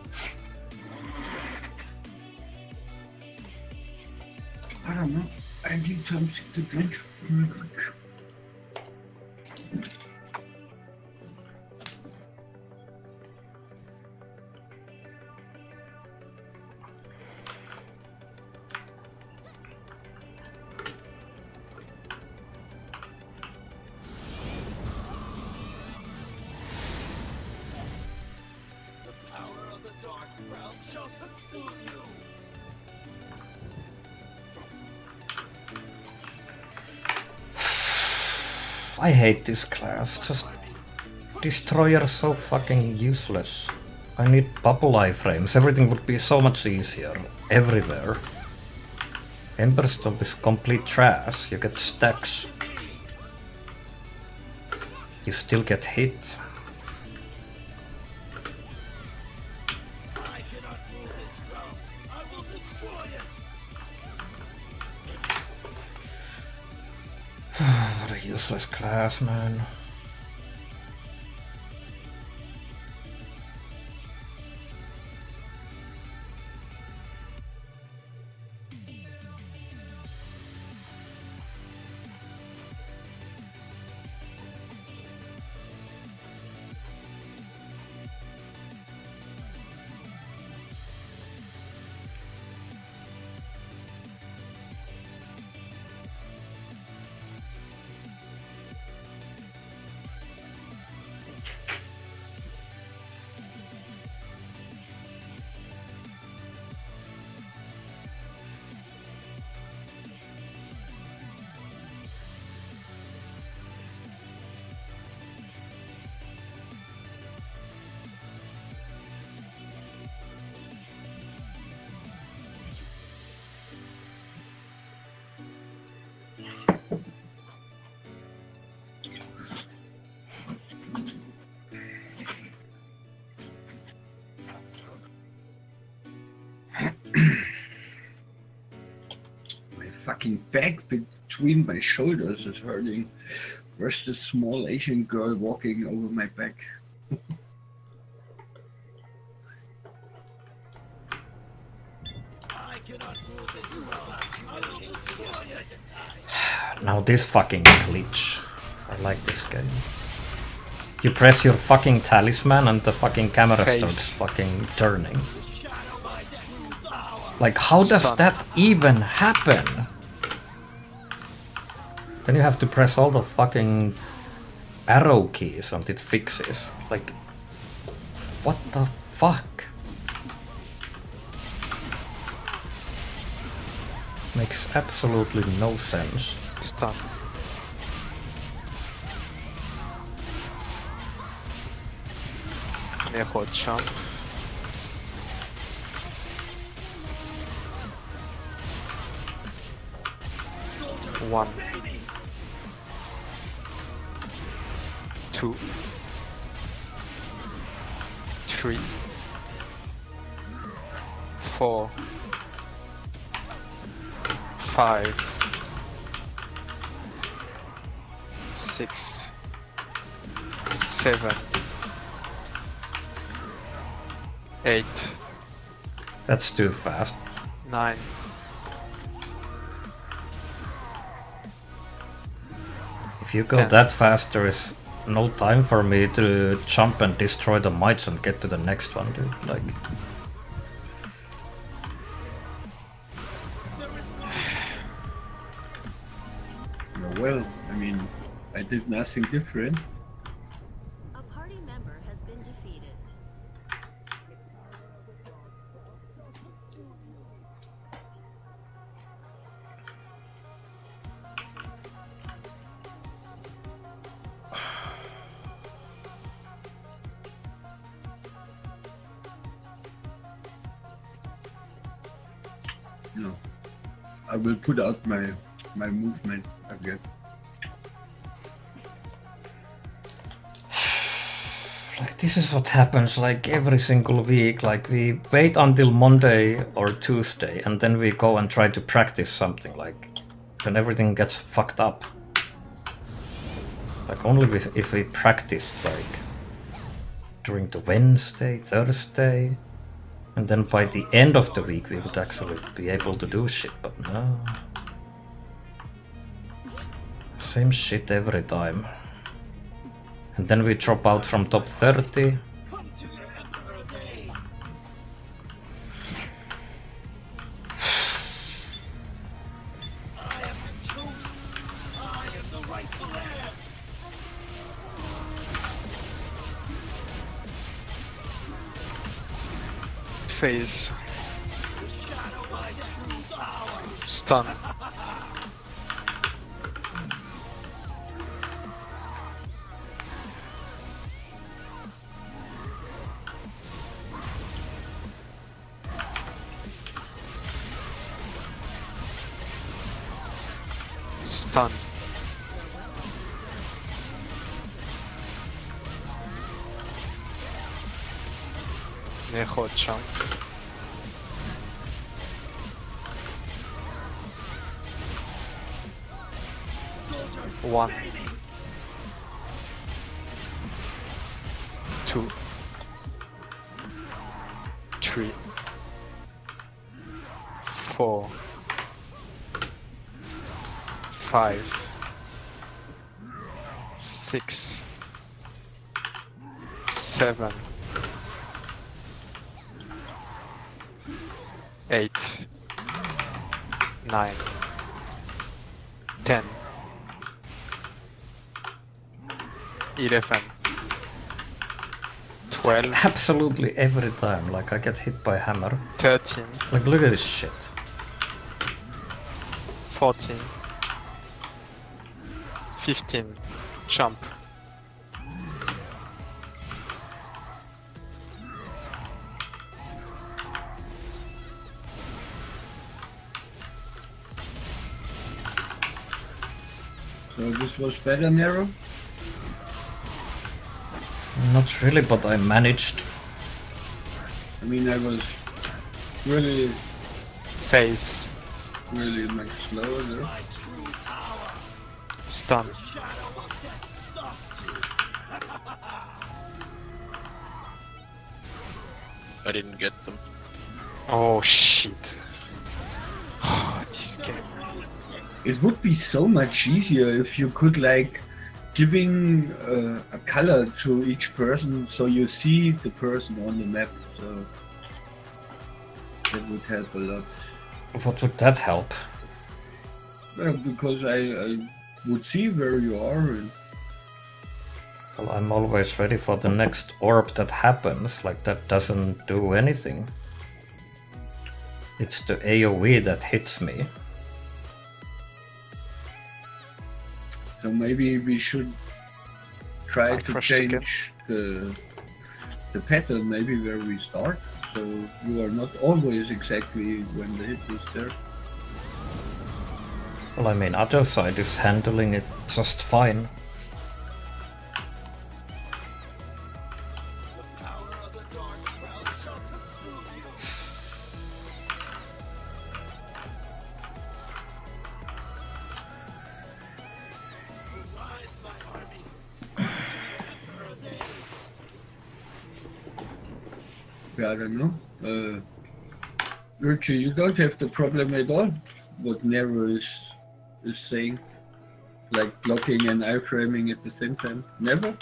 I don't know. I need something to drink. The power of the dark realm shall consume you. I hate this class. Just destroyer so fucking useless. I need bubble iframes. Everything would be so much easier. Everywhere. Emberstone is complete trash. You get stacks. You still get hit. What a useless class, man. Fucking back between my shoulders is hurting. Where's this small Asian girl walking over my back? Now this fucking glitch. I like this game. You press your fucking talisman and the fucking camera starts fucking turning. Like, how does that even happen? Then you have to press all the fucking arrow keys and it fixes. Like, what the fuck? Makes absolutely no sense. Stun. Arrow jump. One. 2. 3. 4. 5. 6. 7. 8. That's too fast. 9. If you go that fast, there is no time for me to jump and destroy the mites and get to the next one, dude. Like, well, I mean, I did nothing different. A party member has been defeated. No, I will put out my movement again. like this is what happens like every single week. Like we wait until Monday or Tuesday and then we go and try to practice something. Like then everything gets fucked up. Like only if we practiced like during the Wednesday, Thursday, and then by the end of the week we would actually be able to do shit, but no. Same shit every time. And then we drop out from top 30. Phase. Stun. Stun. Neho chunk. One. 2. 3. 4. 5. 6. 7. 8. 9. 10. 11. 12. Absolutely every time, like I get hit by hammer. 13. Like look at this shit. 14. 15. Jump. So this was better, Nero? Not really, but I managed. I mean, I was really, Face. really much slower there. Stun. I didn't get them. Oh shit. Oh, this game. It would be so much easier if you could like giving a color to each person so you see the person on the map. So that would help a lot. What would that help? Well, because I would see where you are. And Well, I'm always ready for the next orb that happens, like that doesn't do anything. It's the AoE that hits me. so maybe we should try I to crushed again. change the pattern, maybe where we start. So you are not always exactly when the hit is there. Well, I mean, other side is handling it just fine. Yeah, I don't know. Virtue, you don't have the problem at all. What Nero is saying, like blocking and iframing at the same time. Never.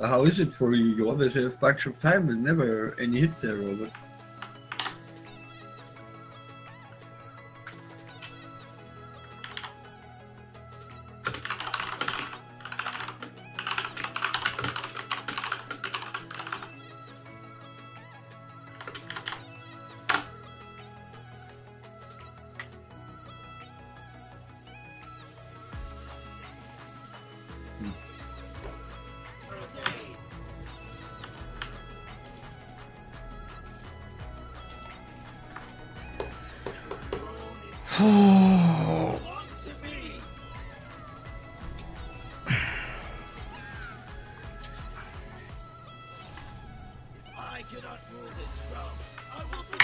How is it for you? You always have a bunch of time and never any hit there, Robert. I cannot rule this realm. I will be.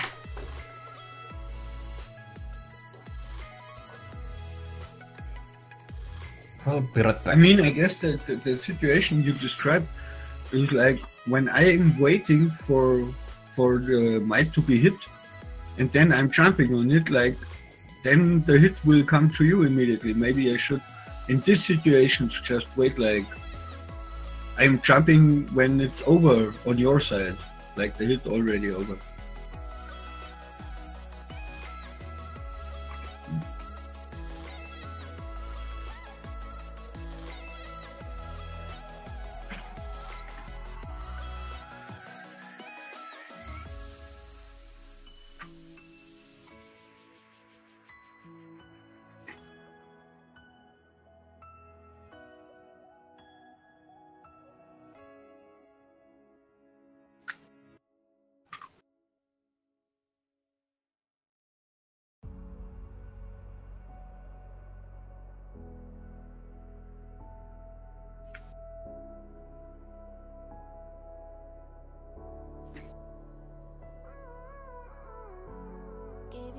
I'll be right I back. mean, I guess that the situation you described is like when I am waiting for the might to be hit, and then I'm jumping on it, like then the hit will come to you immediately. Maybe I should, in this situation, just wait. Like I'm jumping when it's over on your side, like the hit already over.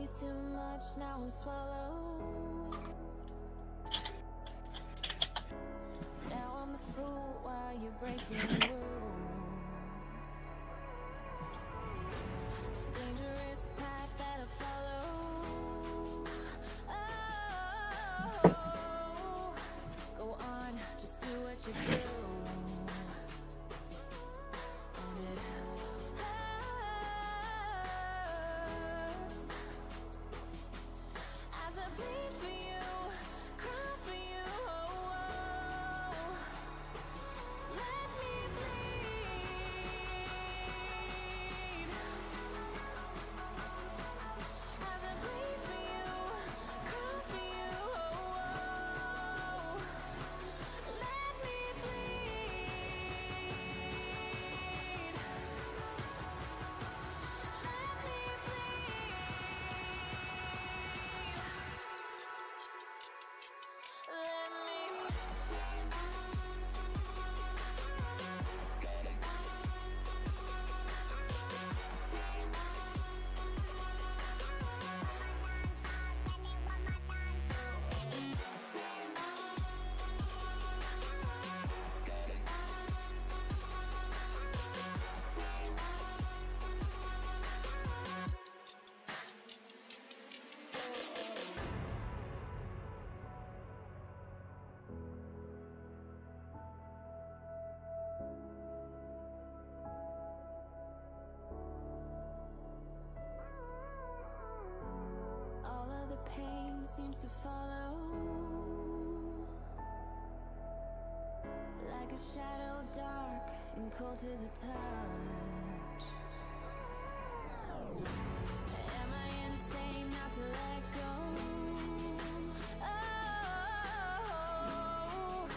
way too much, now I'm swallowed. Now I'm a fool while you're breaking rules. It's a dangerous path that I follow. Oh, go on, just do what you do. And it hurts as I bleed for you, cry for you. Oh, let me bleed as I bleed for you, cry for you. Oh, let me bleed. All of the pain seems to follow like a shadow, dark and cold to the touch. Am I insane not to let go? Oh,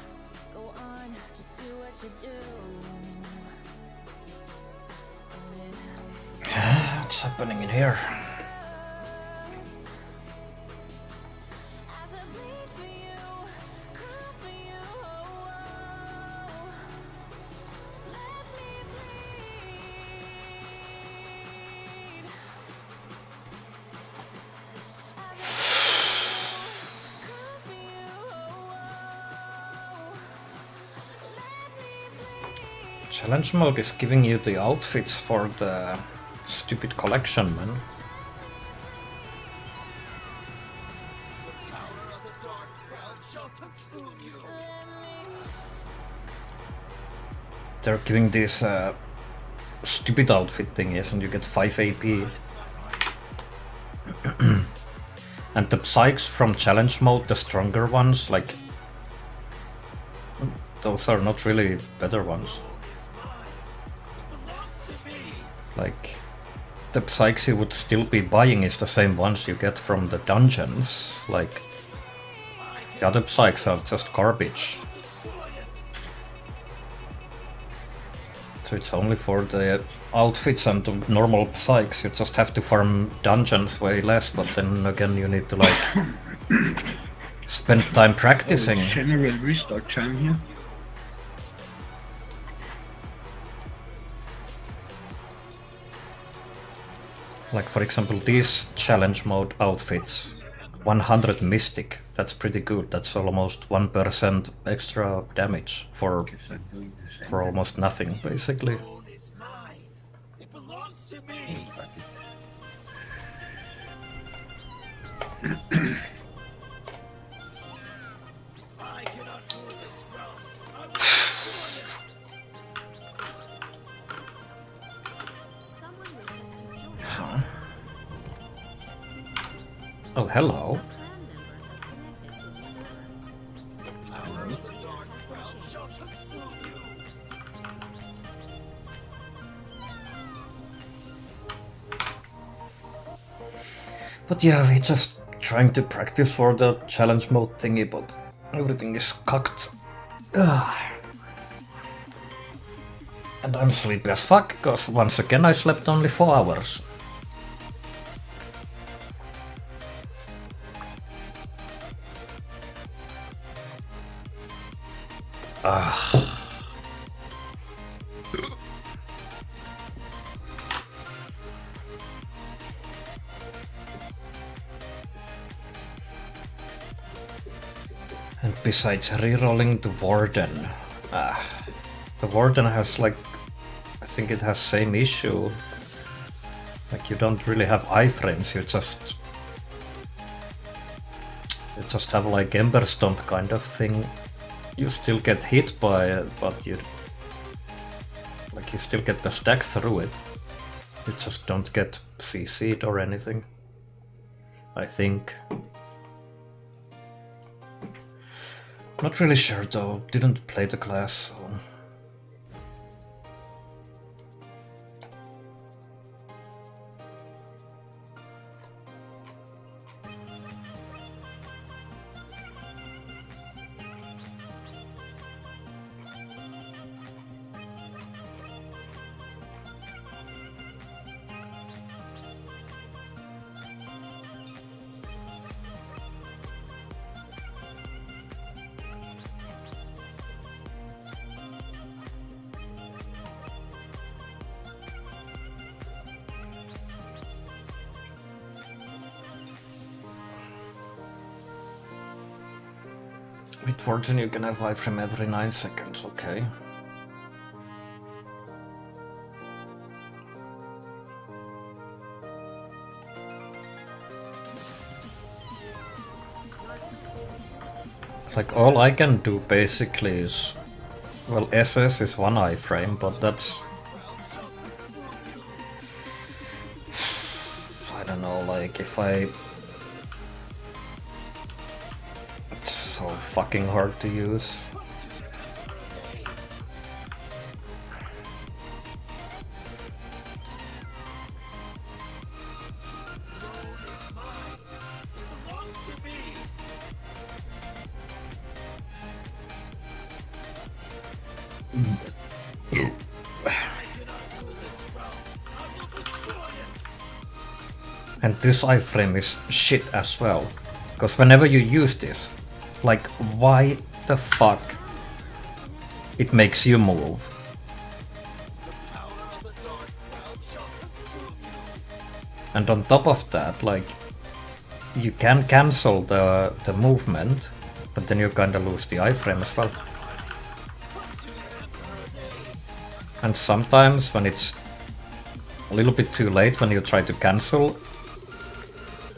go on, just do what you do. And it What's happening in here? as I bleed for you, cry for you. Oh, let me bleed as I cry for you. Oh, let me bleed. Challenge mode is giving you the outfits for the stupid collection, man. Power of the dark realm shall consume you. They're giving these stupid outfit thingies and you get 5 AP. And the psychs from challenge mode, the stronger ones, like those are not really better ones. Like the psychs you would still be buying is the same ones you get from the dungeons. Like the other psychs are just garbage. So it's only for the outfits and the normal psychs. You just have to farm dungeons way less, but then again you need to like spend time practicing. It's general restart time here. Like for example these challenge mode outfits. 100 mystic, that's pretty good. That's almost 1% extra damage for Guess I'm doing the same. almost nothing basically. Throne is mine. It belongs to me. I cannot rule this realm. I will destroy it. Someone wishes to join. Huh? Oh, hello. A clan member has connected to the server. Power of the dark realm shall consume you. But yeah, we just trying to practice for the challenge mode thingy, but everything is cocked. And I'm sleepy as fuck, cause once again I slept only 4 hours. And besides rerolling the Warden, the Warden has like, I think it has same issue. Like you don't really have iframes, you just have like Ember Stomp kind of thing. You still get hit by it, but you still get the stack through it. You just don't get CC'd or anything, I think. Not really sure though, didn't play the class, so... With Fortune you can have iframe every 9 seconds, okay. Like all I can do basically is... Well, SS is 1 iframe, but that's... I don't know, like if I... So fucking hard to use. And this iframe is shit as well, because whenever you use this, like, why the fuck it makes you move? And on top of that, like, you can cancel the movement, but then you kinda lose the iframe as well. And sometimes when it's a little bit too late when you try to cancel,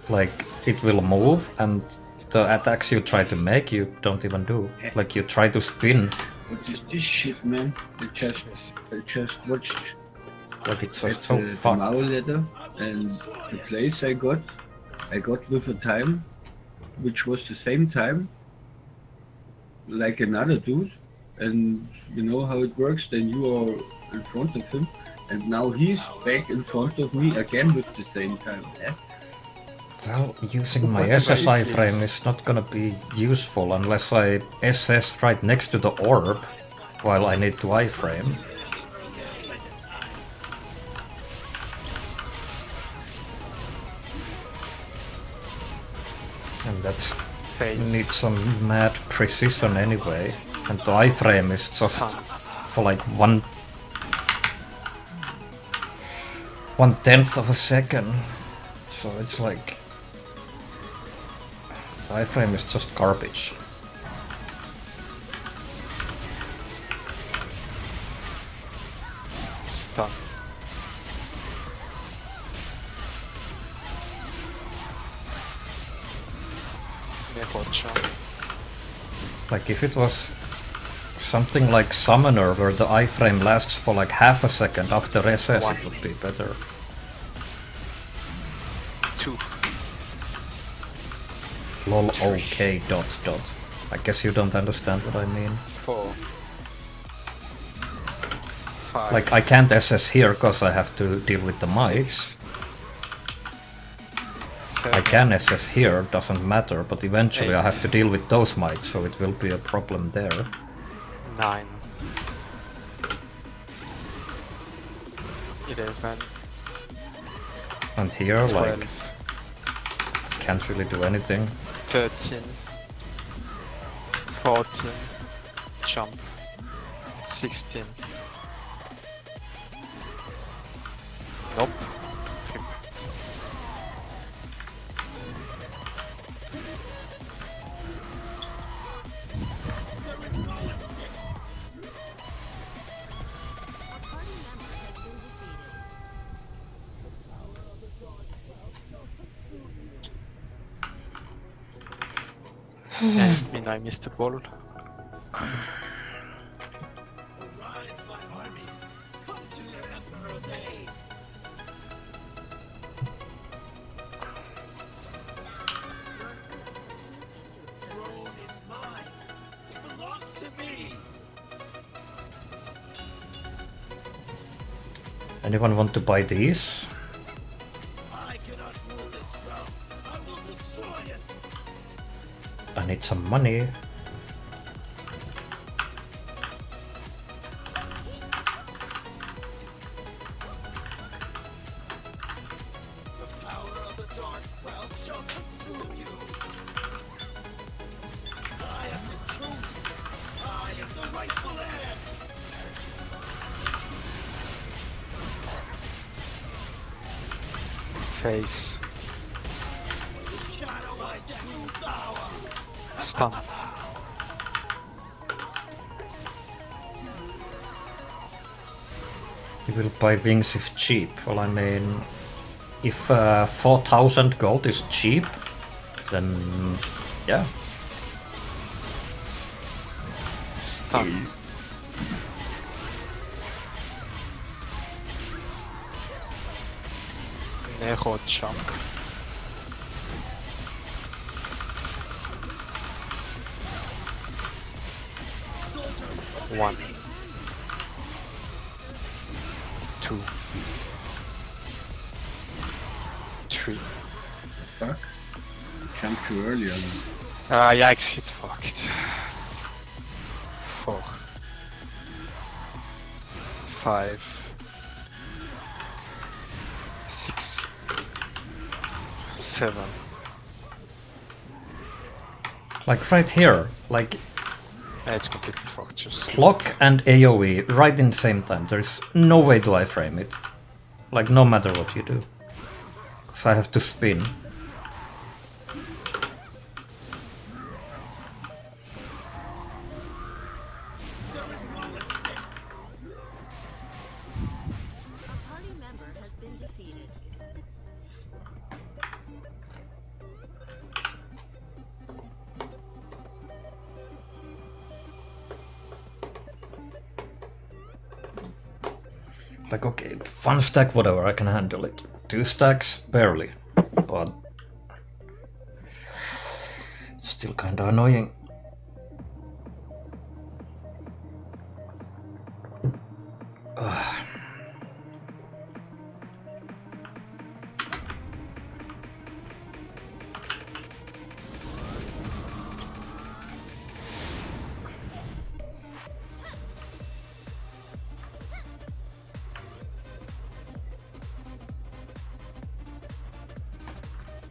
like, it will move and the attacks you try to make, you don't even do. Like, you try to spin. What is this shit, man? I just watched. Like, it's just so fucked. The letter and the place I got with a time, which was the same time, like another dude. And you know how it works, then you are in front of him, and now he's back in front of me again with the same time. Yeah? Well, using my SS iframe is not gonna be useful unless I SS right next to the orb while I need to iframe. And that's needs some mad precision anyway. And the iframe is just for like 1/10 of a second. So it's like... The iframe is just garbage. Stun. Like if it was something like Summoner where the iframe lasts for like half a second after SS, it would be better. 2. Lol, okay, ... I guess you don't understand what I mean. 4. 5. Like, I can't SS here because I have to deal with the mites. 7. I can SS here, doesn't matter, but eventually 8. I have to deal with those mites, so it will be a problem there. 9. 11. And here, 12. like, can't really do anything. 13. 14. Jump. 16. Nope. I mean, I missed the ball. Arise, my army. Come to your emperor's aid. Throne is mine. It belongs to me. Anyone want to buy these? I cannot rule this realm. I will destroy it. I need some money. The power of the dark realm shall consume you. I am the chosen. I am the rightful heir. Face. Shadow my true power. Stun. You will buy wings if cheap. Well, I mean, if 4,000 gold is cheap, then yeah. Stun. Nero jump. One. 2. 3. Fuck. Jumped too early. Yikes, it's fucked. 4. 5. 6. 7. Like right here, like It's completely fucked. Just clock and AoE right in the same time. There's no way do I frame it. Like no matter what you do. Because I have to spin. A party member has been defeated. Like, okay, 1 stack, whatever, I can handle it. 2 stacks, barely. But it's still kinda annoying.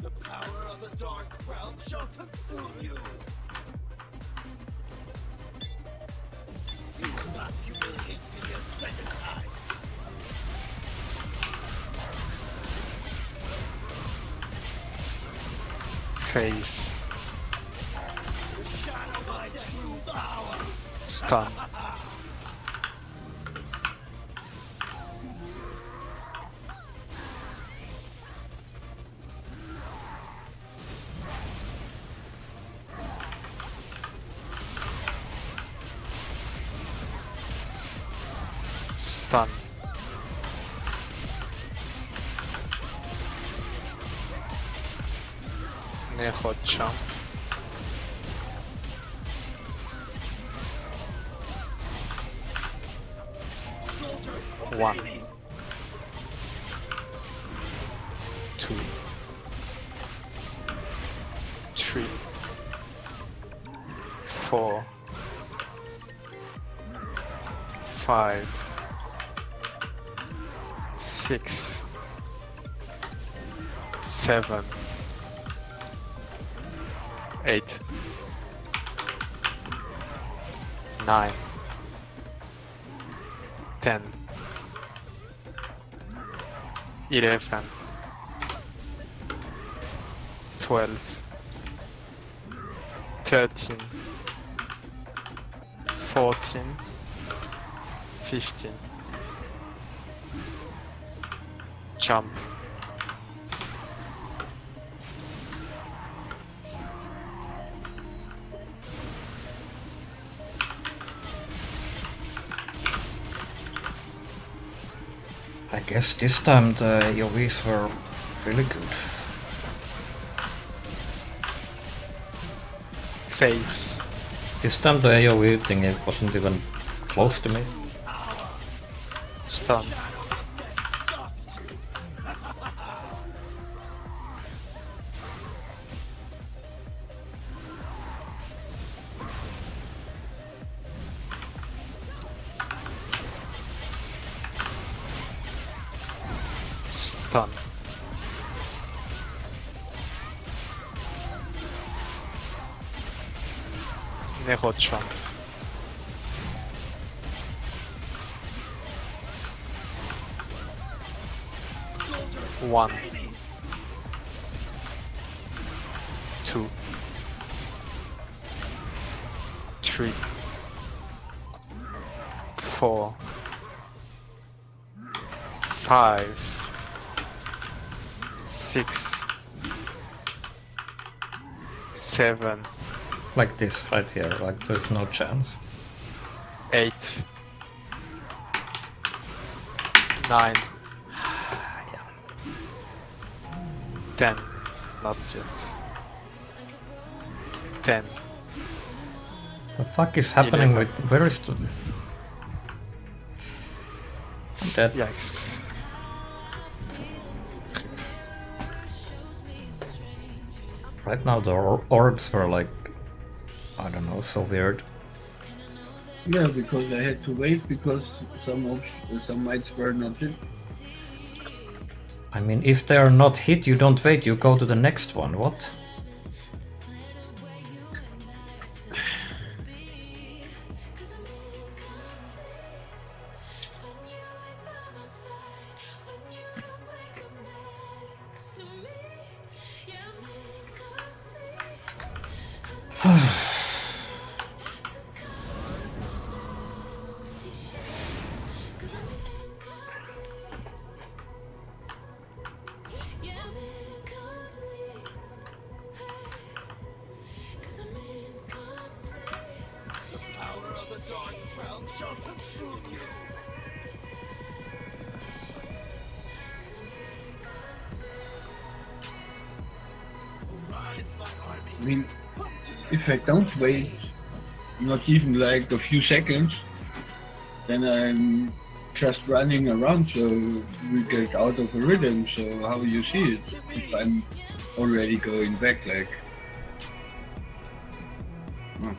The power of the dark realm shall consume you. You will not humiliate me a second time. face. Shadow my true power. Stun. Stun. Не хочу. One. 2. 3. 4. 5. 6. 7. 8. 9. 10. 11. 12. 13. 14. 15. Jump. Yes, this time the AoEs were really good. Face. This time the AoE thing it wasn't even close to me. Stun. Stun. Nero jump. One. 2. 3. 4. 5. 6. 7. Like this right here, like there's no chance. 8. 9. 10. Not yet. 10. The fuck is happening 11. with... Where is the... That... Yikes. Right now the orbs were like... I don't know, so weird. Yeah, because I had to wait because some mites were not hit. I mean, if they are not hit, you don't wait, you go to the next one, what? I mean, if I don't wait, not even like a few seconds, then I'm just running around, so we get out of a rhythm. So how you see it? If I'm already going back, like. Oh.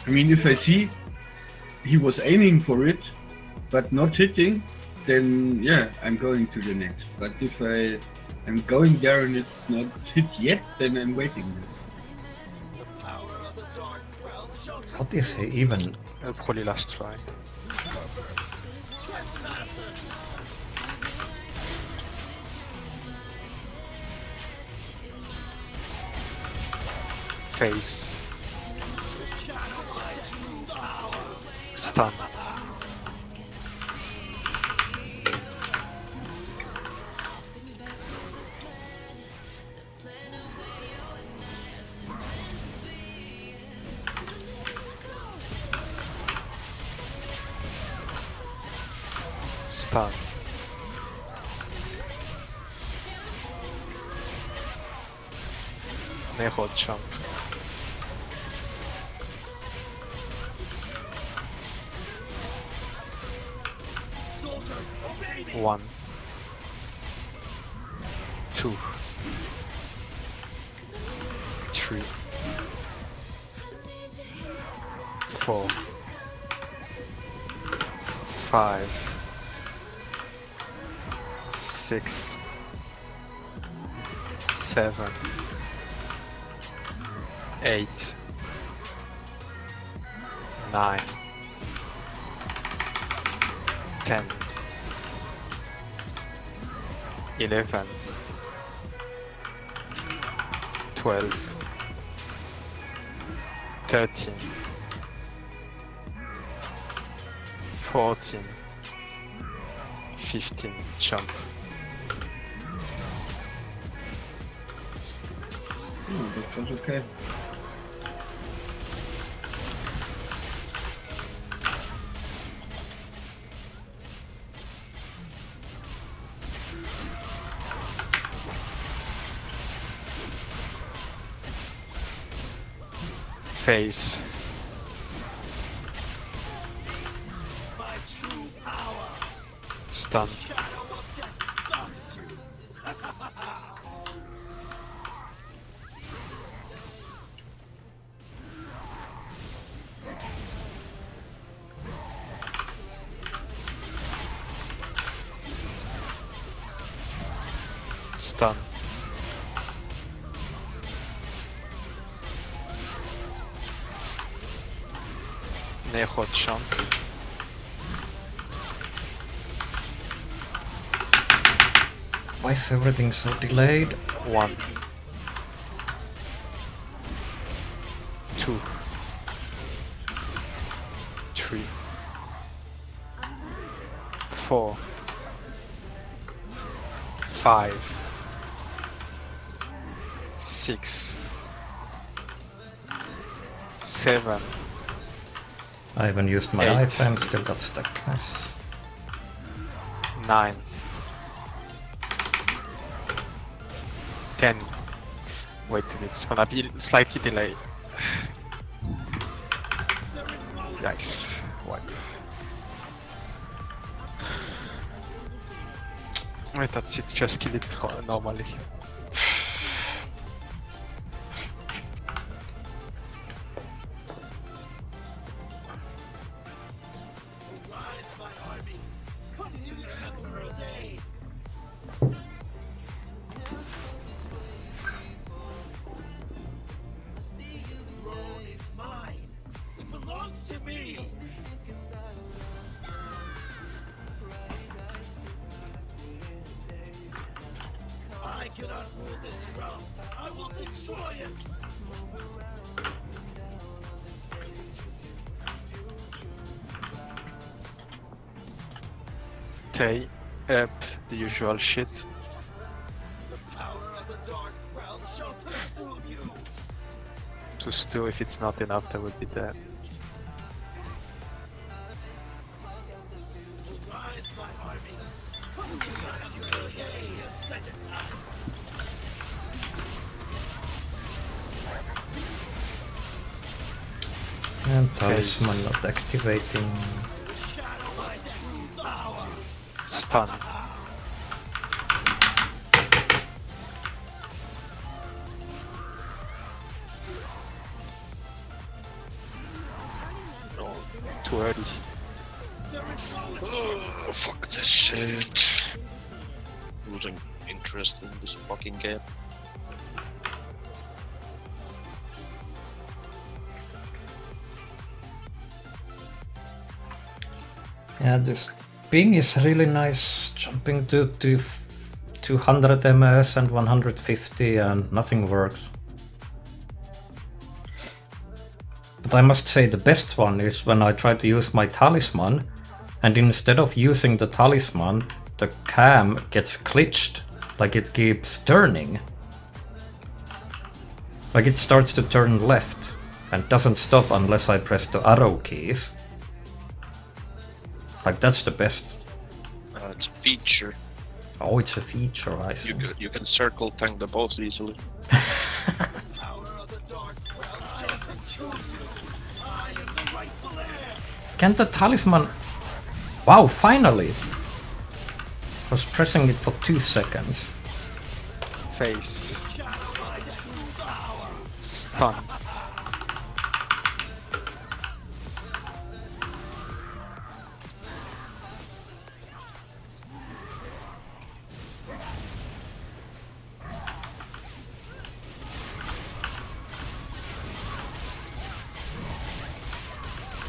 I mean, if I see he was aiming for it, but not hitting, then yeah, I'm going to the next. But if I'm going there and it's not hit yet, then I'm waiting. What is he even? Probably last try. Face. Stun. Stun. Nero jump. One. 2. 3. 4. 5. 6. 7. 8. 9. 10. 11. 12. 13. 14. 15. Jump. That was okay. Phase. Stun. Stun. Neho chunk. Why is everything so delayed? 1, 2, 3, 4, 5, 6, 7. I haven't used my 8. item, still got stuck. Nice. 9, 10. Wait a minute, it's gonna be slightly delayed. Yikes. 1. Wait, that's it, just kill it normally. I cannot rule this realm. I will destroy it. Okay, yep, the usual shit. The power of the dark realm shall consume you. To stew, if it's not enough, they will be dead. Rise, my army. Come to your day, a second time. And talisman not activating. Shadow my true power. Stun. No, too early. Oh, fuck this shit. Losing interest in this fucking game. Yeah, this ping is really nice, jumping to 200 ms and 150 and nothing works. But I must say the best one is when I try to use my talisman and instead of using the talisman, the cam gets glitched, like it keeps turning. Like it starts to turn left and doesn't stop unless I press the arrow keys. Like that's the best. It's a feature. Oh, it's a feature, I see. You can circle tank the boss easily. Can the talisman... Wow, finally! I was pressing it for 2 seconds. Face. Stun.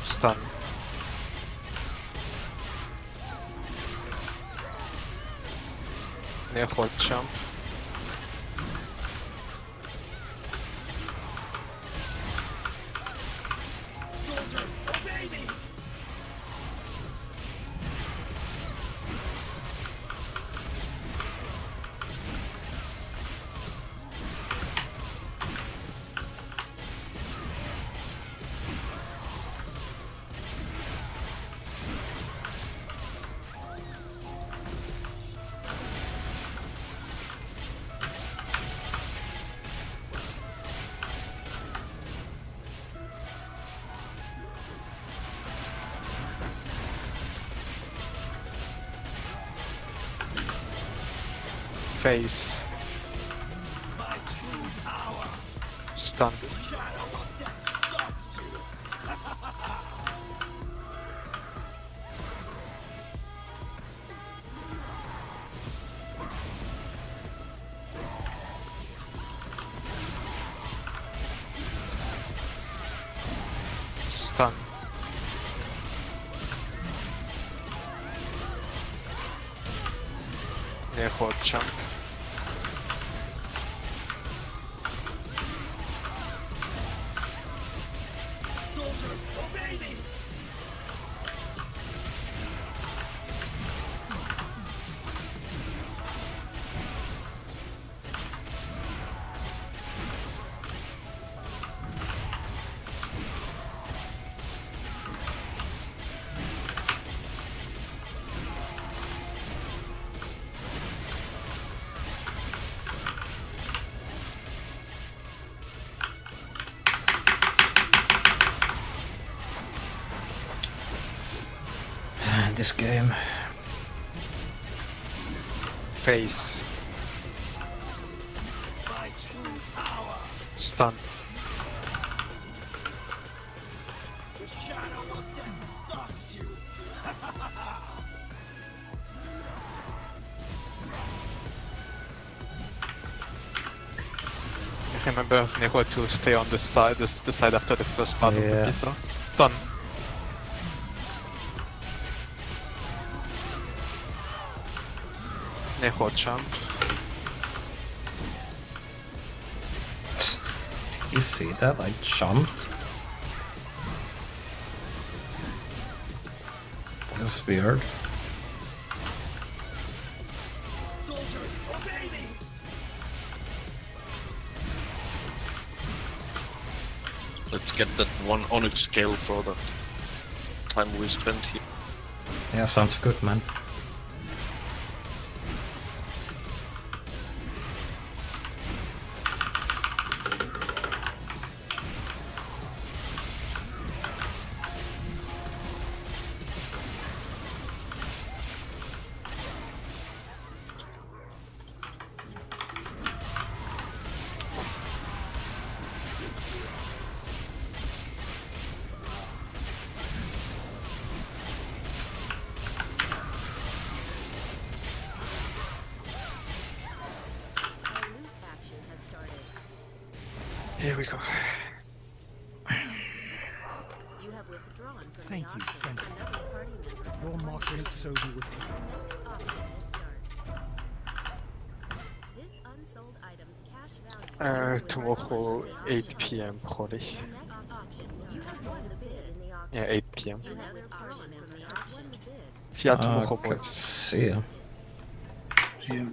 Stun. Near hold jump. Soldiers, obey me. Face. Stun. Stun. Hot jump. Soldiers, obey me! This game. Face. My true power! Stun. The shadow of death stalks you! Remember, Nero, to stay on the side after the first part of the pizza. Stun. Nero jump. You see that? I jumped. That was weird. Soldiers, obey me! Let's get that one onyx scale for the time we spent here. Yeah, sounds good, man. Here we go. You have withdrawn from Thank the you, auction. friend. Another party member has Your won. martial soda was The next auction will start. This unsold item's cash value is Tomorrow, withdrawn 8 p.m. probably. The next auction, you have won the bid in the auction. Yeah, 8 p.m. You have withdrawn from the auction. See you tomorrow, Okay, boys. see ya. Yeah.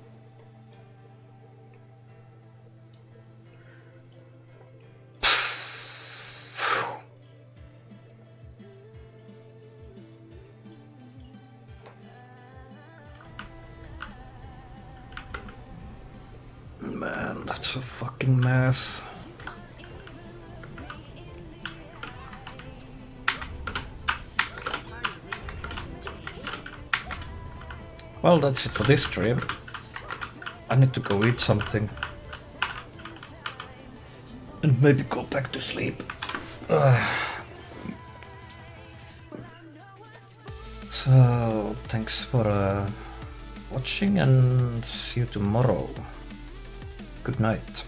Man, that's a fucking mess. Well, that's it for this stream. I need to go eat something. And maybe go back to sleep. So, thanks for watching and see you tomorrow. Good night.